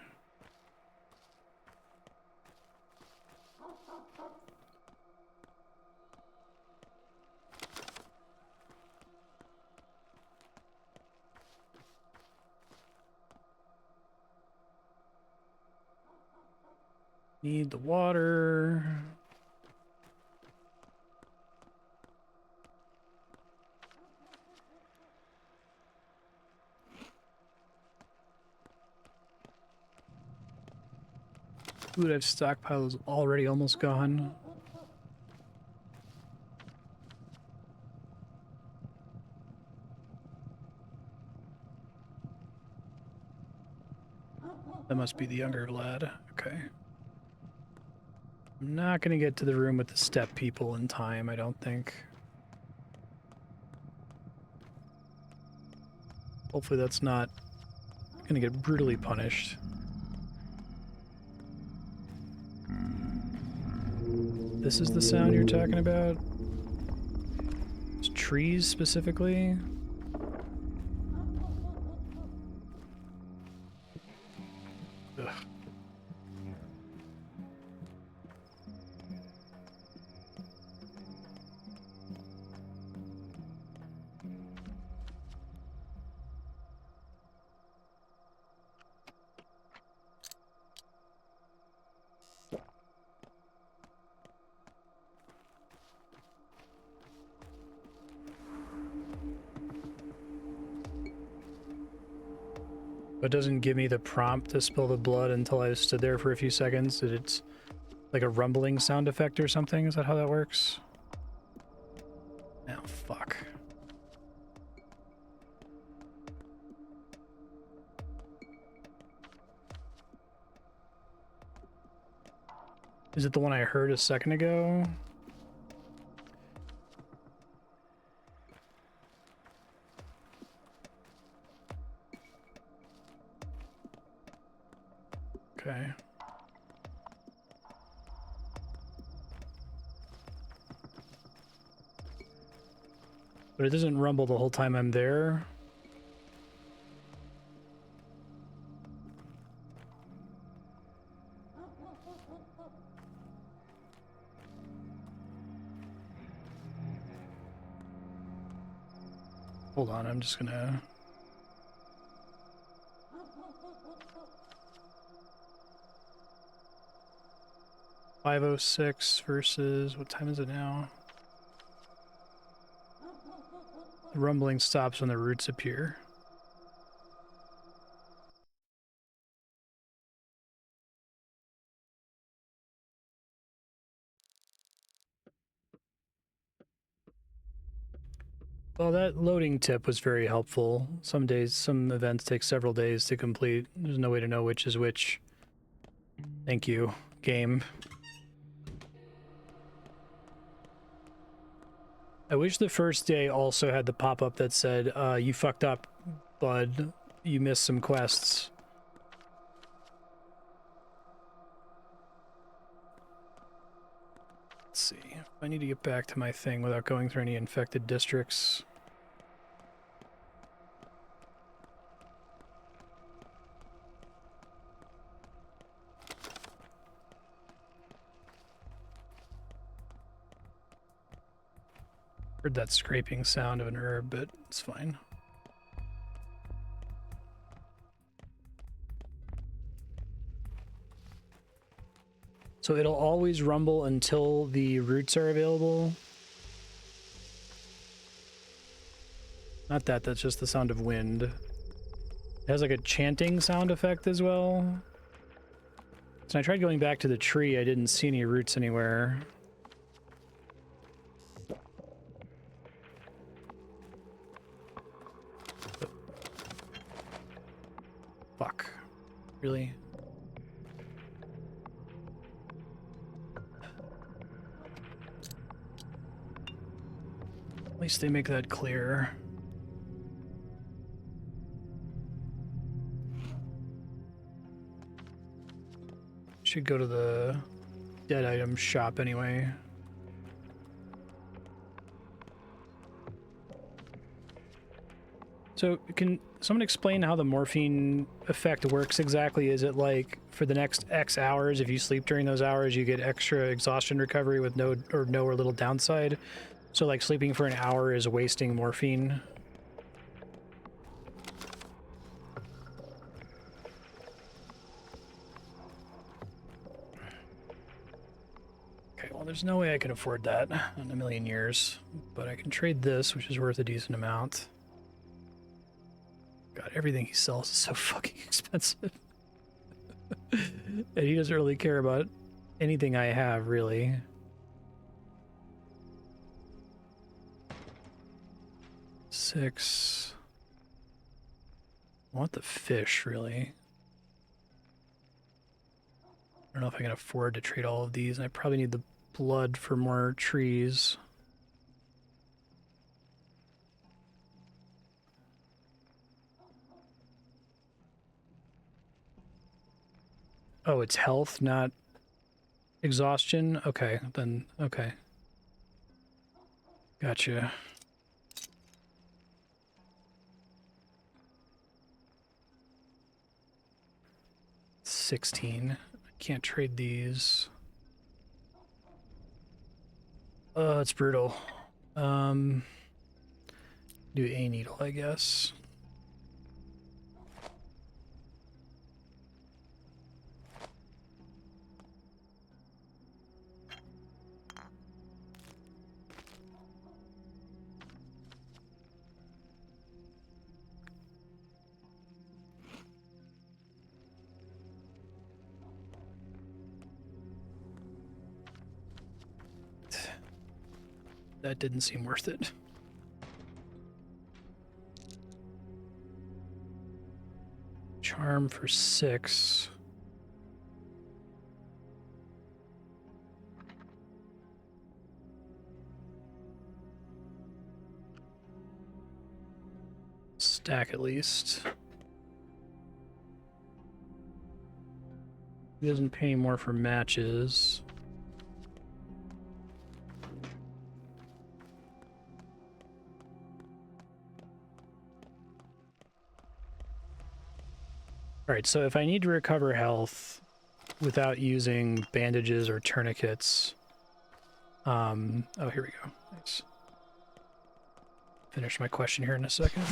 Need the water. Food I've stockpiled is already almost gone. That must be the younger lad. Okay. I'm not gonna get to the room with the step people in time, I don't think. Hopefully that's not gonna get brutally punished. This is the sound you're talking about? It's trees specifically? Ugh. But it doesn't give me the prompt to spill the blood until I stood there for a few seconds. It's like a rumbling sound effect or something? Is that how that works? Oh, fuck. Is it the one I heard a second ago? Okay. But it doesn't rumble the whole time I'm there. Hold on, I'm just gonna... .506 versus... what time is it now? The rumbling stops when the roots appear. Well, that loading tip was very helpful. Some days, some events take several days to complete. There's no way to know which is which. Thank you, game. I wish the first day also had the pop-up that said, you fucked up, bud. You missed some quests. Let's see. I need to get back to my thing without going through any infected districts. Heard that scraping sound of an herb, but it's fine. So it'll always rumble until the roots are available. Not that, that's just the sound of wind. It has like a chanting sound effect as well. So I tried going back to the tree, I didn't see any roots anywhere. Fuck. Really? At least they make that clear. Should go to the dead item shop anyway. So can someone explain how the morphine effect works exactly? Is it like for the next X hours, if you sleep during those hours, you get extra exhaustion recovery with no or little downside? So like sleeping for an hour is wasting morphine? Okay, well there's no way I can afford that in a million years, but I can trade this, which is worth a decent amount. God, everything he sells is so fucking expensive. And he doesn't really care about anything I have, really. Six. I want the fish, really. I don't know if I can afford to trade all of these. I probably need the blood for more trees. Oh, it's health, not exhaustion? Okay, then, okay. Gotcha. $16. I can't trade these. Oh, it's brutal. Do a needle, I guess. That didn't seem worth it. Charm for 6. Stack at least. He doesn't pay any more for matches. Alright, so if I need to recover health without using bandages or tourniquets... oh, here we go. Nice. Finish my question here in a second.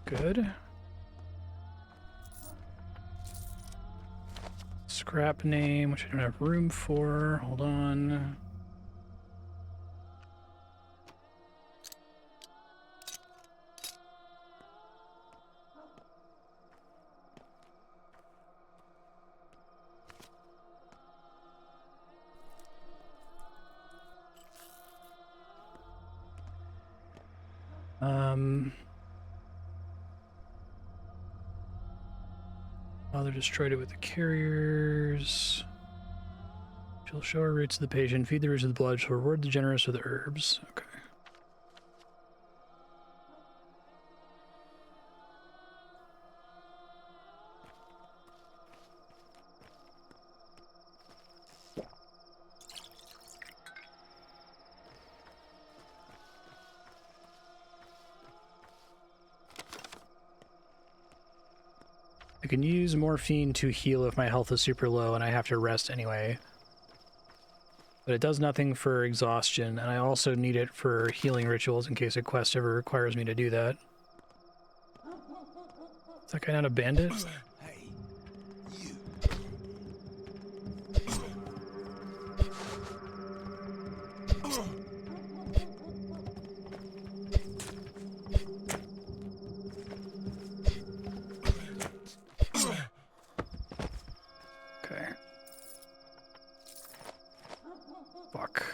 Good. Scrap name, which I don't have room for. Hold on. Father destroyed it with the carriers. She'll show her roots to the patient, feed the roots with the blood, she'll reward the generous with the herbs. Okay. I can use morphine to heal if my health is super low and I have to rest anyway. But it does nothing for exhaustion, and I also need it for healing rituals in case a quest ever requires me to do that. Is that guy not a bandit? Hey, you. Okay. Fuck.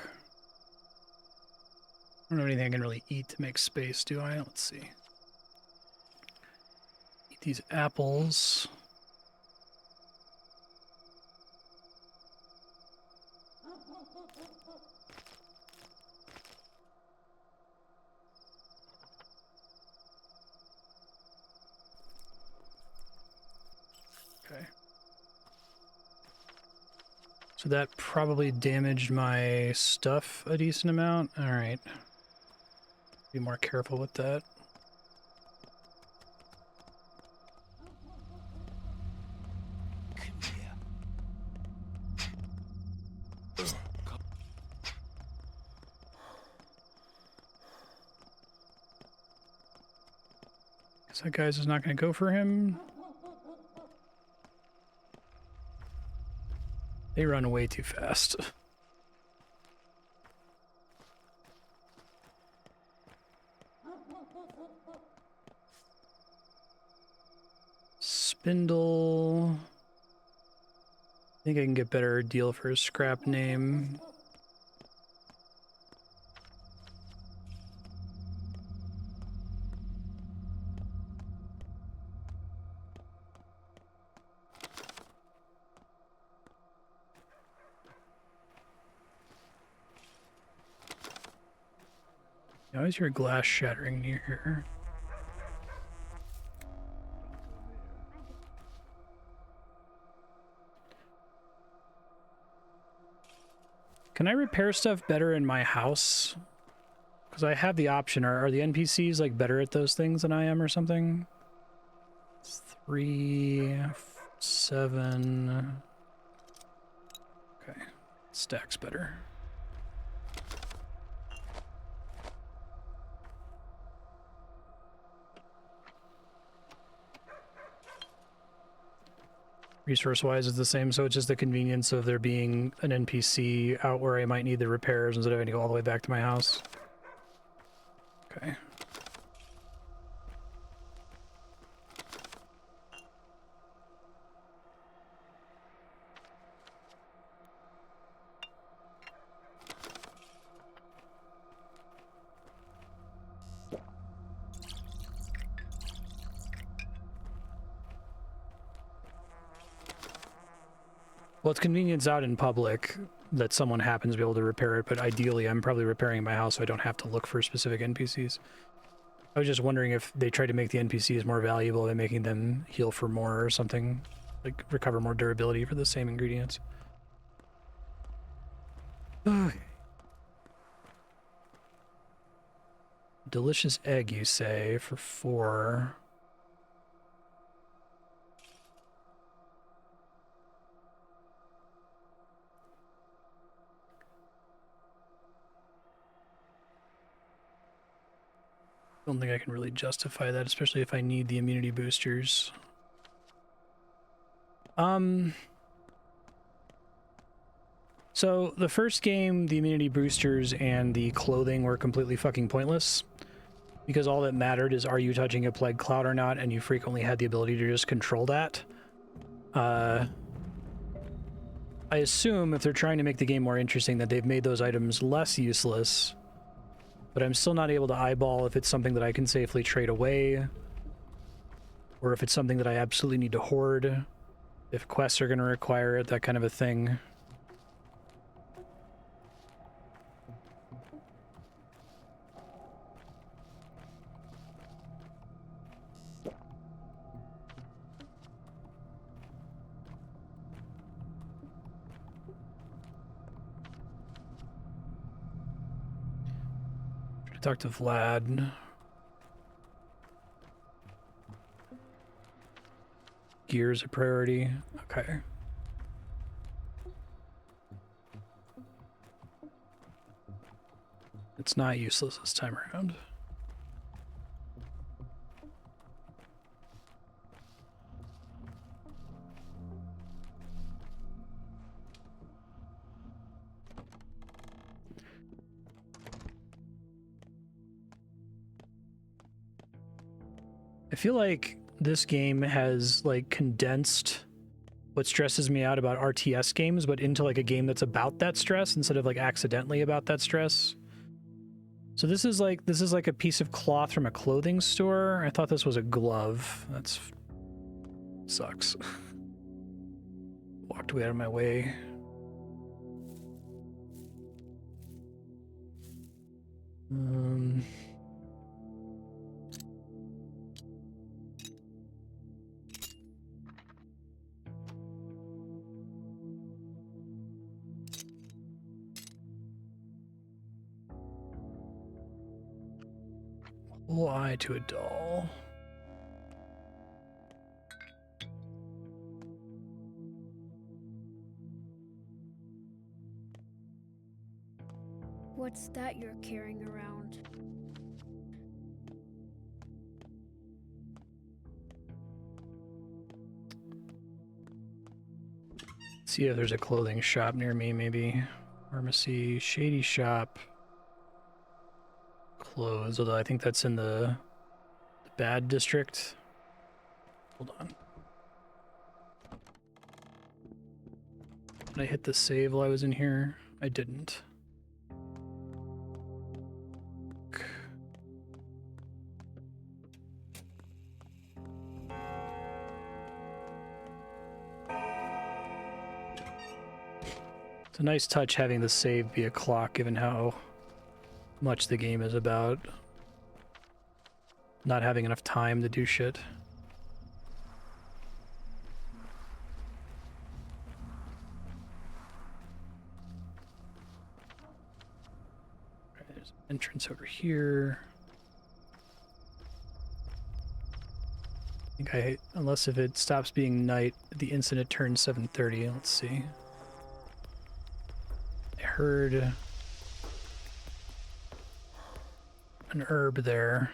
I don't have anything I can really eat to make space, do I? Let's see. Eat these apples. Okay. So that probably damaged my stuff a decent amount. All right. Be more careful with that. Guess that guy's just not going to go for him. They run way too fast. Spindle. I think I can get better deal for a scrap name. I always hear glass shattering near here. Can I repair stuff better in my house? Because I have the option. Are the NPCs like better at those things than I am or something? It's 3, 7. Okay, stacks better. Resource-wise, it's the same, so it's just the convenience of there being an NPC out where I might need the repairs instead of having to go all the way back to my house. Okay. Well, it's convenience out in public that someone happens to be able to repair it, but ideally I'm probably repairing in my house so I don't have to look for specific NPCs. I was just wondering if they try to make the NPCs more valuable by making them heal for more or something, like recover more durability for the same ingredients. Okay. Delicious egg, you say, for 4. Don't think I can really justify that, especially if I need the immunity boosters. So the first game, the immunity boosters and the clothing were completely fucking pointless. Because all that mattered is, are you touching a plague cloud or not, and you frequently had the ability to just control that. I assume if they're trying to make the game more interesting that they've made those items less useless. But I'm still not able to eyeball if it's something that I can safely trade away, or if it's something that I absolutely need to hoard, if quests are going to require it, that kind of a thing. Talk to Vlad. Gear's a priority. Okay. It's not useless this time around. I feel like this game has like condensed what stresses me out about RTS games, but into like a game that's about that stress instead of like accidentally about that stress. So this is like a piece of cloth from a clothing store. I thought this was a glove. That's sucks. Walked way out of my way. Whole eye to a doll. What's that you're carrying around? See if there's a clothing shop near me, maybe. Pharmacy, shady shop. Clothes, although I think that's in the bad district. Hold on. Did I hit the save while I was in here? I didn't. It's a nice touch having the save be a clock, given how much the game is about not having enough time to do shit. There's an entrance over here. I think unless if it stops being night, the instant it turns 7:30. Let's see. I heard an herb there.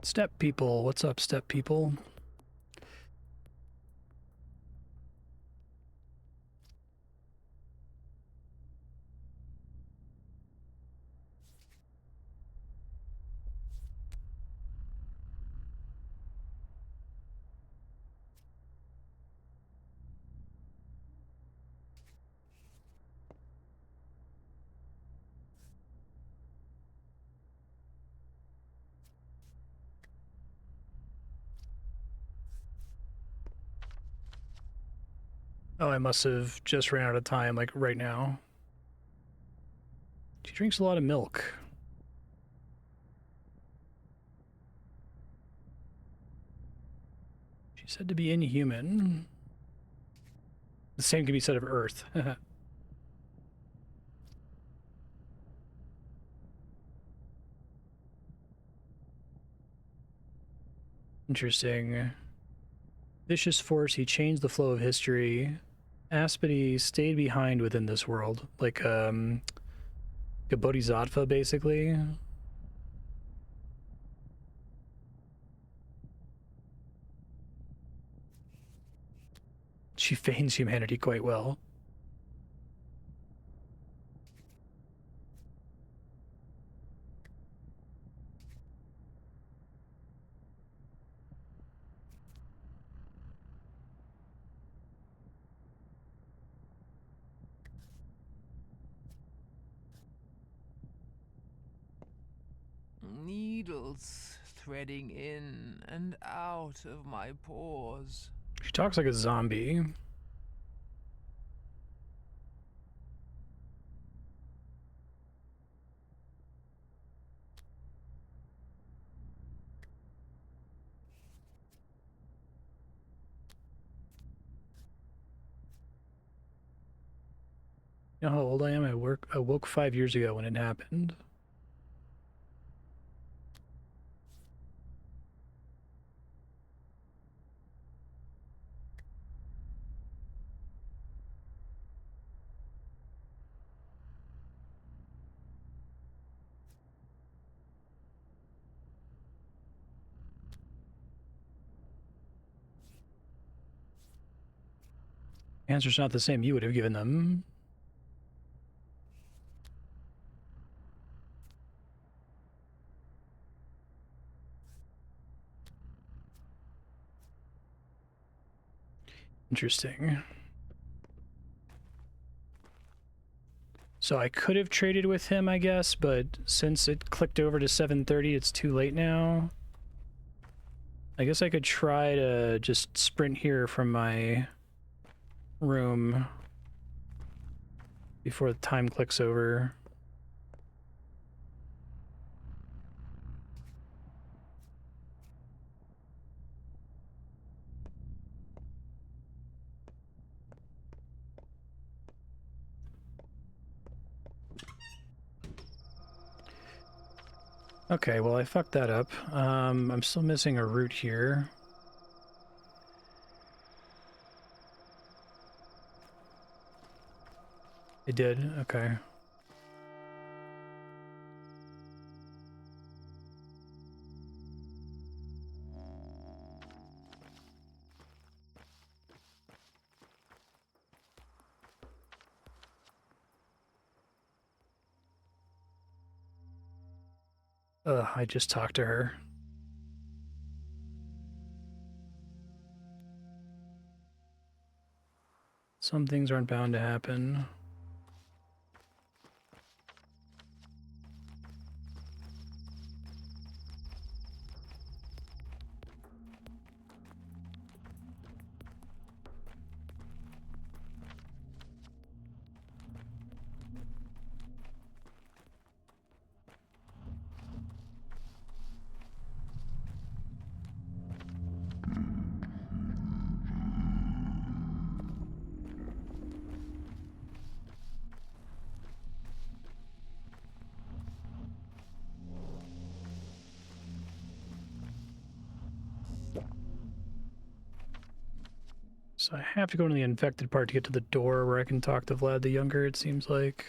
Step people, what's up, step people? Oh, I must have just ran out of time, like right now. She drinks a lot of milk. She's said to be inhuman. The same can be said of Earth. Interesting. Vicious force, he changed the flow of history. Aspity stayed behind within this world, like a bodhisattva, basically. She feigns humanity quite well. Needles threading in and out of my pores. She talks like a zombie. You know how old I am? I woke 5 years ago when it happened. Answer's not the same you would have given them. Interesting. So I could have traded with him, I guess, but since it clicked over to 7:30, it's too late now. I guess I could try to just sprint here from my room before the time clicks over. Okay, well, I fucked that up. I'm still missing a route here. It did? Okay. I just talked to her. Some things aren't bound to happen. So I have to go to the infected part to get to the door where I can talk to Vlad the Younger, it seems like.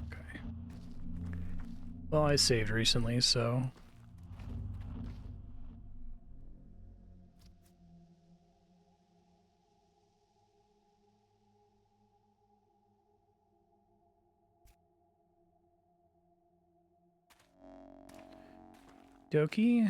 Okay. Well, I saved recently, so... Doki.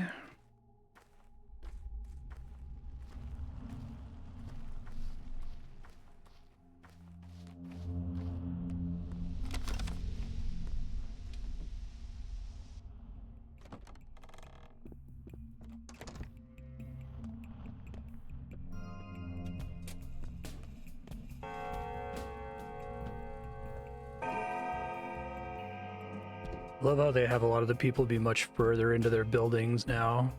Love how they have a lot of the people be much further into their buildings now.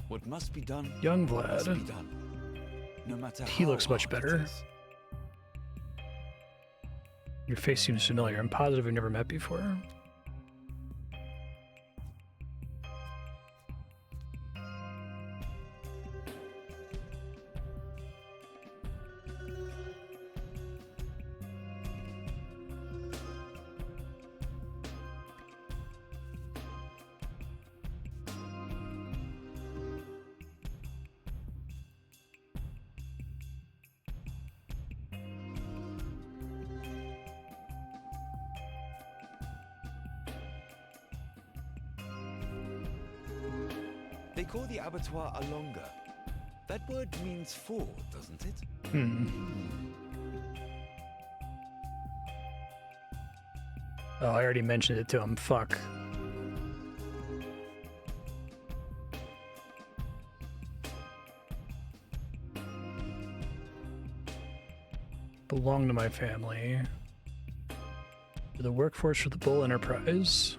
What must be done? Young Must Vlad. be done. No matter He how looks much hard it better. is. Your face seems familiar. I'm positive we've never met before. They call the abattoir a longa. That word means four, doesn't it? Oh, I already mentioned it to him. Fuck. Belong to my family. To the workforce for the Bull Enterprise.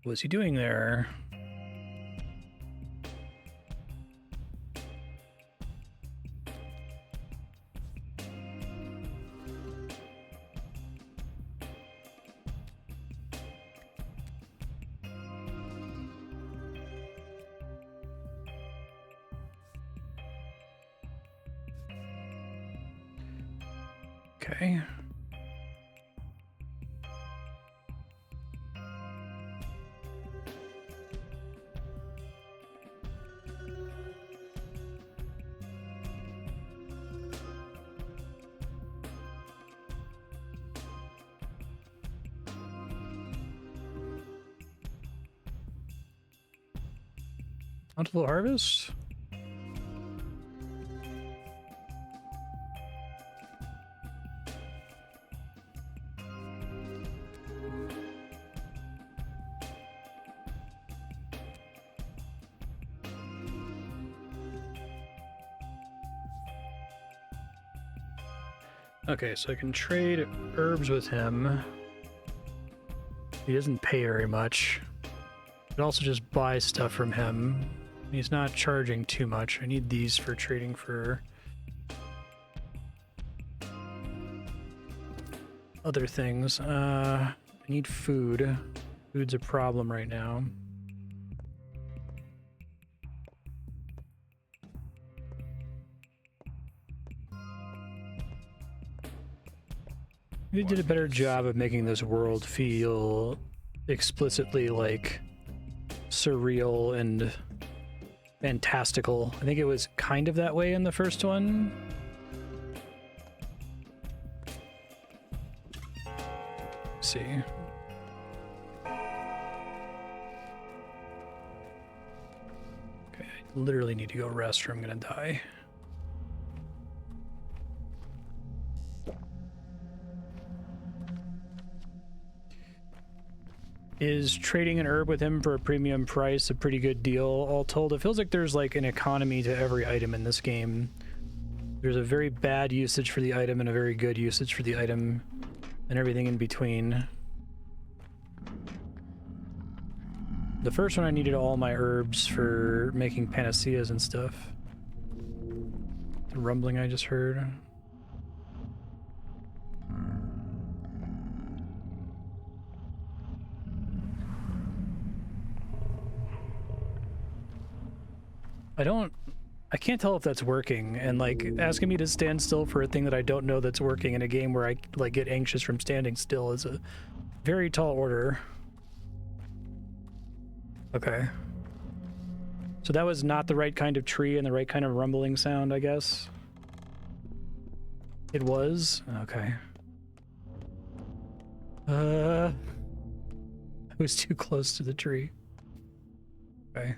What's he doing there? Okay. Bountiful harvest? Okay, so I can trade herbs with him. He doesn't pay very much. I can also just buy stuff from him. He's not charging too much. I need these for trading for other things. I need food. Food's a problem right now. They did a better job of making this world feel explicitly like surreal and fantastical. I think it was kind of that way in the first one. Let's see. Okay, I literally need to go rest or I'm gonna die. Is trading an herb with him for a premium price a pretty good deal, all told? It feels like there's like an economy to every item in this game. There's a very bad usage for the item and a very good usage for the item and everything in between. The first one I needed all my herbs for making panaceas and stuff. The rumbling I just heard. I can't tell if that's working, and like asking me to stand still for a thing that I don't know that's working in a game where I like get anxious from standing still is a very tall order. Okay. So that was not the right kind of tree and the right kind of rumbling sound, I guess. It was? Okay. I was too close to the tree. Okay.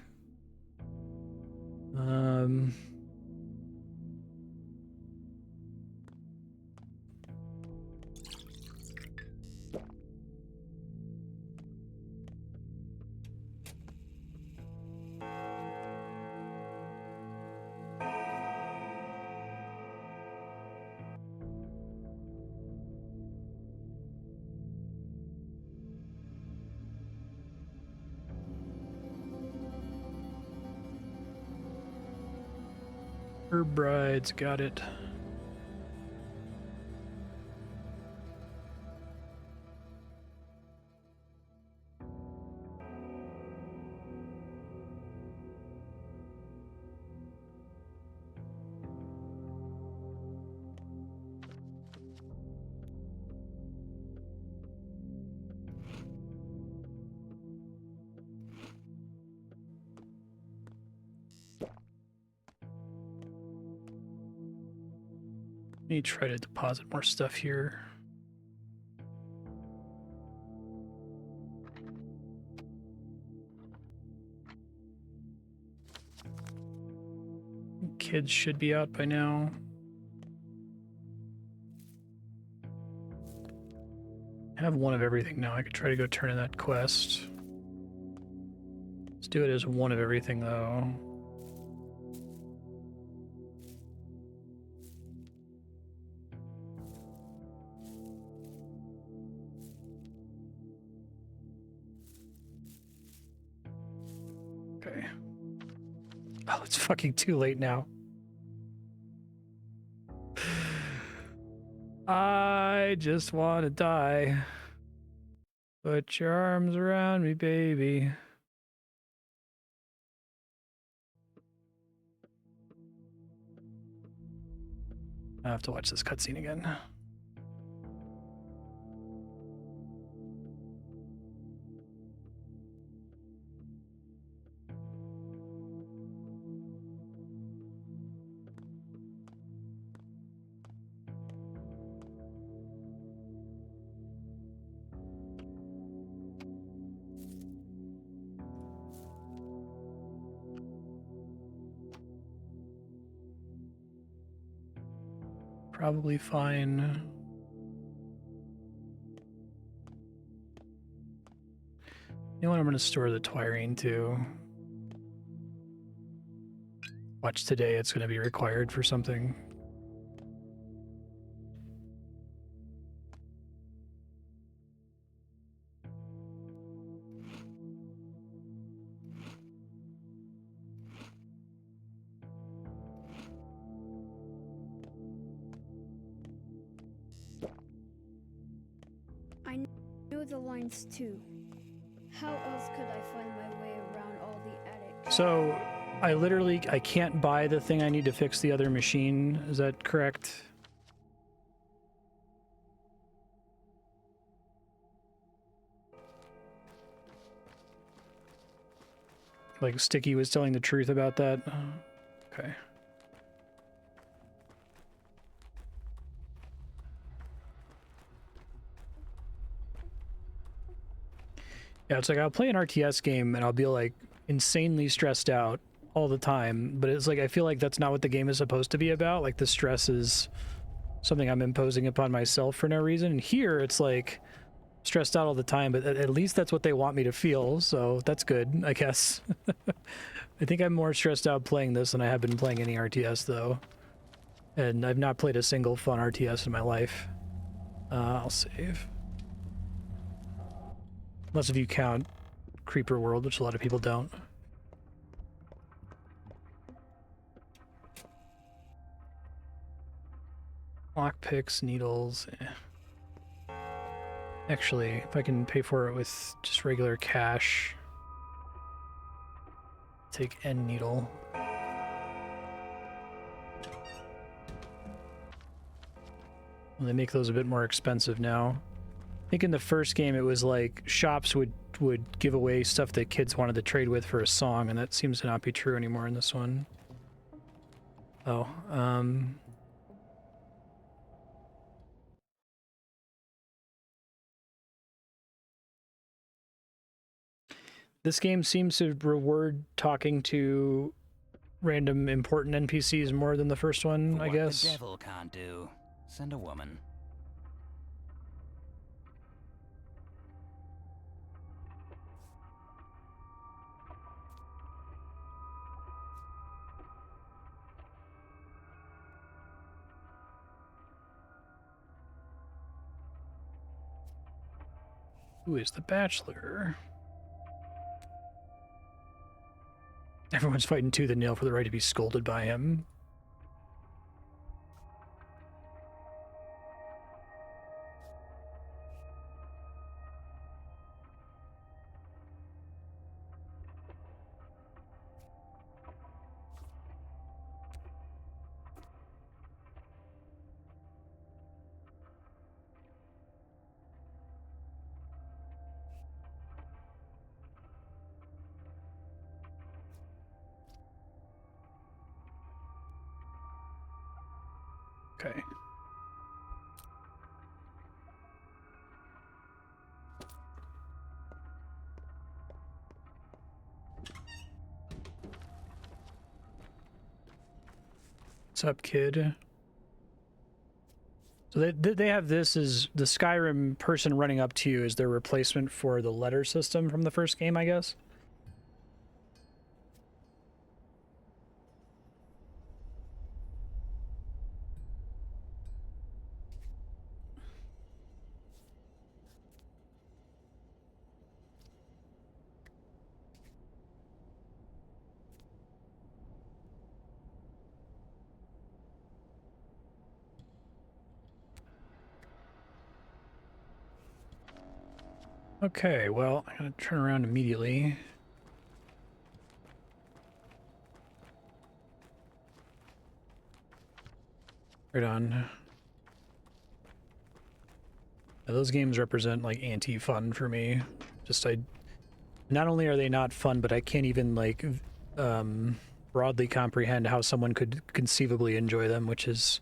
Her bride's got it. Let me try to deposit more stuff here. Kids should be out by now. I have one of everything now. I could try to go turn in that quest. Let's do it as one of everything though. Okay. Oh, it's fucking too late now. I just want to die. Put your arms around me, baby. I have to watch this cutscene again. probably fine. You know what? I'm going to store the Twirine to. Watch today, it's going to be required for something. I know the lines too. How else could I find my way around all the attic? So, I can't buy the thing I need to fix the other machine. Is that correct? Like Sticky was telling the truth about that? Okay. Yeah, it's like I'll play an RTS game and I'll be like insanely stressed out all the time, but it's like I feel like that's not what the game is supposed to be about. Like the stress is something I'm imposing upon myself for no reason. And here it's like stressed out all the time, but at least that's what they want me to feel, so that's good, I guess. I think I'm more stressed out playing this than I have been playing any RTS though. And I've not played a single fun RTS in my life. I'll save. Unless if you count Creeper World, which a lot of people don't. Lockpicks, needles. Actually, if I can pay for it with just regular cash, take N needle. And they make those a bit more expensive now. I think in the first game it was like shops would give away stuff that kids wanted to trade with for a song, and that seems to not be true anymore in this one. Oh, this game seems to reward talking to random important NPCs more than the first one, I guess. What the devil can't do, send a woman. Who is the Bachelor? Everyone's fighting tooth and nail for the right to be scolded by him. Okay. What's up, kid? So they have this as the Skyrim person running up to you as their replacement for the letter system from the first game, I guess. Okay, well, I'm gonna turn around immediately. Right on. Now, those games represent like anti-fun for me. Just not only are they not fun, but I can't even like broadly comprehend how someone could conceivably enjoy them, which is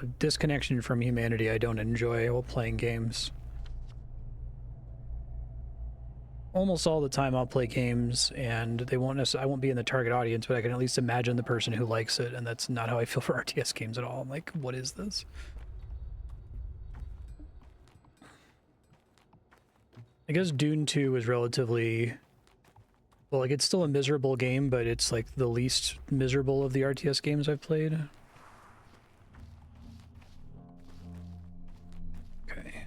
a disconnection from humanity I don't enjoy while playing games. almost all the time I'll play games and they won't necessarily, I won't be in the target audience, but I can at least imagine the person who likes it, and that's not how I feel for RTS games at all. I'm like, what is this? I guess Dune 2 was relatively, well, like it's still a miserable game, but it's like the least miserable of the RTS games I've played. Okay.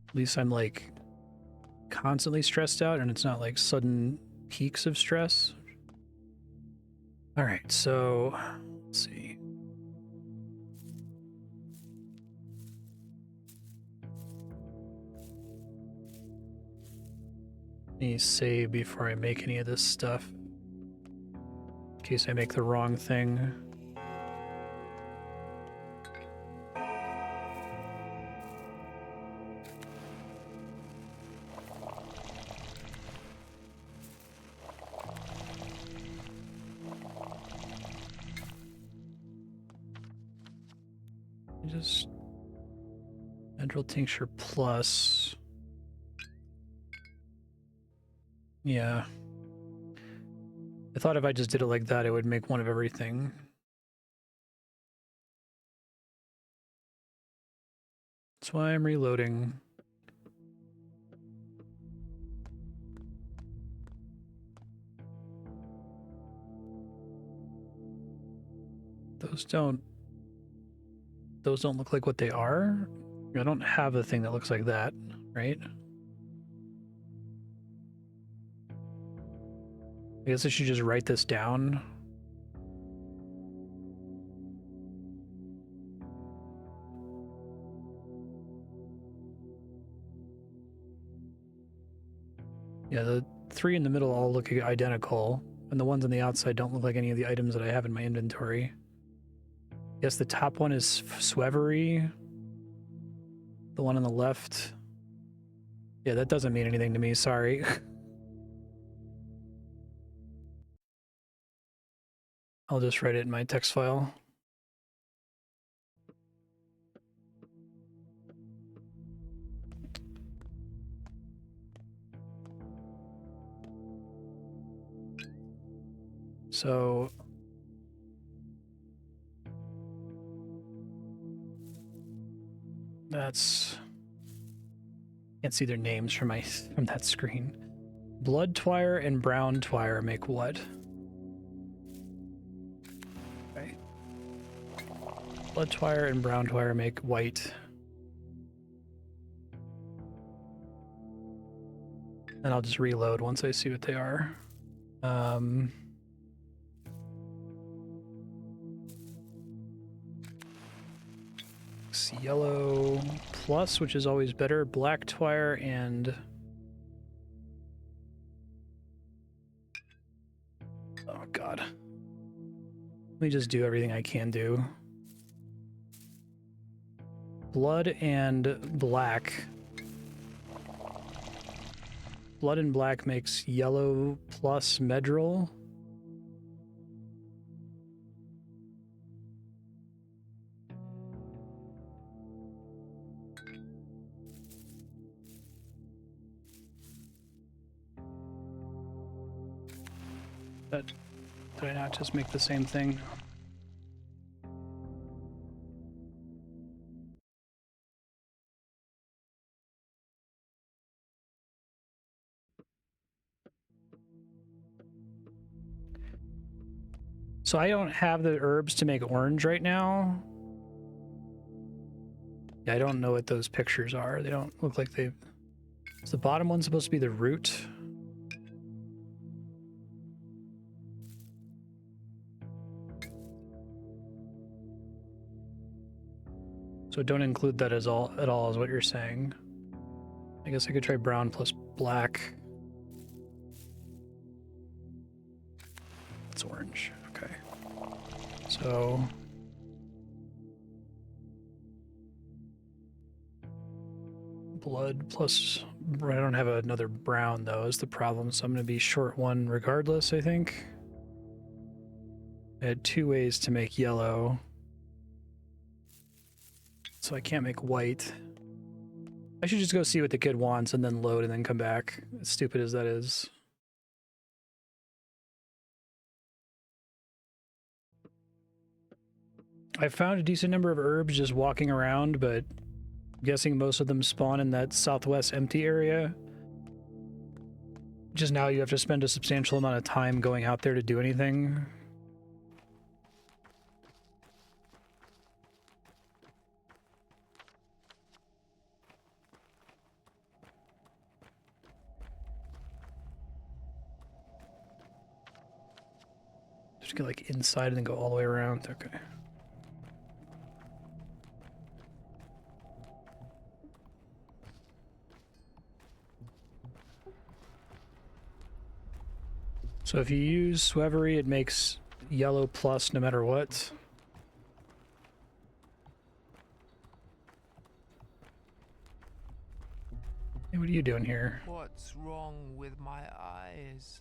At least I'm like constantly stressed out and it's not like sudden peaks of stress. All right, so let's see. Let me save before I make any of this stuff, in case I make the wrong thing. Just Medril Tincture Plus. Yeah. I thought if I just did it like that, it would make one of everything. That's why I'm reloading. Those don't look like what they are. I don't have a thing that looks like that, right? I guess I should just write this down. Yeah, the three in the middle all look identical, and the ones on the outside don't look like any of the items that I have in my inventory. Yes, the top one is Swevery. The one on the left. Yeah, that doesn't mean anything to me, sorry. I'll just write it in my text file. So that's, can't see their names from that screen. Blood Twire and Brown Twire make what? Okay. Blood Twire and Brown Twire make white. And I'll just reload once I see what they are. Yellow plus, which is always better. Black Twire and oh god. Let me just do everything I can do. Blood and black. Blood and black makes yellow plus Medril. Did I not just make the same thing? So I don't have the herbs to make orange right now. Yeah, I don't know what those pictures are. They don't look like they... Is the bottom one supposed to be the root? So don't include that at all is what you're saying. I guess I could try brown plus black. It's orange. Okay. So blood plus, I don't have another brown though is the problem, so I'm going to be short one regardless, I think. I had two ways to make yellow. So I can't make white. I should just go see what the kid wants and then load and then come back. As stupid as that is. I found a decent number of herbs just walking around, but I'm guessing most of them spawn in that southwest empty area. Just now you have to spend a substantial amount of time going out there to do anything. Just get like inside and then go all the way around. Okay. So if you use Swevery, it makes yellow plus no matter what. Hey, what are you doing here? What's wrong with my eyes?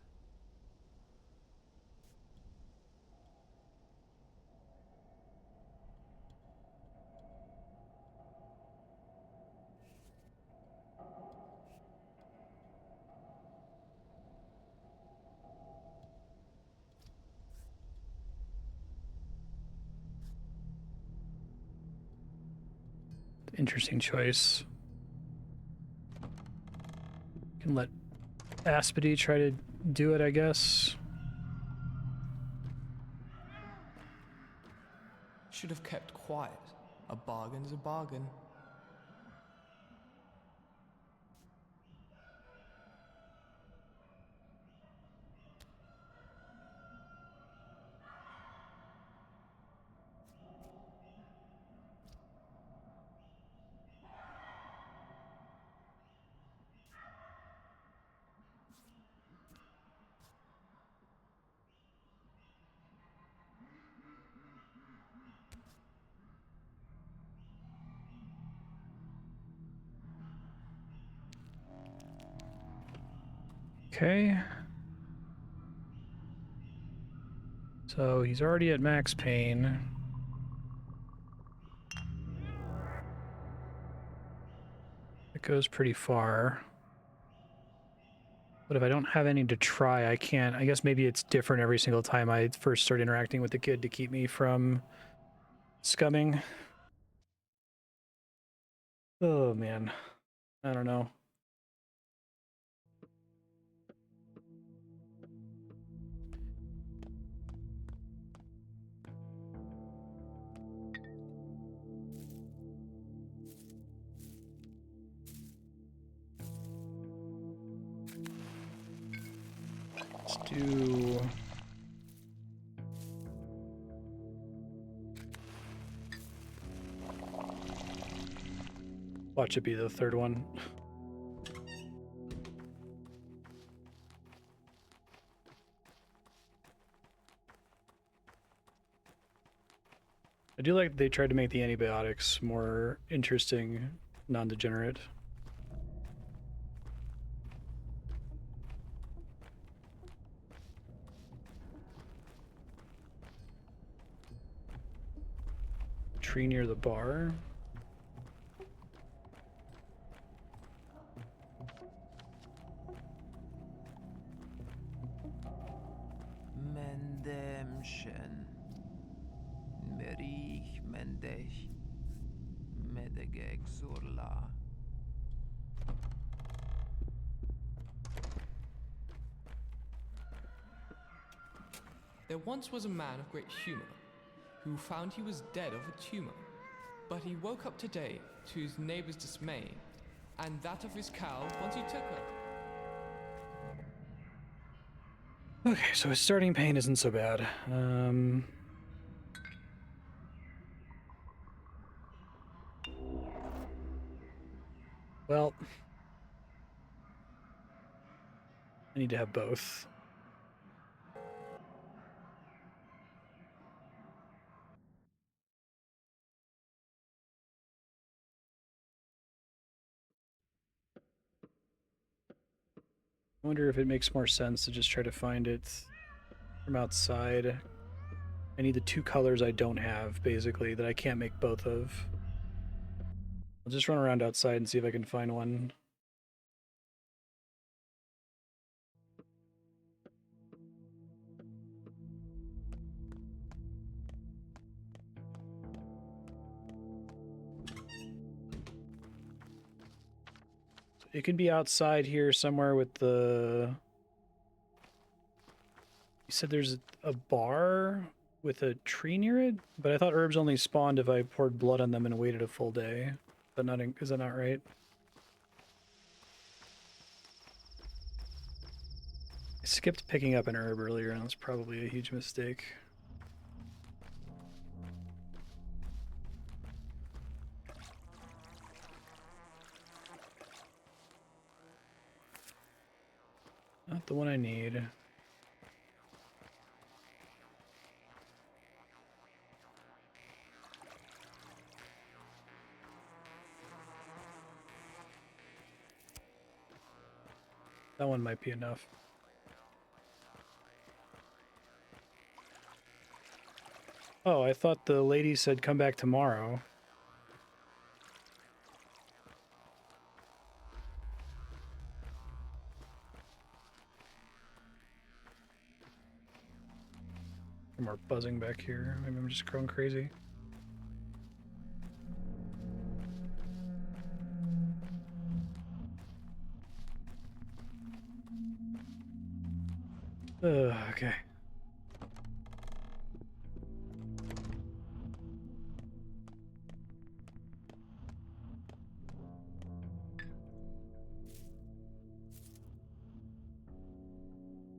Interesting choice. Can let Aspity try to do it, I guess. Should have kept quiet. A bargain's a bargain. Okay. So he's already at max pain. It goes pretty far. But if I don't have any to try, I can't. I guess maybe it's different every single time I first start interacting with the kid to keep me from scumming. Oh man. I don't know. Let's do... Watch it be the third one. I do like they tried to make the antibiotics more interesting, non-degenerate. Tree near the bar. Mendemschen. Merich Mendech. Medegeg Surla. There once was a man of great humor, who found he was dead of a tumor. But he woke up today to his neighbor's dismay, and that of his cow once he took her. Okay, so his starting pain isn't so bad. Well, I need to have both. I wonder if it makes more sense to just try to find it from outside. I need the two colors I don't have, basically, that I can't make both of. I'll just run around outside and see if I can find one. It could be outside here somewhere with the... You said there's a bar with a tree near it? But I thought herbs only spawned if I poured blood on them and waited a full day. Is that not right? I skipped picking up an herb earlier, and that's probably a huge mistake. Not the one I need. That one might be enough. Oh, I thought the lady said come back tomorrow. More buzzing back here. Maybe I'm just growing crazy. Okay.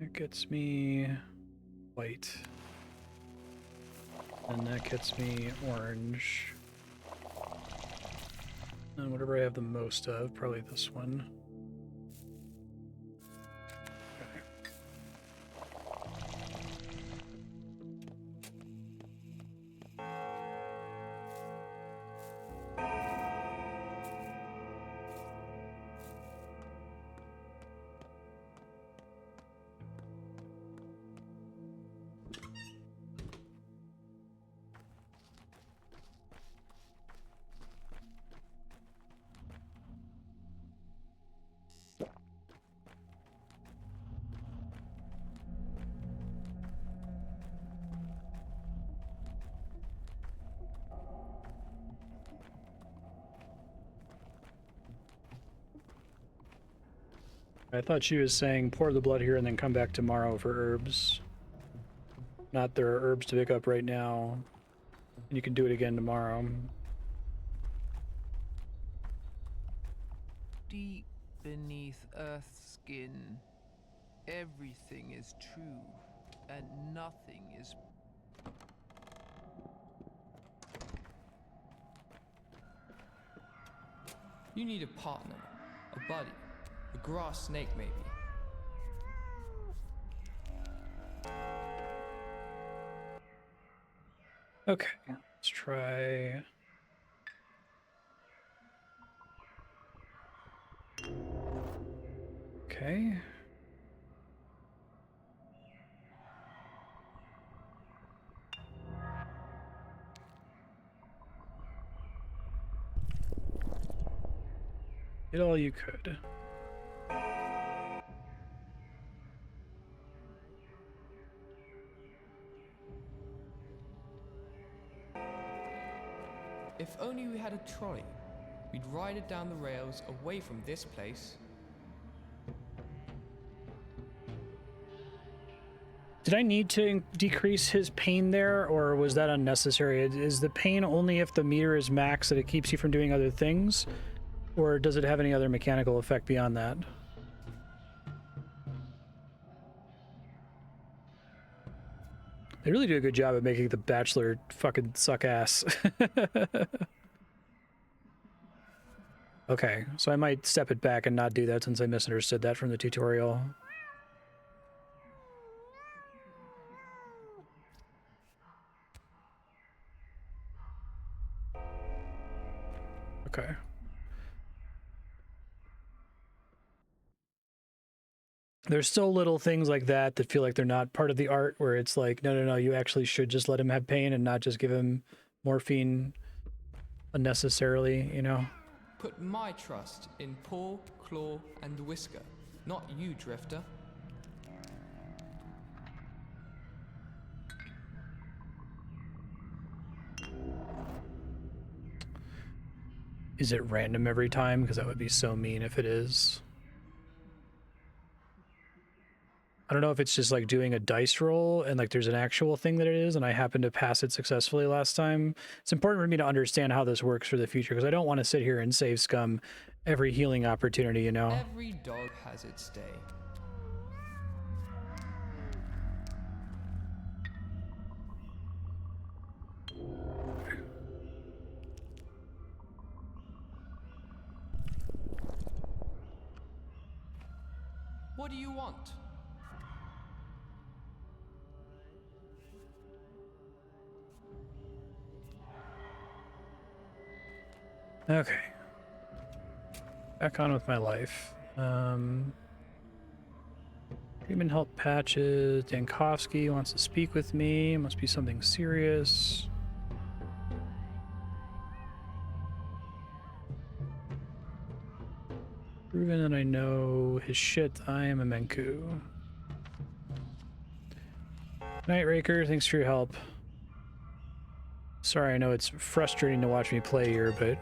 It gets me white. And that gets me orange. And whatever I have the most of, probably this one. I thought she was saying pour the blood here and then come back tomorrow for herbs. Not there are herbs to pick up right now. And you can do it again tomorrow. Deep beneath Earth's skin, everything is true, and nothing is... You need a partner, a buddy, a grass snake maybe. Okay, let's try... Okay. Did all you could. If only we had a trolley, we'd ride it down the rails away from this place. Did I need to decrease his pain there, or was that unnecessary? Is the pain only if the meter is max that it keeps you from doing other things? Or does it have any other mechanical effect beyond that? They really do a good job at making the Bachelor fucking suck ass. Okay, so I might step it back and not do that since I misunderstood that from the tutorial. Okay. There's still little things like that that feel like they're not part of the art, where it's like, no, you actually should just let him have pain and not just give him morphine unnecessarily, you know? Put my trust in Paw, Claw, and Whisker, not you, Drifter. Is it random every time? Because that would be so mean if it is. I don't know if it's just like doing a dice roll and like there's an actual thing that it is and I happened to pass it successfully last time. It's important for me to understand how this works for the future because I don't want to sit here and save scum every healing opportunity, you know? Every dog has its day. What do you want? Okay. Back on with my life. Treatment help patches. Dankovsky wants to speak with me. Must be something serious. Proven that I know his shit. I am a Menku. Night Raker, thanks for your help. Sorry, I know it's frustrating to watch me play here, but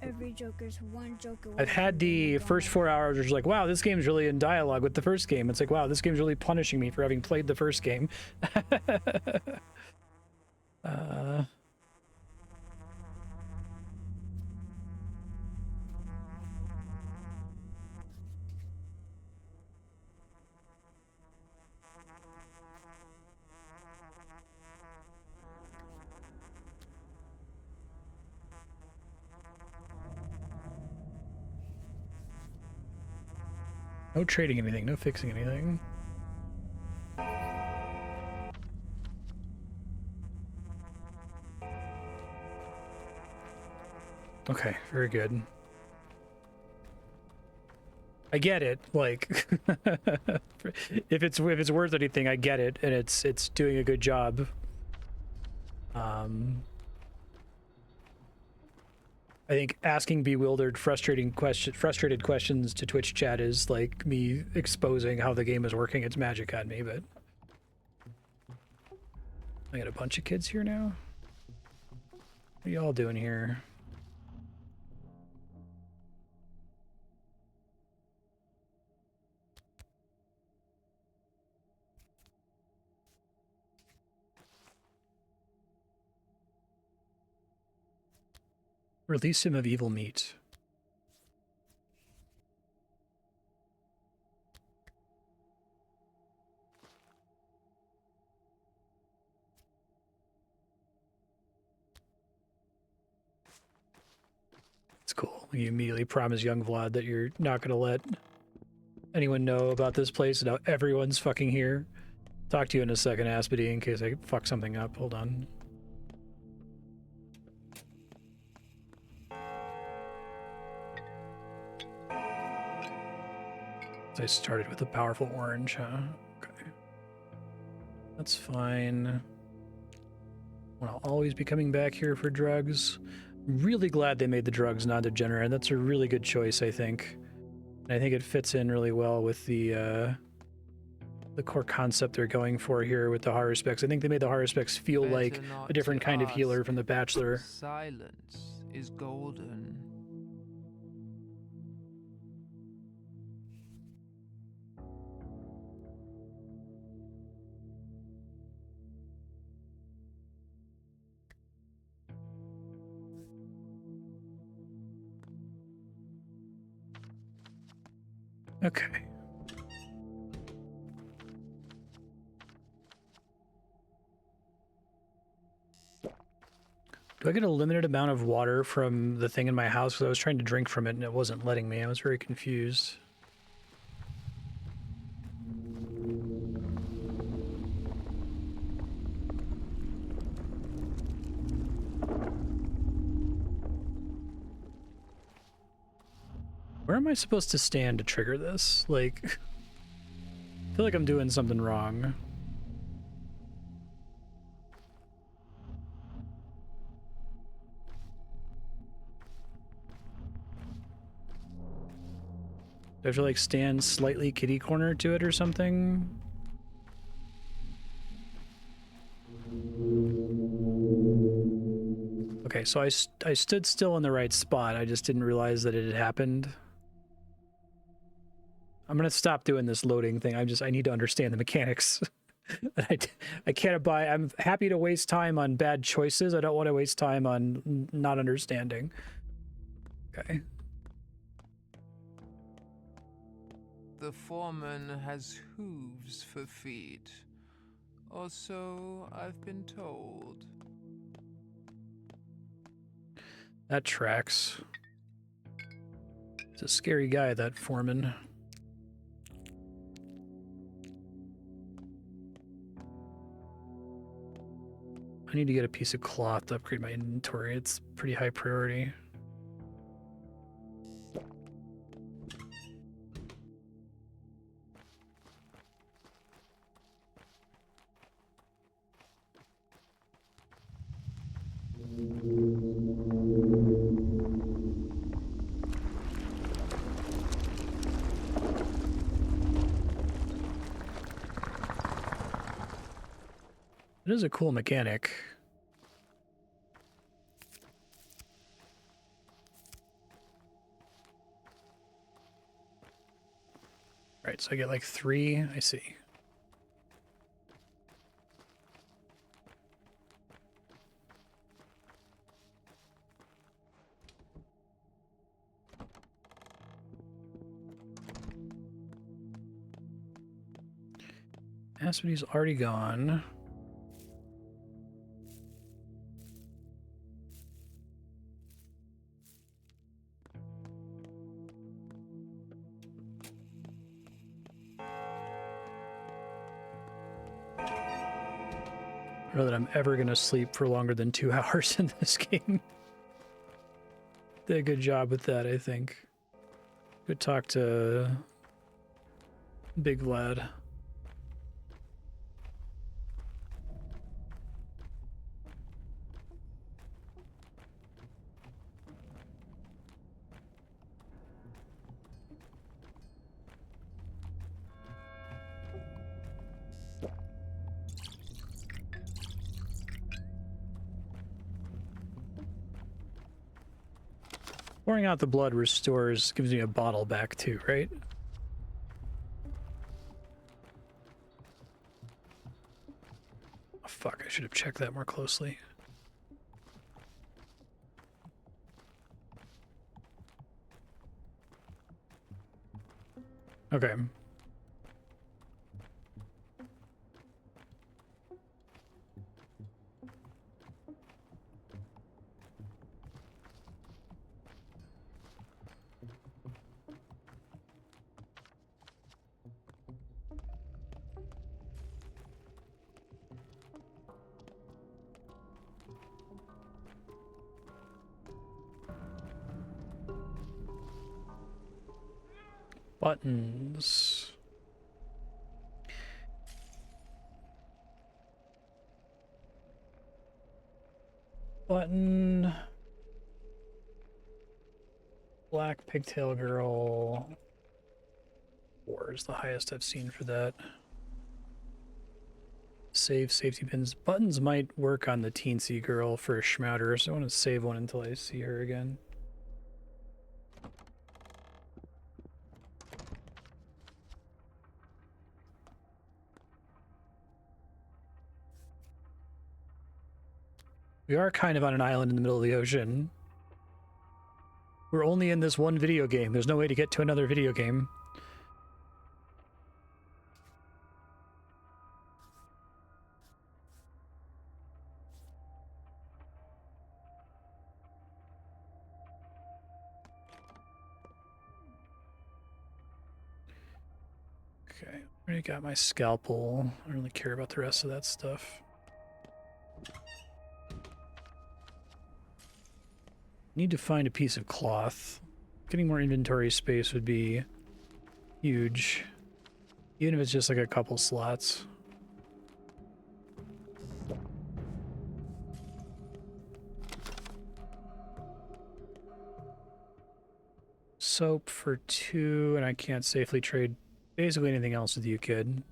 Every Joker's one joke away. I've had the first 4 hours where it's like, wow, this game's really in dialogue with the first game. It's like, wow, this game's really punishing me for having played the first game. No trading anything, no fixing anything. Okay, very good. I get it, like if it's worth anything, I get it, and it's doing a good job. I think asking bewildered, frustrated questions to Twitch chat is like me exposing how the game is working its magic on me, but I got a bunch of kids here now. What are y'all doing here? Release him of evil meat. It's cool. You immediately promise young Vlad that you're not going to let anyone know about this place and now everyone's fucking here. Talk to you in a second, Aspedy, in case I fuck something up. Hold on. I started with a powerful orange, huh? Okay. That's fine. I'll always be coming back here for drugs. Really glad they made the drugs non-degenerate. That's a really good choice, I think. And I think it fits in really well with the core concept they're going for here with the horror specs. I think they made the horror specs feel like a different kind of healer from The Bachelor. Silence is golden. Okay. Do I get a limited amount of water from the thing in my house? Because I was trying to drink from it and it wasn't letting me. I was very confused. Where am I supposed to stand to trigger this? Like, I feel like I'm doing something wrong. I have to like stand slightly kitty corner to it or something? Okay, so I stood still in the right spot. I just didn't realize that it had happened. I'm gonna stop doing this loading thing. I need to understand the mechanics. I can't buy. I'm happy to waste time on bad choices. I don't want to waste time on not understanding. Okay. The foreman has hooves for feet. Or so I've been told. That tracks. It's a scary guy, that foreman. I need to get a piece of cloth to upgrade my inventory. It's pretty high priority. It is a cool mechanic. Right, so I get like 3, I see. Aspidy's already gone. I don't know that I'm ever going to sleep for longer than 2 hours in this game. Did a good job with that, I think. Good talk to Big Vlad. Pouring out the blood restores, gives me a bottle back too, right? Oh, fuck, I should have checked that more closely. Okay. Buttons. Button. Black pigtail girl. 4 is the highest I've seen for that. Save safety pins. Buttons might work on the teensy girl for a schmouter, so I want to save one until I see her again. We are kind of on an island in the middle of the ocean. We're only in this one video game. There's no way to get to another video game. Okay, I already got my scalpel. I don't really care about the rest of that stuff. Need to find a piece of cloth. Getting more inventory space would be huge. Even if it's just like a couple slots. soap for 2, and I can't safely trade basically anything else with you, kid.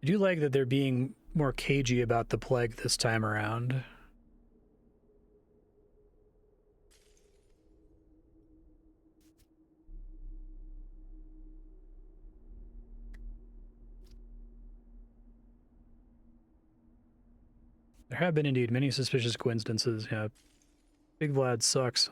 I do like that they're being more cagey about the plague this time around. There have been indeed many suspicious coincidences. Yeah, Big Vlad sucks.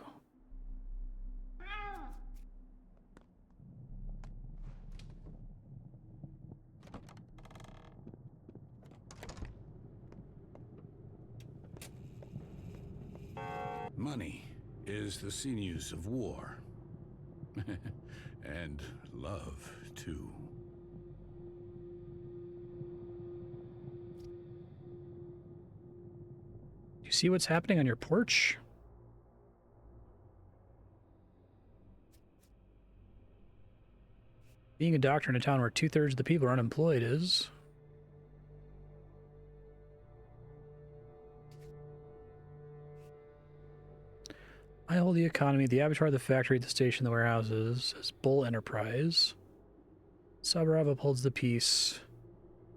Money is the sinews of war. And love, too. You see what's happening on your porch? Being a doctor in a town where 2/3 of the people are unemployed is... I hold the economy, the abattoir, the factory, the station, the warehouses, as Bull Enterprise. Sabarov upholds the peace.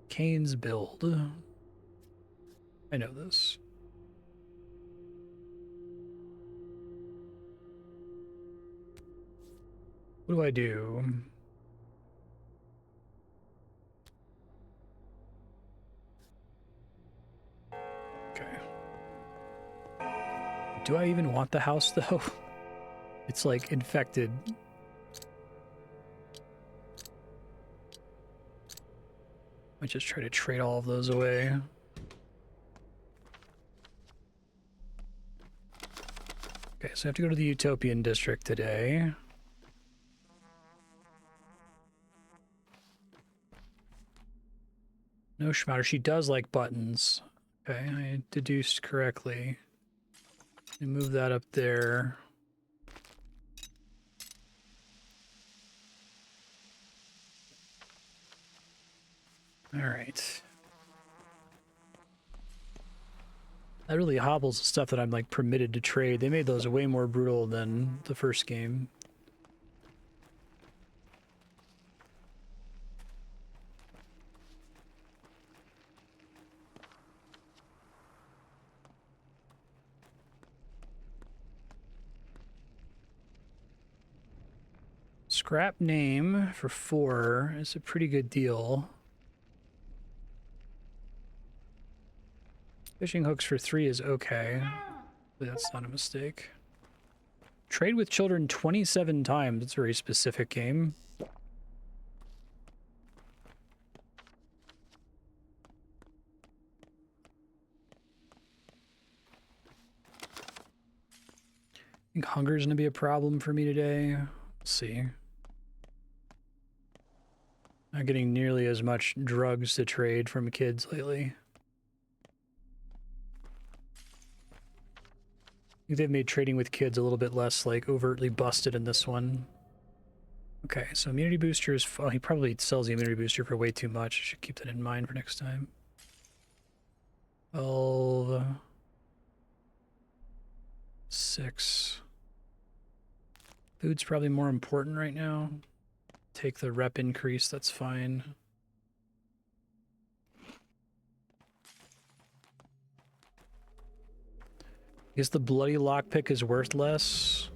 Kane's build. I know this. What do I do? Okay. Do I even want the house, though? It's, like, infected. Might just try to trade all of those away. Okay, so I have to go to the Utopian District today. No schmatter. She does like buttons. Okay, I deduced correctly. Move that up there. All right. That really hobbles the stuff that I'm like permitted to trade. They made those way more brutal than the first game. Scrap name for 4 is a pretty good deal. Fishing hooks for 3 is okay. That's not a mistake. Trade with children 27 times. It's a very specific game. I think hunger is going to be a problem for me today. Let's see. Not getting nearly as much drugs to trade from kids lately. I think they've made trading with kids a little bit less, like, overtly busted in this one. Okay, so immunity boosters. Oh, he probably sells the immunity booster for way too much. I should keep that in mind for next time. 12. 6. Food's probably more important right now. Take the rep increase, that's fine. I guess the bloody lockpick is worth less.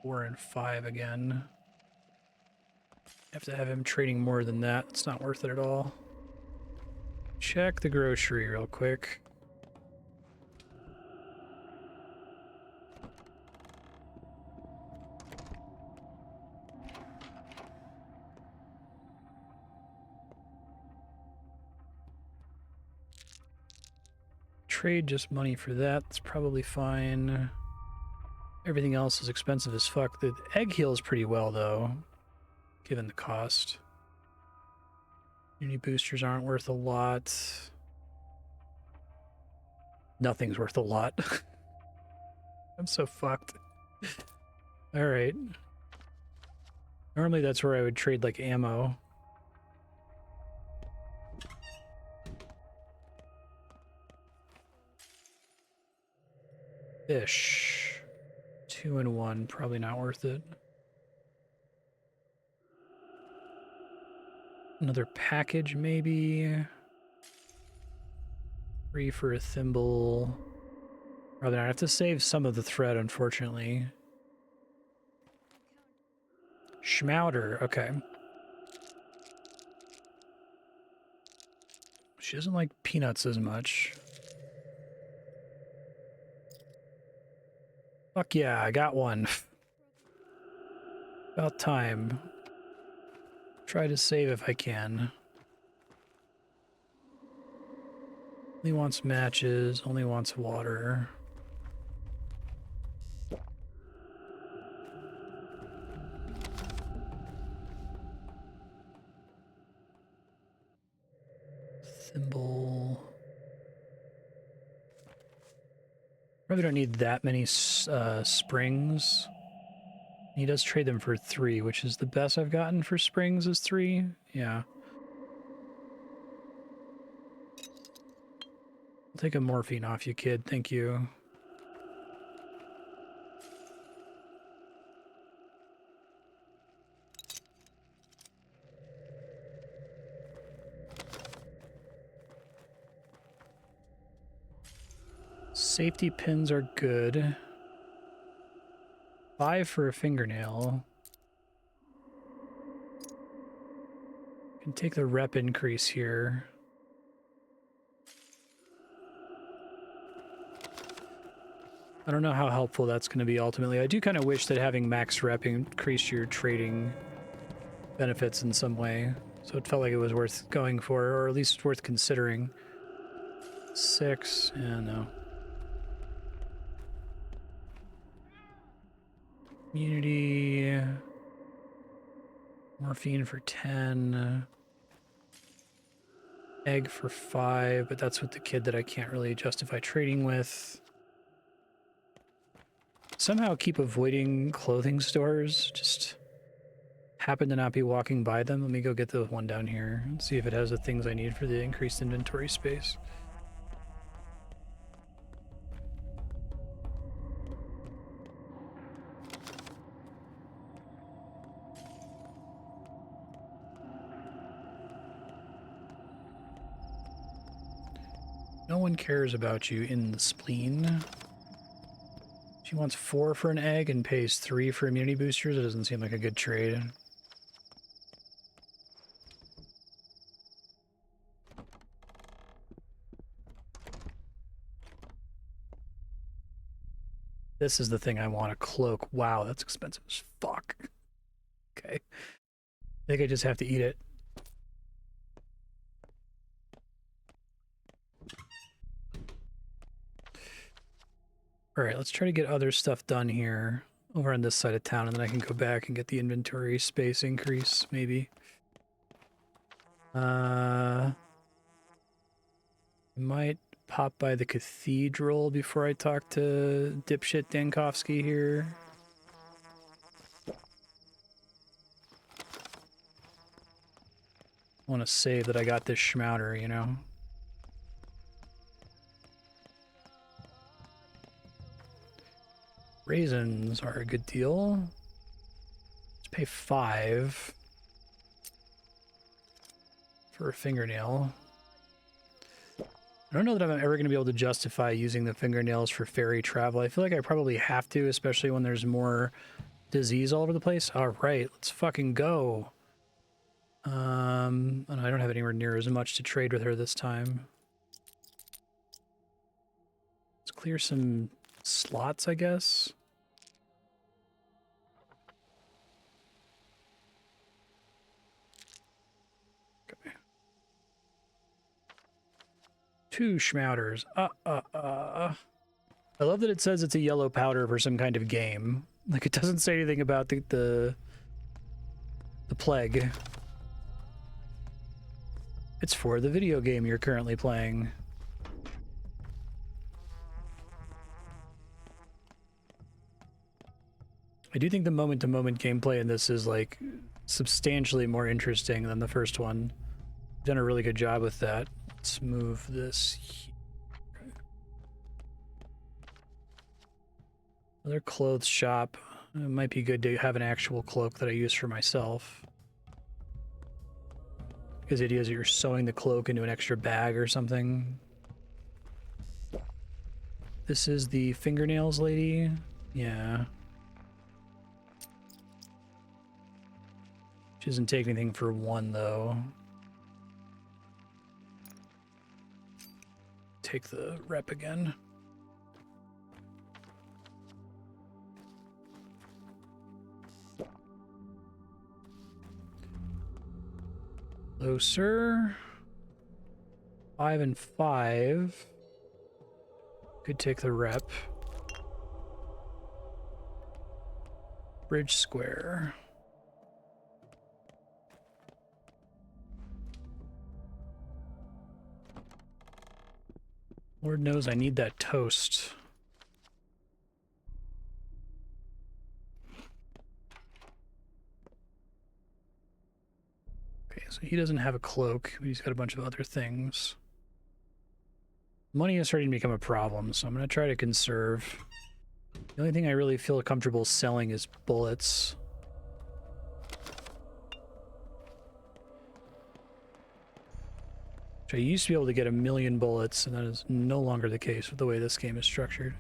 Four and 5 again. Have to have him trading more than that. It's not worth it at all. Check the grocery real quick. Trade just money for that. It's probably fine. Everything else is expensive as fuck. The egg heals pretty well, though, given the cost. Unity boosters aren't worth a lot. Nothing's worth a lot. I'm so fucked. All right. Normally that's where I would trade like ammo. Fish. 2 and 1, probably not worth it. Another package, maybe. 3 for a thimble. Probably not. I have to save some of the thread, unfortunately. Schmouder, okay. She doesn't like peanuts as much. Fuck yeah, I got one. About time. Try to save if I can. Only wants matches, only wants water. Thimble. Probably don't need that many springs. He does trade them for 3, which is the best I've gotten for springs is 3. Yeah. I'll take a morphine off you, kid. Thank you. Safety pins are good. 5 for a fingernail. Can take the rep increase here. I don't know how helpful that's going to be ultimately. I do kind of wish that having max rep increased your trading benefits in some way. So it felt like it was worth going for, or at least worth considering. 6, yeah, no. Immunity. Morphine for 10. Egg for 5, but that's with the kid that I can't really justify trading with. Somehow keep avoiding clothing stores. Just happen to not be walking by them. Let me go get the one down here and see if it has the things I need for the increased inventory space. No one cares about you in the spleen. She wants 4 for an egg and pays 3 for immunity boosters. It doesn't seem like a good trade. This is the thing I want, a cloak. Wow, that's expensive as fuck. Okay. I think I just have to eat it. All right, let's try to get other stuff done here over on this side of town, and then I can go back and get the inventory space increase, maybe. I might pop by the cathedral before I talk to dipshit Dankovsky here. I want to save that I got this schmouder, you know? Raisins are a good deal. Let's pay 5 for a fingernail. I don't know that I'm ever going to be able to justify using the fingernails for ferry travel. I feel like I probably have to, especially when there's more disease all over the place. All right, let's fucking go. And I don't have anywhere near as much to trade with her this time. Let's clear some slots, I guess. Okay. 2 schmouters. I love that it says it's a yellow powder for some kind of game. Like, it doesn't say anything about the plague. It's for the video game you're currently playing. I do think the moment-to-moment gameplay in this is like substantially more interesting than the first one. Done a really good job with that. Let's move this here. Another clothes shop. It might be good to have an actual cloak that I use for myself. Because the idea is that you're sewing the cloak into an extra bag or something. This is the fingernails lady. Yeah. She doesn't take anything for one, though. Take the rep again. Hello, sir. 5 and 5. Could take the rep. Bridge square. Lord knows I need that toast. Okay, so he doesn't have a cloak, but he's got a bunch of other things. Money is starting to become a problem, so I'm going to try to conserve. The only thing I really feel comfortable selling is bullets. I used to be able to get 1,000,000 bullets, and that is no longer the case with the way this game is structured.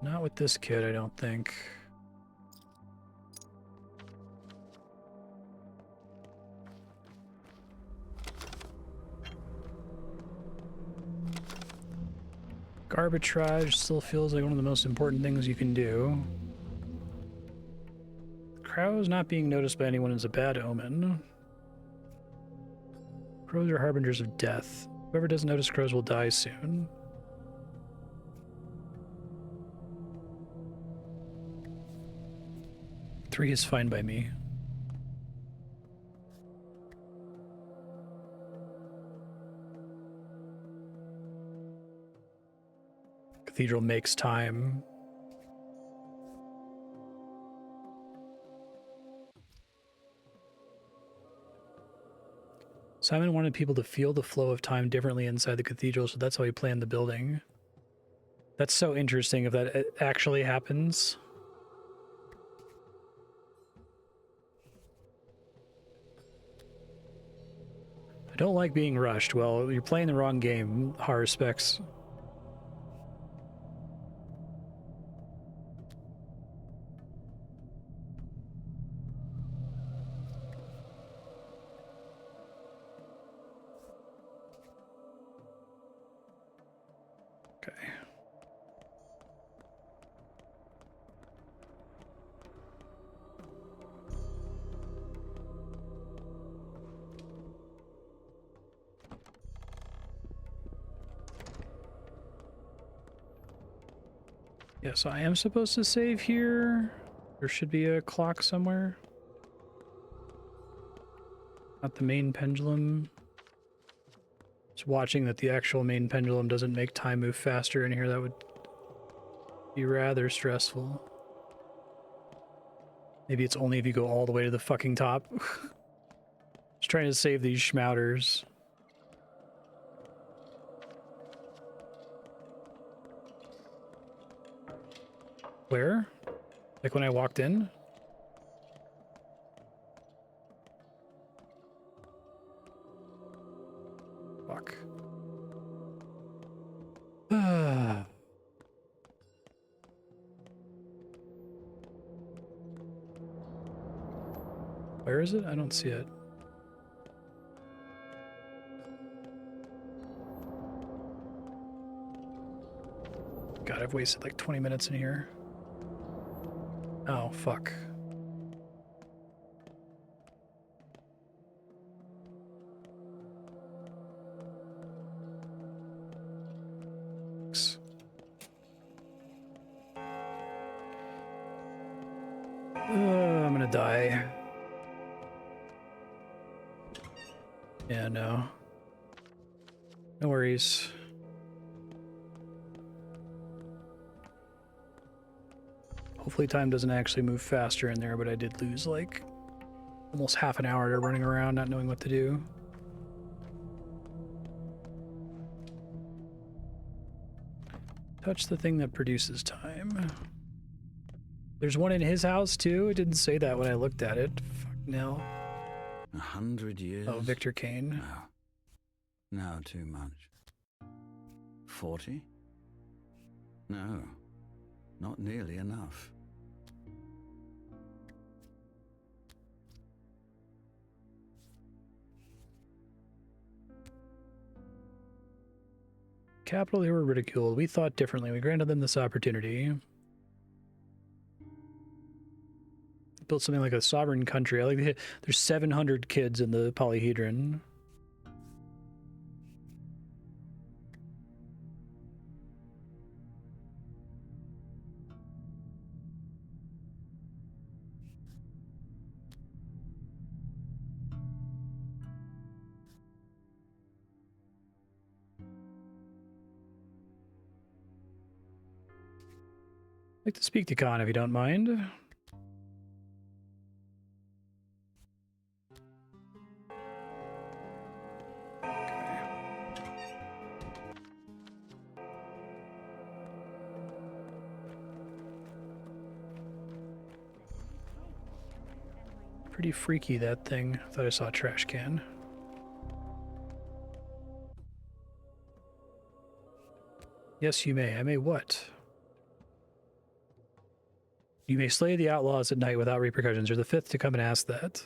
Not with this kid, I don't think. Arbitrage still feels like one of the most important things you can do. Crows not being noticed by anyone is a bad omen. Crows are harbingers of death. Whoever doesn't notice crows will die soon. Three is fine by me. Cathedral makes time. Simon wanted people to feel the flow of time differently inside the cathedral, so that's how he planned the building. That's so interesting if that actually happens. I don't like being rushed. Well, you're playing the wrong game, horror specs. Yeah, so I am supposed to save here. There should be a clock somewhere. Not the main pendulum. Just watching that the actual main pendulum doesn't make time move faster in here. That would be rather stressful. Maybe it's only if you go all the way to the fucking top. Just trying to save these schmouters. Where? Like when I walked in? Fuck. Where is it? I don't see it. God, I've wasted like 20 minutes in here. Oh, fuck. I'm gonna die. Yeah, no. No worries. Hopefully time doesn't actually move faster in there, but I did lose like almost half an hour to running around not knowing what to do. Touch the thing that produces time. There's one in his house too. It didn't say that when I looked at it. Fuck no. 100 years? Oh, Victor Kane. No. No, too much. 40? No. Not nearly enough. Capital, they were ridiculed. We thought differently. We granted them this opportunity. Built something like a sovereign country. I like there's 700 kids in the polyhedron. I'd like to speak to Khan if you don't mind. Pretty freaky, that thing. I thought I saw a trash can. Yes, you may. I may what? You may slay the outlaws at night without repercussions. You're the fifth to come and ask that.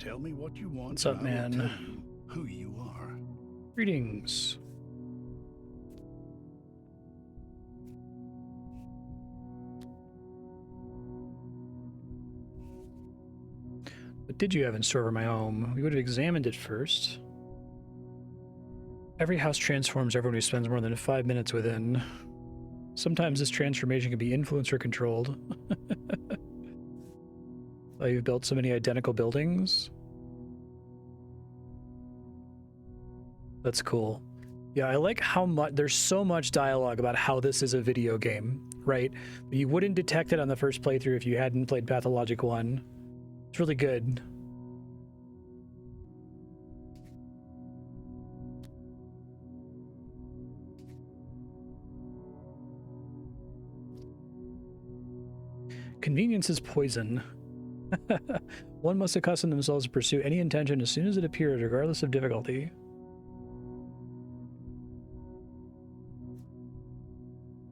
Tell me what you want. What's up, and I will man? tell you who you are. Greetings. What did you have in store for my home? We would have examined it first. Every house transforms everyone who spends more than 5 minutes within. Sometimes this transformation can be influenced or controlled. Oh, you've built so many identical buildings? That's cool. Yeah, I like how much there's so much dialogue about how this is a video game, right? You wouldn't detect it on the first playthrough if you hadn't played Pathologic 1. It's really good. Convenience is poison. One must accustom themselves to pursue any intention as soon as it appears, regardless of difficulty.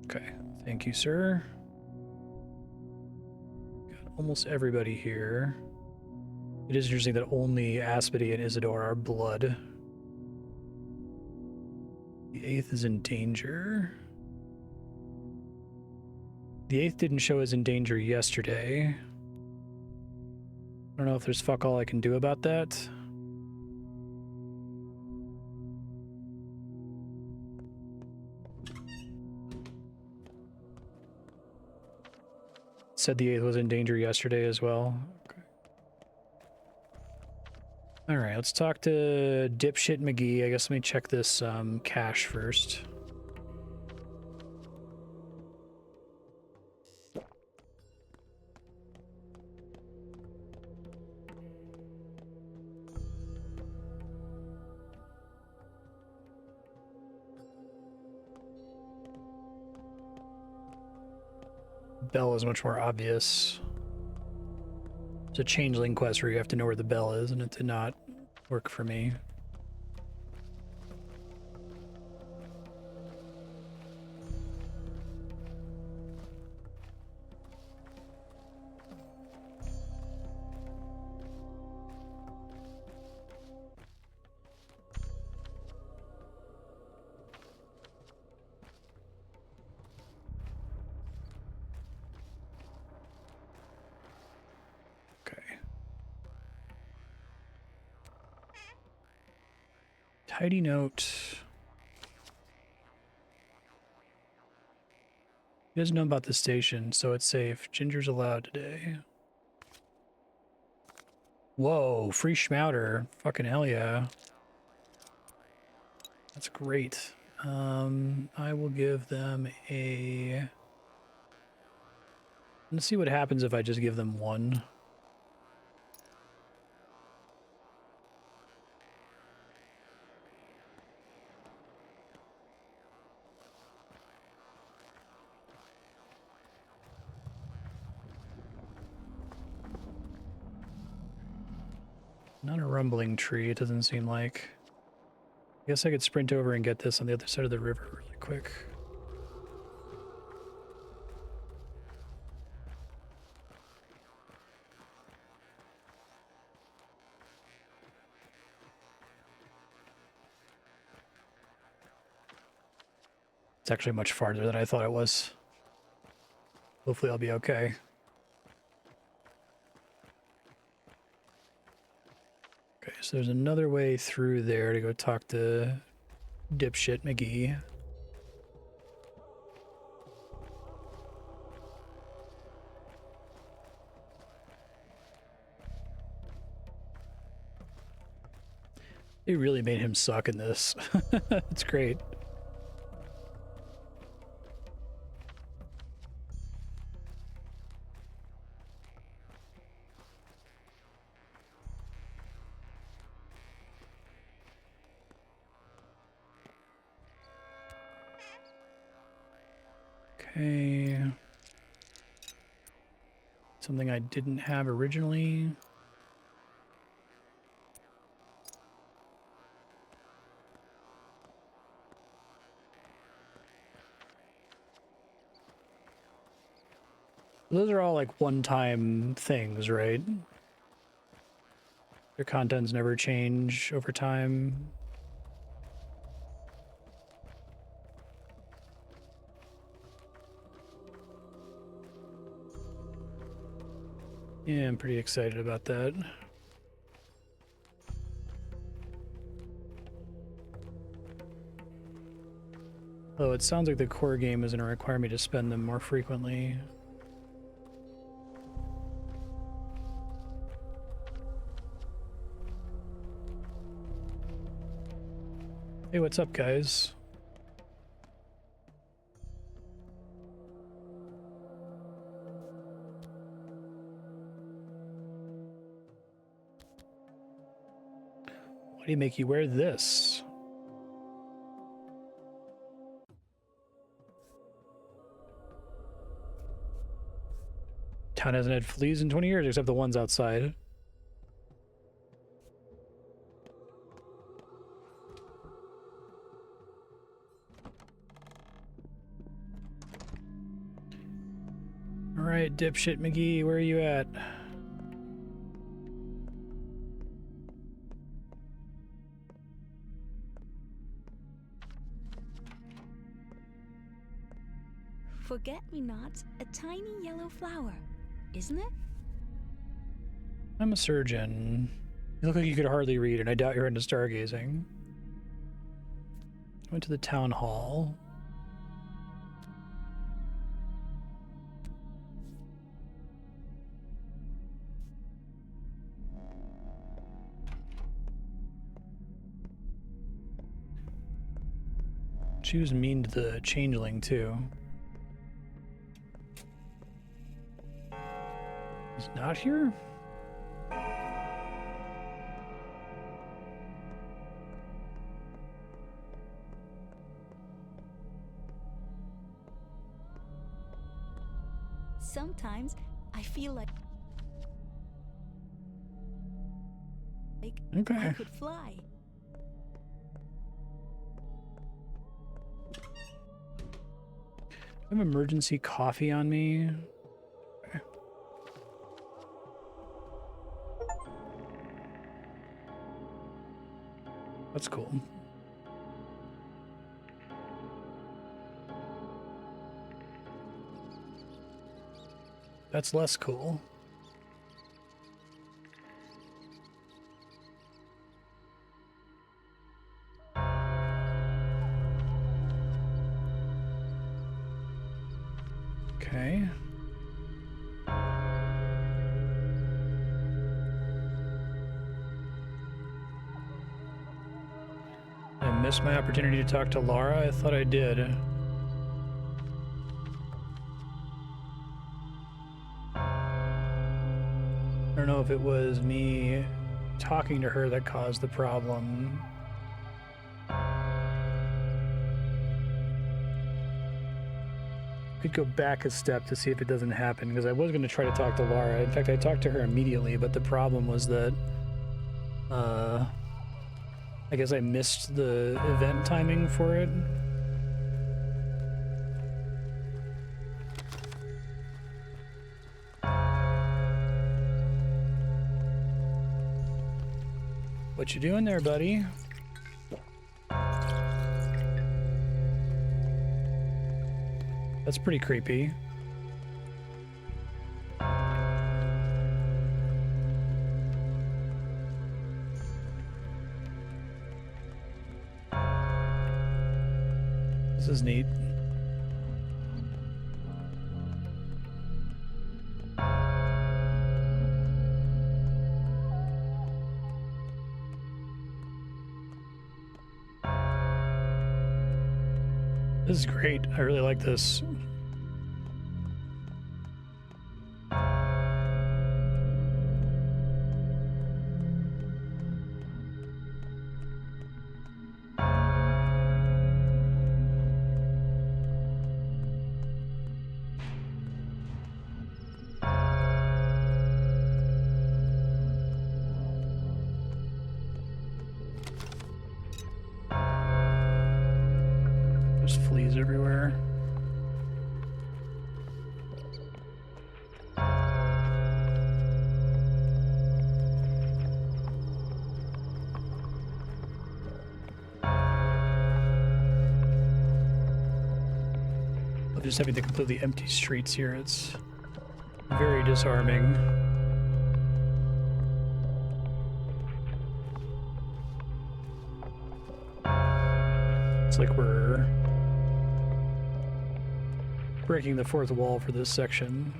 Okay, thank you, sir. Got almost everybody here. It is interesting that only Aspity and Isidore are blood. The 8th is in danger. The 8th didn't show as in danger yesterday. I don't know if there's fuck all I can do about that. Said the 8th was in danger yesterday as well. Okay. All right, let's talk to Dipshit McGee. I guess let me check this cache first. Bell is much more obvious. It's a changeling quest where you have to know where the bell is, and it did not work for me. Tidy note. He doesn't know about the station, so it's safe. Ginger's allowed today. Whoa, free schmouter. Fucking hell yeah. That's great. I will give them a... Let's see what happens if I just give them one. Not a rumbling tree, it doesn't seem like. I guess I could sprint over and get this on the other side of the river really quick. It's actually much farther than I thought it was. Hopefully I'll be okay. Okay, so there's another way through there to go talk to dipshit McGee. They really made him suck in this. It's great. Okay. Something I didn't have originally. Those are all like one-time things, right? Their contents never change over time. Yeah, I'm pretty excited about that. Though it sounds like the core game is going to require me to spend them more frequently. Hey, what's up, guys? Why do you make you wear this? Town hasn't had fleas in 20 years, except the ones outside. Alright, dipshit McGee, where are you at? Forget-me-nots, a tiny yellow flower, isn't it? I'm a surgeon. You look like you could hardly read, and I doubt you're into stargazing. Went to the town hall. She was mean to the changeling, too. He's not here? Sometimes I feel like okay. I could fly. I have emergency coffee on me. Okay. That's cool. That's less cool. Okay. I missed my opportunity to talk to Lara. I thought I did. I don't know if it was me talking to her that caused the problem. Could go back a step to see if it doesn't happen, because I was going to try to talk to Lara. In fact, I talked to her immediately, but the problem was that I guess I missed the event timing for it. What you doing there, buddy? That's pretty creepy. This is neat. This is great. I really like this. There's fleas everywhere. I'm just having the completely empty streets here. It's very disarming. It's like we're breaking the fourth wall for this section.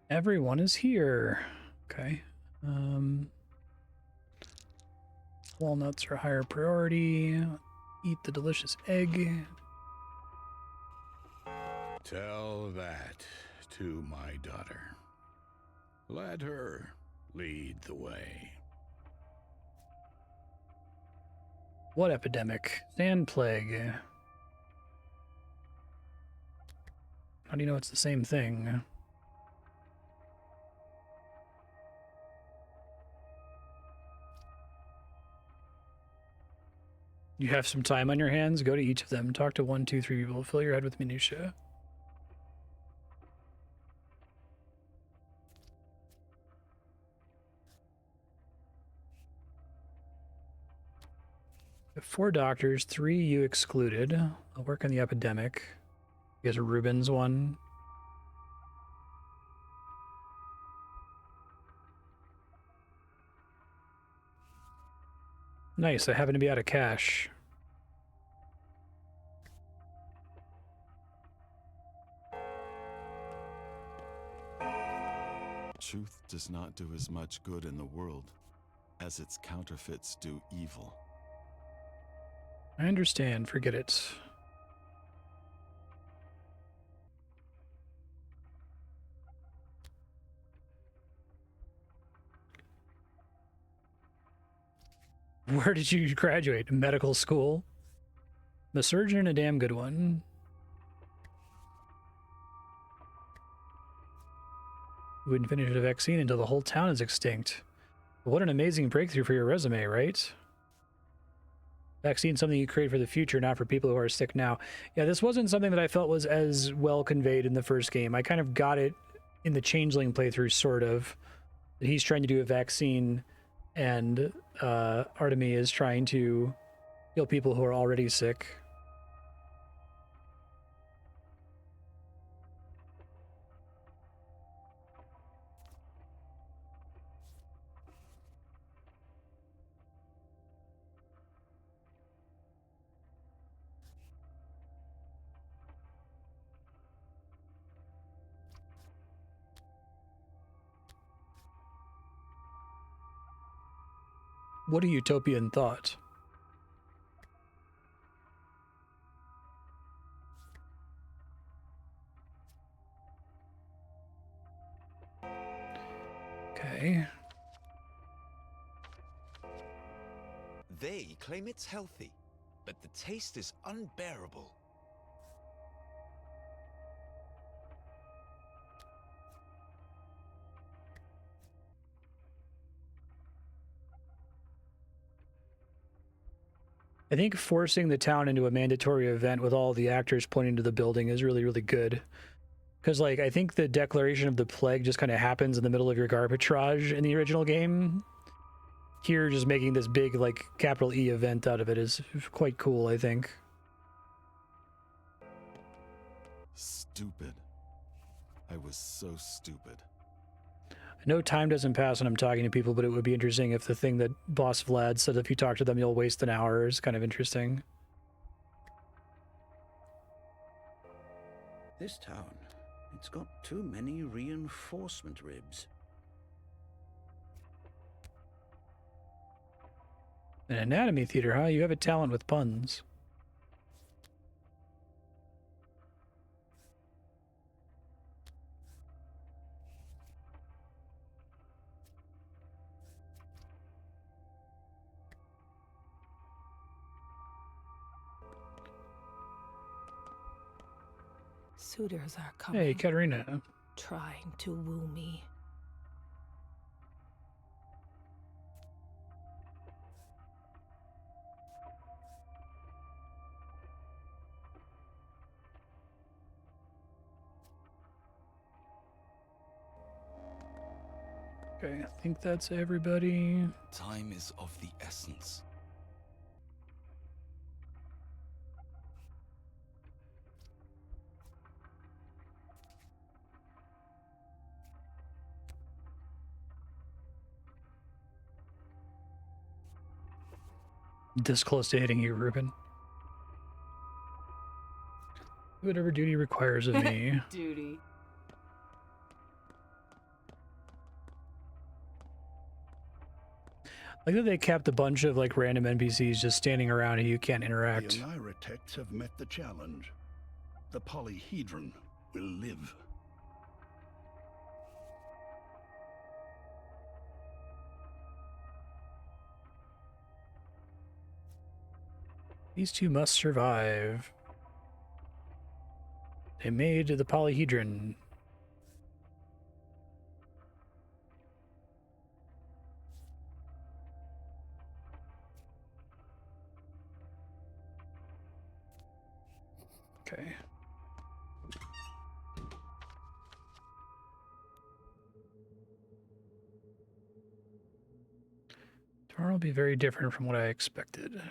Everyone is here. Okay. Walnuts are higher priority. Eat the delicious egg. Tell that to my daughter. Let her lead the way. What epidemic? Sand plague. How do you know it's the same thing? You have some time on your hands? Go to each of them. Talk to 1, 2, 3 people. Fill your head with minutia. We have 4 doctors, 3 you excluded. I'll work on the epidemic. You guys are Ruben's one. Nice, I happen to be out of cash. Truth does not do as much good in the world as its counterfeits do evil. I understand, forget it. Where did you graduate? Medical school? I'm a surgeon and a damn good one. We wouldn't finish a vaccine until the whole town is extinct. What an amazing breakthrough for your resume, right? Vaccine, something you create for the future, not for people who are sick now. Yeah, this wasn't something that I felt was as well conveyed in the first game. I kind of got it in the Changeling playthrough, sort of. That he's trying to do a vaccine, and Artemy is trying to heal people who are already sick. What a utopian thought. Okay. They claim it's healthy, but the taste is unbearable. I think forcing the town into a mandatory event with all the actors pointing to the building is really, really good. Because, like, I think the declaration of the plague just kind of happens in the middle of your arbitrage in the original game. Here, just making this big, like, capital E event out of it is quite cool, I think. Stupid. I was so stupid. I know time doesn't pass when I'm talking to people, but it would be interesting if the thing that Boss Vlad said, if you talk to them, you'll waste an hour, is kind of interesting. This town, it's got too many reinforcement ribs. An anatomy theater, huh? You have a talent with puns. Suitors are coming. Hey, Katerina. Trying to woo me. Okay, I think that's everybody. Time is of the essence. This close to hitting you, Ruben. Whatever duty requires of me. Duty. Like that they kept a bunch of like random NPCs just standing around and you can't interact. The Onirotechs have met the challenge. The polyhedron will live. These two must survive. They made the polyhedron. Okay. Tomorrow will be very different from what I expected.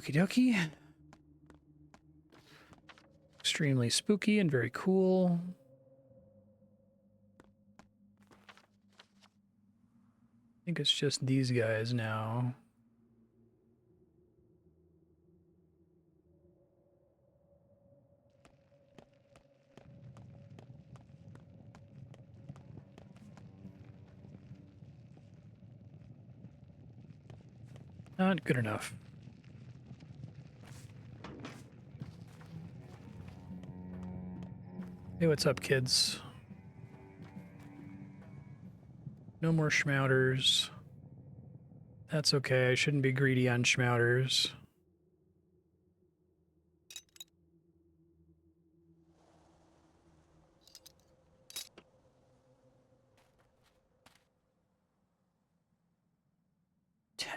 Okie dokie. Extremely spooky and very cool. I think it's just these guys now. Not good enough. Hey, what's up, kids? No more schmouters. That's okay. I shouldn't be greedy on schmouters.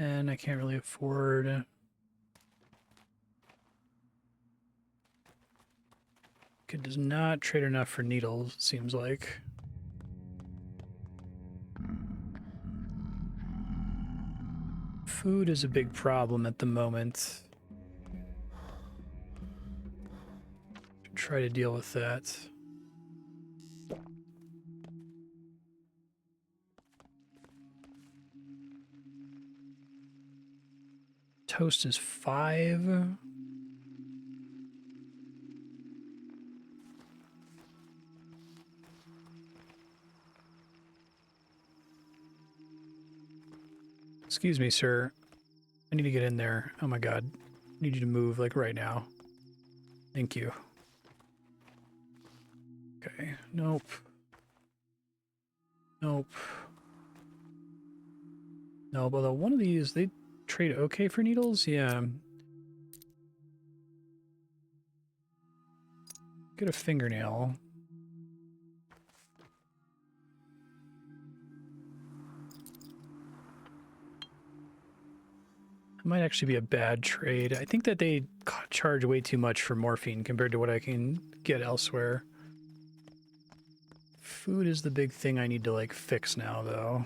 I can't really afford. Kid does not trade enough for needles, it seems like. Food is a big problem at the moment. Try to deal with that. Toast is 5. Excuse me, sir. I need to get in there. Oh my god. I need you to move, like, right now. Thank you. Okay. Nope. Nope. No, although one of these, they trade okay for needles? Yeah. Get a fingernail. It might actually be a bad trade. I think that they charge way too much for morphine compared to what I can get elsewhere. Food is the big thing I need to, like, fix now, though.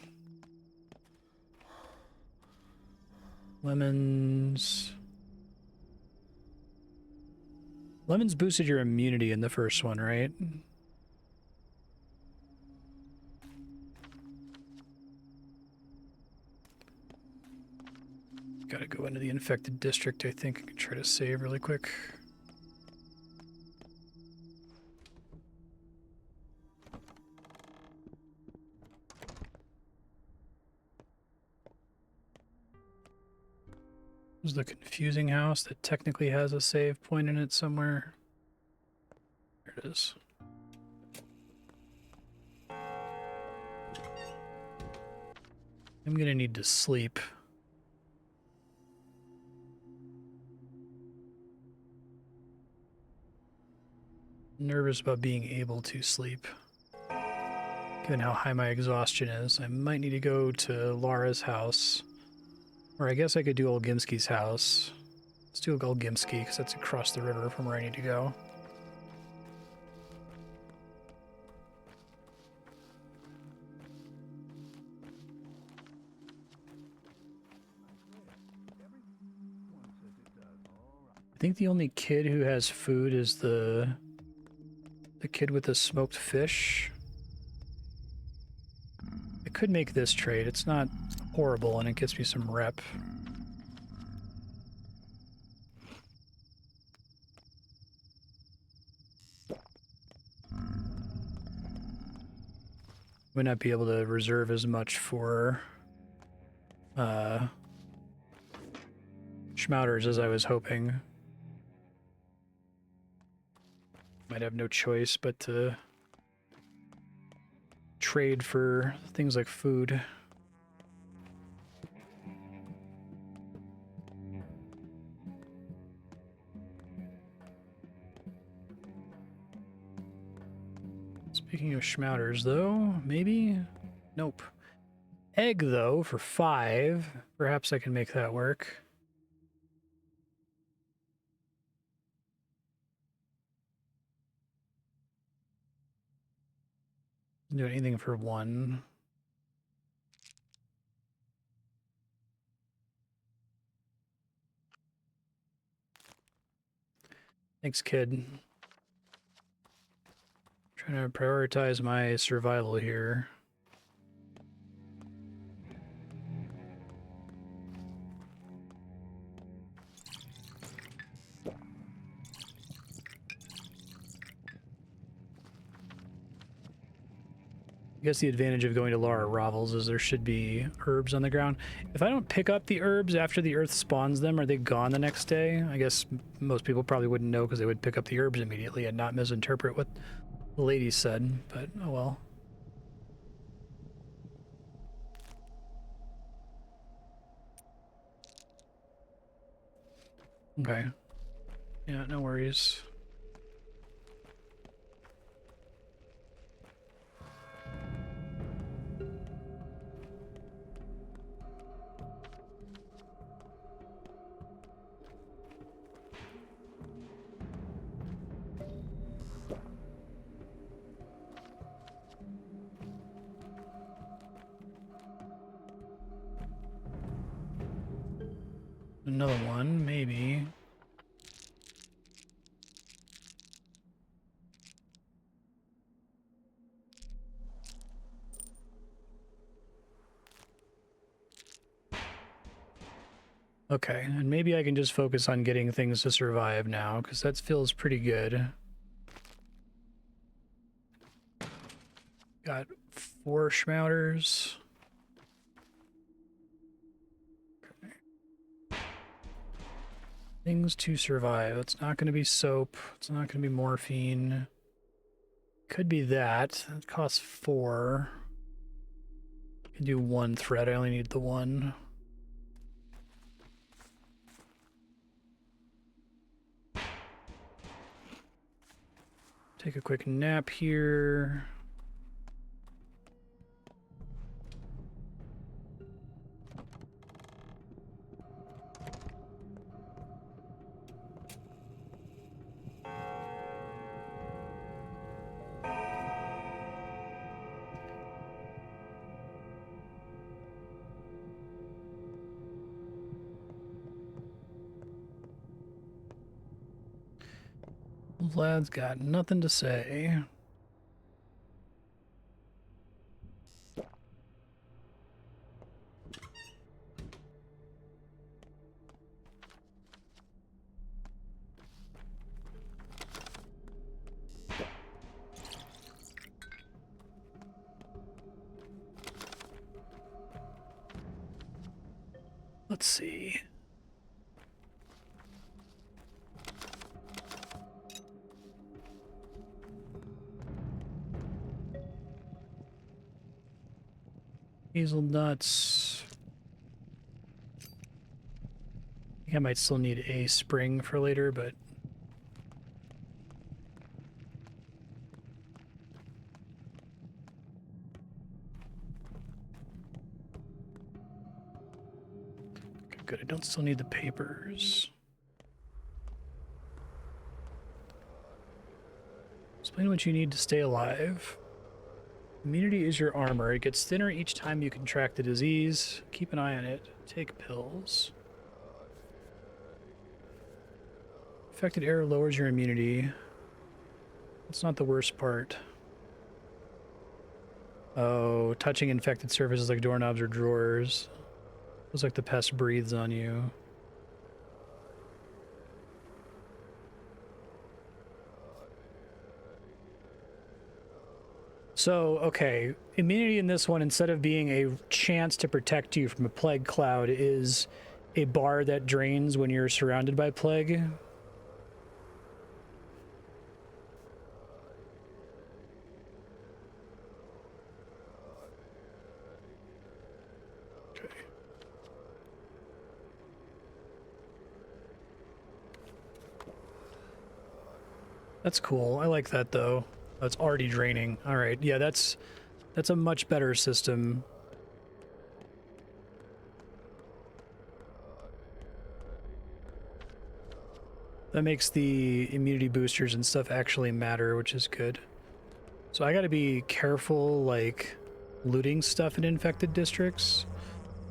Lemons. Lemons boosted your immunity in the first one, right? Gotta go into the infected district, I think. I can try to save really quick. This is the confusing house that technically has a save point in it somewhere. There it is. I'm gonna need to sleep. Nervous about being able to sleep. Given how high my exhaustion is, I might need to go to Lara's house. Or I guess I could do Olgimski's house. Let's do Olgimski, because that's across the river from where I need to go. I think the only kid who has food is the kid with the smoked fish. I could make this trade. It's not horrible, and it gets me some rep. Might not be able to reserve as much for schmouters as I was hoping. Might have no choice but to trade for things like food. Speaking of schmouters, though, maybe? Nope. Egg, though, for 5. Perhaps I can make that work. Do anything for 1. Thanks, kid. Trying to prioritize my survival here. I guess the advantage of going to Lara Ravels is there should be herbs on the ground. If I don't pick up the herbs after the earth spawns them, are they gone the next day? I guess most people probably wouldn't know because they would pick up the herbs immediately and not misinterpret what the lady said, but oh well. Okay. Yeah, no worries. Another one, maybe. Okay, and maybe I can just focus on getting things to survive now, because that feels pretty good. Got 4 schmouters. Okay. Things to survive. It's not going to be soap. It's not going to be morphine. Could be that. It costs 4. I can do 1 thread. I only need the 1. Take a quick nap here. Vlad's got nothing to say. Let's see. Hazelnuts. I think I might still need a spring for later, but okay, good. I don't still need the papers. Explain what you need to stay alive. Immunity is your armor. It gets thinner each time you contract the disease. Keep an eye on it. Take pills. Affected air lowers your immunity. That's not the worst part. Oh, touching infected surfaces like doorknobs or drawers. Feels like the pest breathes on you. So, okay, immunity in this one, instead of being a chance to protect you from a plague cloud, is a bar that drains when you're surrounded by plague. Okay. That's cool. I like that, though. That's already draining. All right. Yeah, that's a much better system. That makes the immunity boosters and stuff actually matter, which is good. So I gotta be careful, like, looting stuff in infected districts.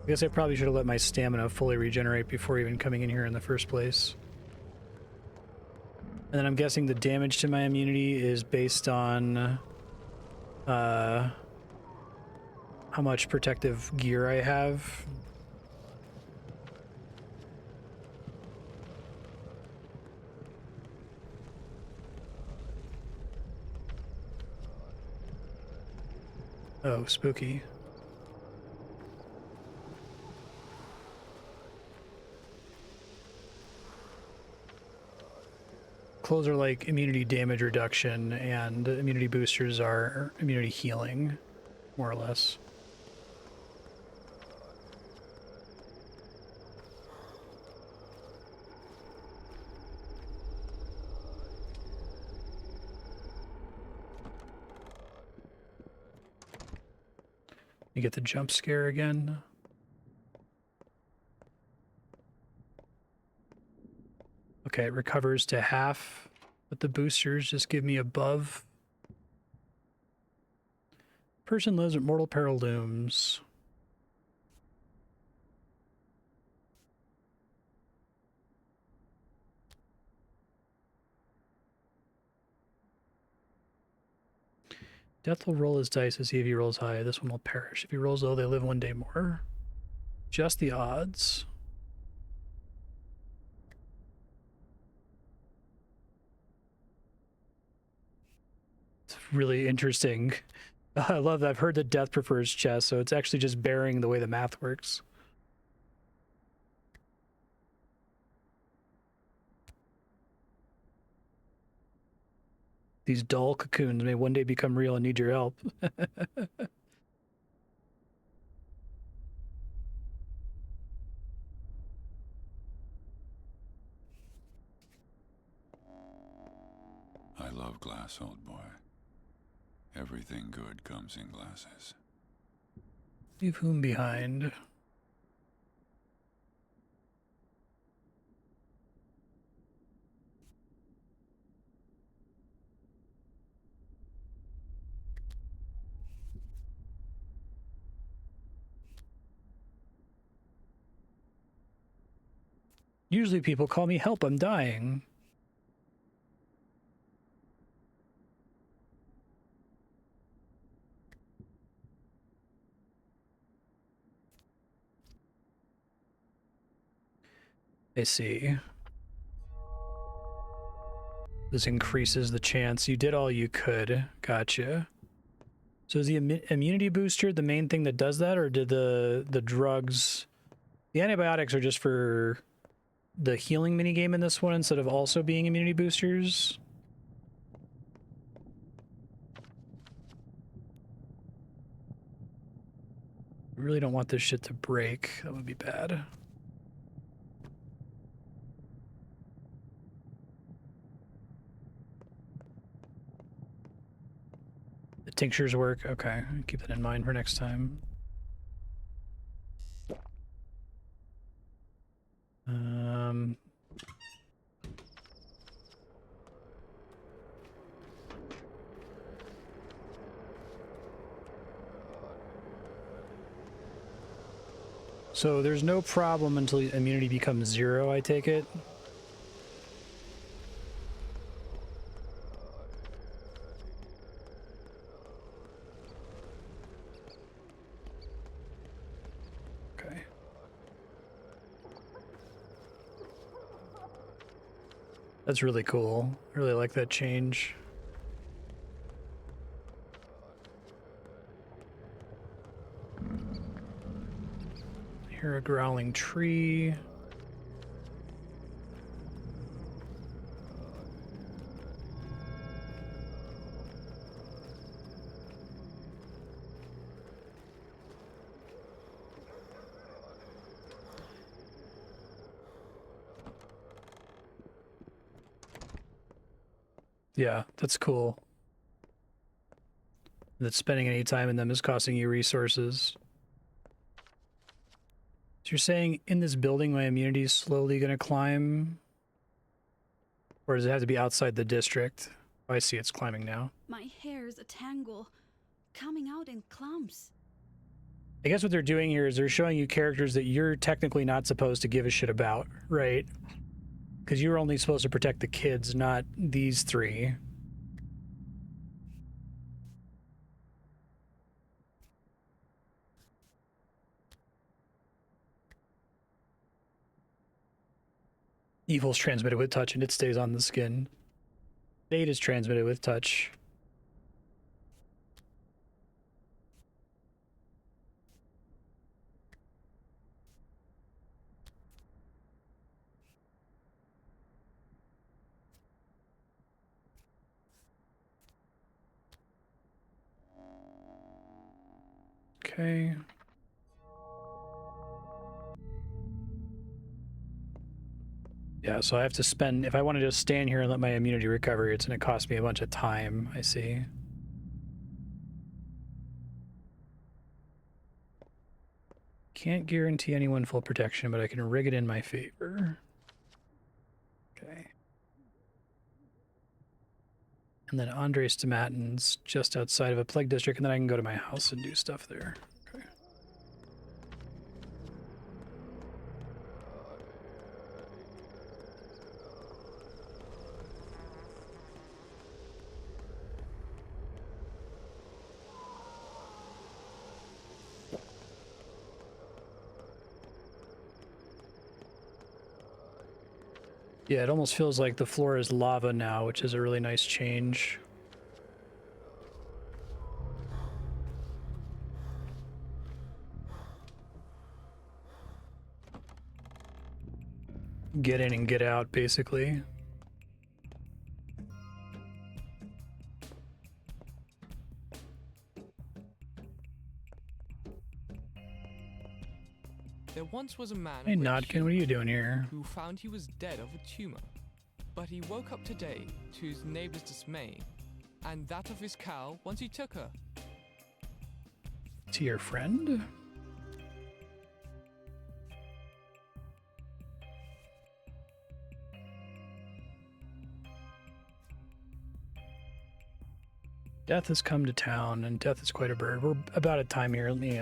I guess I probably should have let my stamina fully regenerate before even coming in here in the first place. And then I'm guessing the damage to my immunity is based on how much protective gear I have. Oh, spooky. Clothes are like immunity damage reduction, and immunity boosters are immunity healing, more or less. You get the jump scare again. Okay, it recovers to half, but the boosters just give me above. Person lives at mortal peril looms. Death will roll his dice to see if he rolls high. This one will perish. If he rolls low, they live 1 day more. Just the odds. It's really interesting. I love that. I've heard that death prefers chess, so it's actually just bearing the way the math works. These dull cocoons may one day become real and need your help. I love glass, old boy. Everything good comes in glasses. Leave whom behind? Usually people call me help, I'm dying. I see. This increases the chance. You did all you could. Gotcha. So is the immunity booster the main thing that does that, or did the drugs... The antibiotics are just for the healing minigame in this one instead of also being immunity boosters? I really don't want this shit to break. That would be bad. The tinctures work? Okay, keep that in mind for next time. So there's no problem until immunity becomes 0, I take it? Okay. That's really cool. I really like that change. Hear a growling tree. Yeah, that's cool. That spending any time in them is costing you resources. So you're saying in this building my immunity is slowly going to climb? Or does it have to be outside the district? Oh, I see it's climbing now. My hair's a tangle, coming out in clumps. I guess what they're doing here is they're showing you characters that you're technically not supposed to give a shit about, right? Because you're only supposed to protect the kids, not these three. Evil's transmitted with touch and it stays on the skin. Fate is transmitted with touch. Okay. Yeah, so I have to spend, if I want to just stand here and let my immunity recover, it's going to cost me a bunch of time, I see. Can't guarantee anyone full protection, but I can rig it in my favor. Okay. And then Andres Stomatin's just outside of a plague district, and then I can go to my house and do stuff there. Okay. Yeah, it almost feels like the floor is lava now, which is a really nice change. Get in and get out, basically. There once was a man. Hey, Nodkin, what are you doing here? Who found he was dead of a tumor, but he woke up today to his neighbor's dismay, and that of his cow once he took her. To your friend? Death has come to town, and Death is quite a bird. We're about at time here. Let me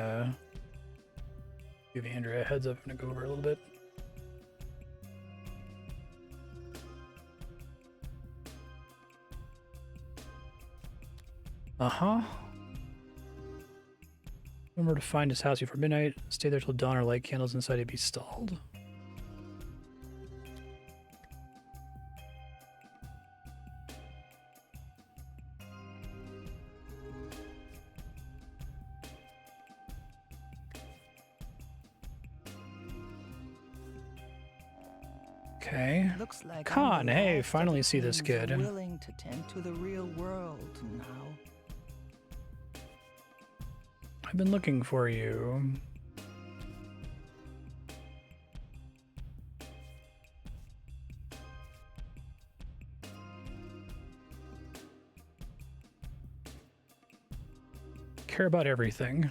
give Andrea a heads up. I'm gonna go over a little bit. Remember to find his house before midnight. Stay there till dawn or light candles inside it be stalled. Okay. Looks like Khan, hey, finally see this kid. Willing to tend to the real world now. I've been looking for you. Care about everything.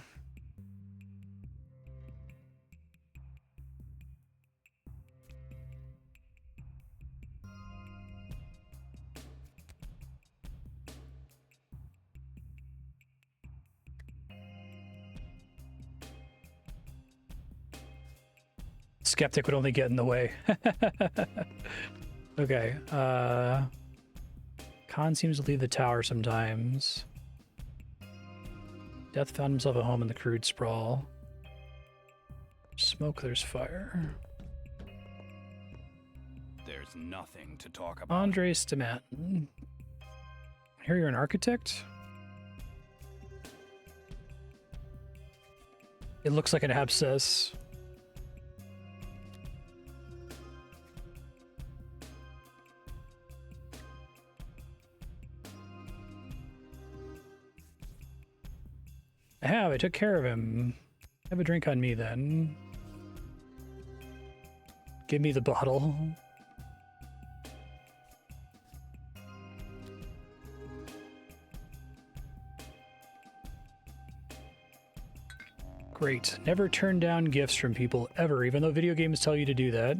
Skeptic would only get in the way. Okay. Khan seems to leave the tower sometimes. Death found himself at home in the crude sprawl. Smoke, there's fire. There's nothing to talk about. Andre Stomatin. I hear you're an architect? It looks like an abscess. I took care of him. Have a drink on me then. Give me the bottle. Great. Never turn down gifts from people, ever, even though video games tell you to do that.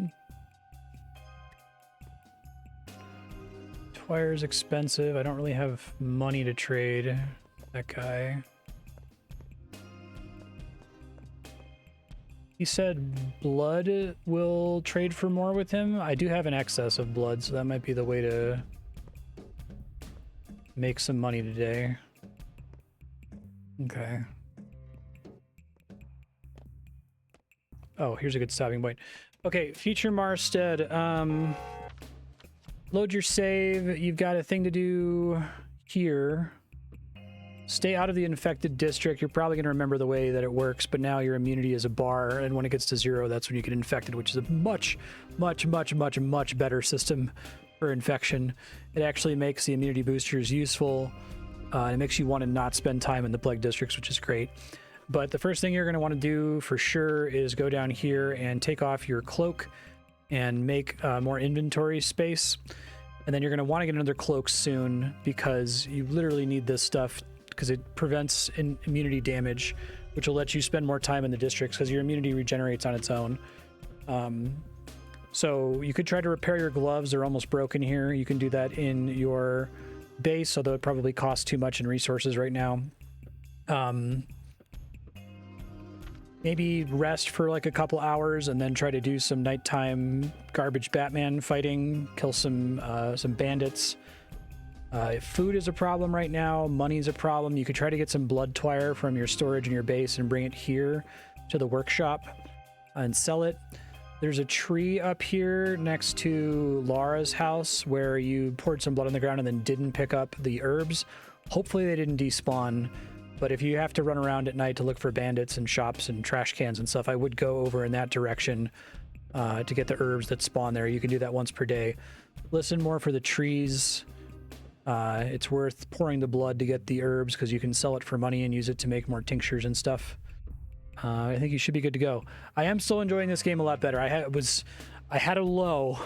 Twire's expensive. I don't really have money to trade that guy. He said blood will trade for more with him. I do have an excess of blood, so that might be the way to make some money today. Okay. Oh, here's a good stopping point. Okay, future Marstead. Load your save. You've got a thing to do here. Stay out of the infected district. You're probably going to remember the way that it works, but now your immunity is a bar, and when it gets to 0, that's when you get infected, which is a much better system for infection. It actually makes the immunity boosters useful, and it makes you want to not spend time in the plague districts, which is great. But the first thing you're going to want to do for sure is go down here and take off your cloak and make more inventory space. And then you're going to want to get another cloak soon, because you literally need this stuff because it prevents immunity damage which will let you spend more time in the districts because your immunity regenerates on its own. So you could try to repair your gloves. They're almost broken here. You can do that in your base, although it probably costs too much in resources right now. Maybe rest for like a couple hours and then try to do some nighttime garbage Batman fighting, kill some bandits. Food is a problem right now. Money is a problem. You could try to get some blood twire from your storage in your base and bring it here to the workshop and sell it. There's a tree up here next to Laura's house where you poured some blood on the ground and then didn't pick up the herbs. Hopefully they didn't despawn, but if you have to run around at night to look for bandits and shops and trash cans and stuff, I would go over in that direction to get the herbs that spawn there. You can do that once per day. Listen more for the trees. It's worth pouring the blood to get the herbs because you can sell it for money and use it to make more tinctures and stuff. I think you should be good to go. I am still enjoying this game a lot better. I had a low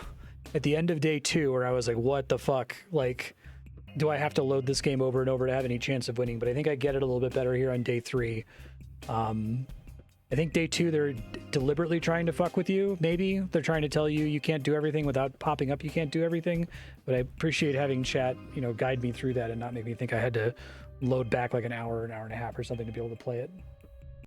at the end of day 2 where I was like, what the fuck? Like, do I have to load this game over and over to have any chance of winning? But I think I get it a little bit better here on day 3. I think day 2, they're deliberately trying to fuck with you. Maybe they're trying to tell you you can't do everything without popping up. You can't do everything. But I appreciate having chat, guide me through that and not make me think I had to load back like an hour and a half or something to be able to play it.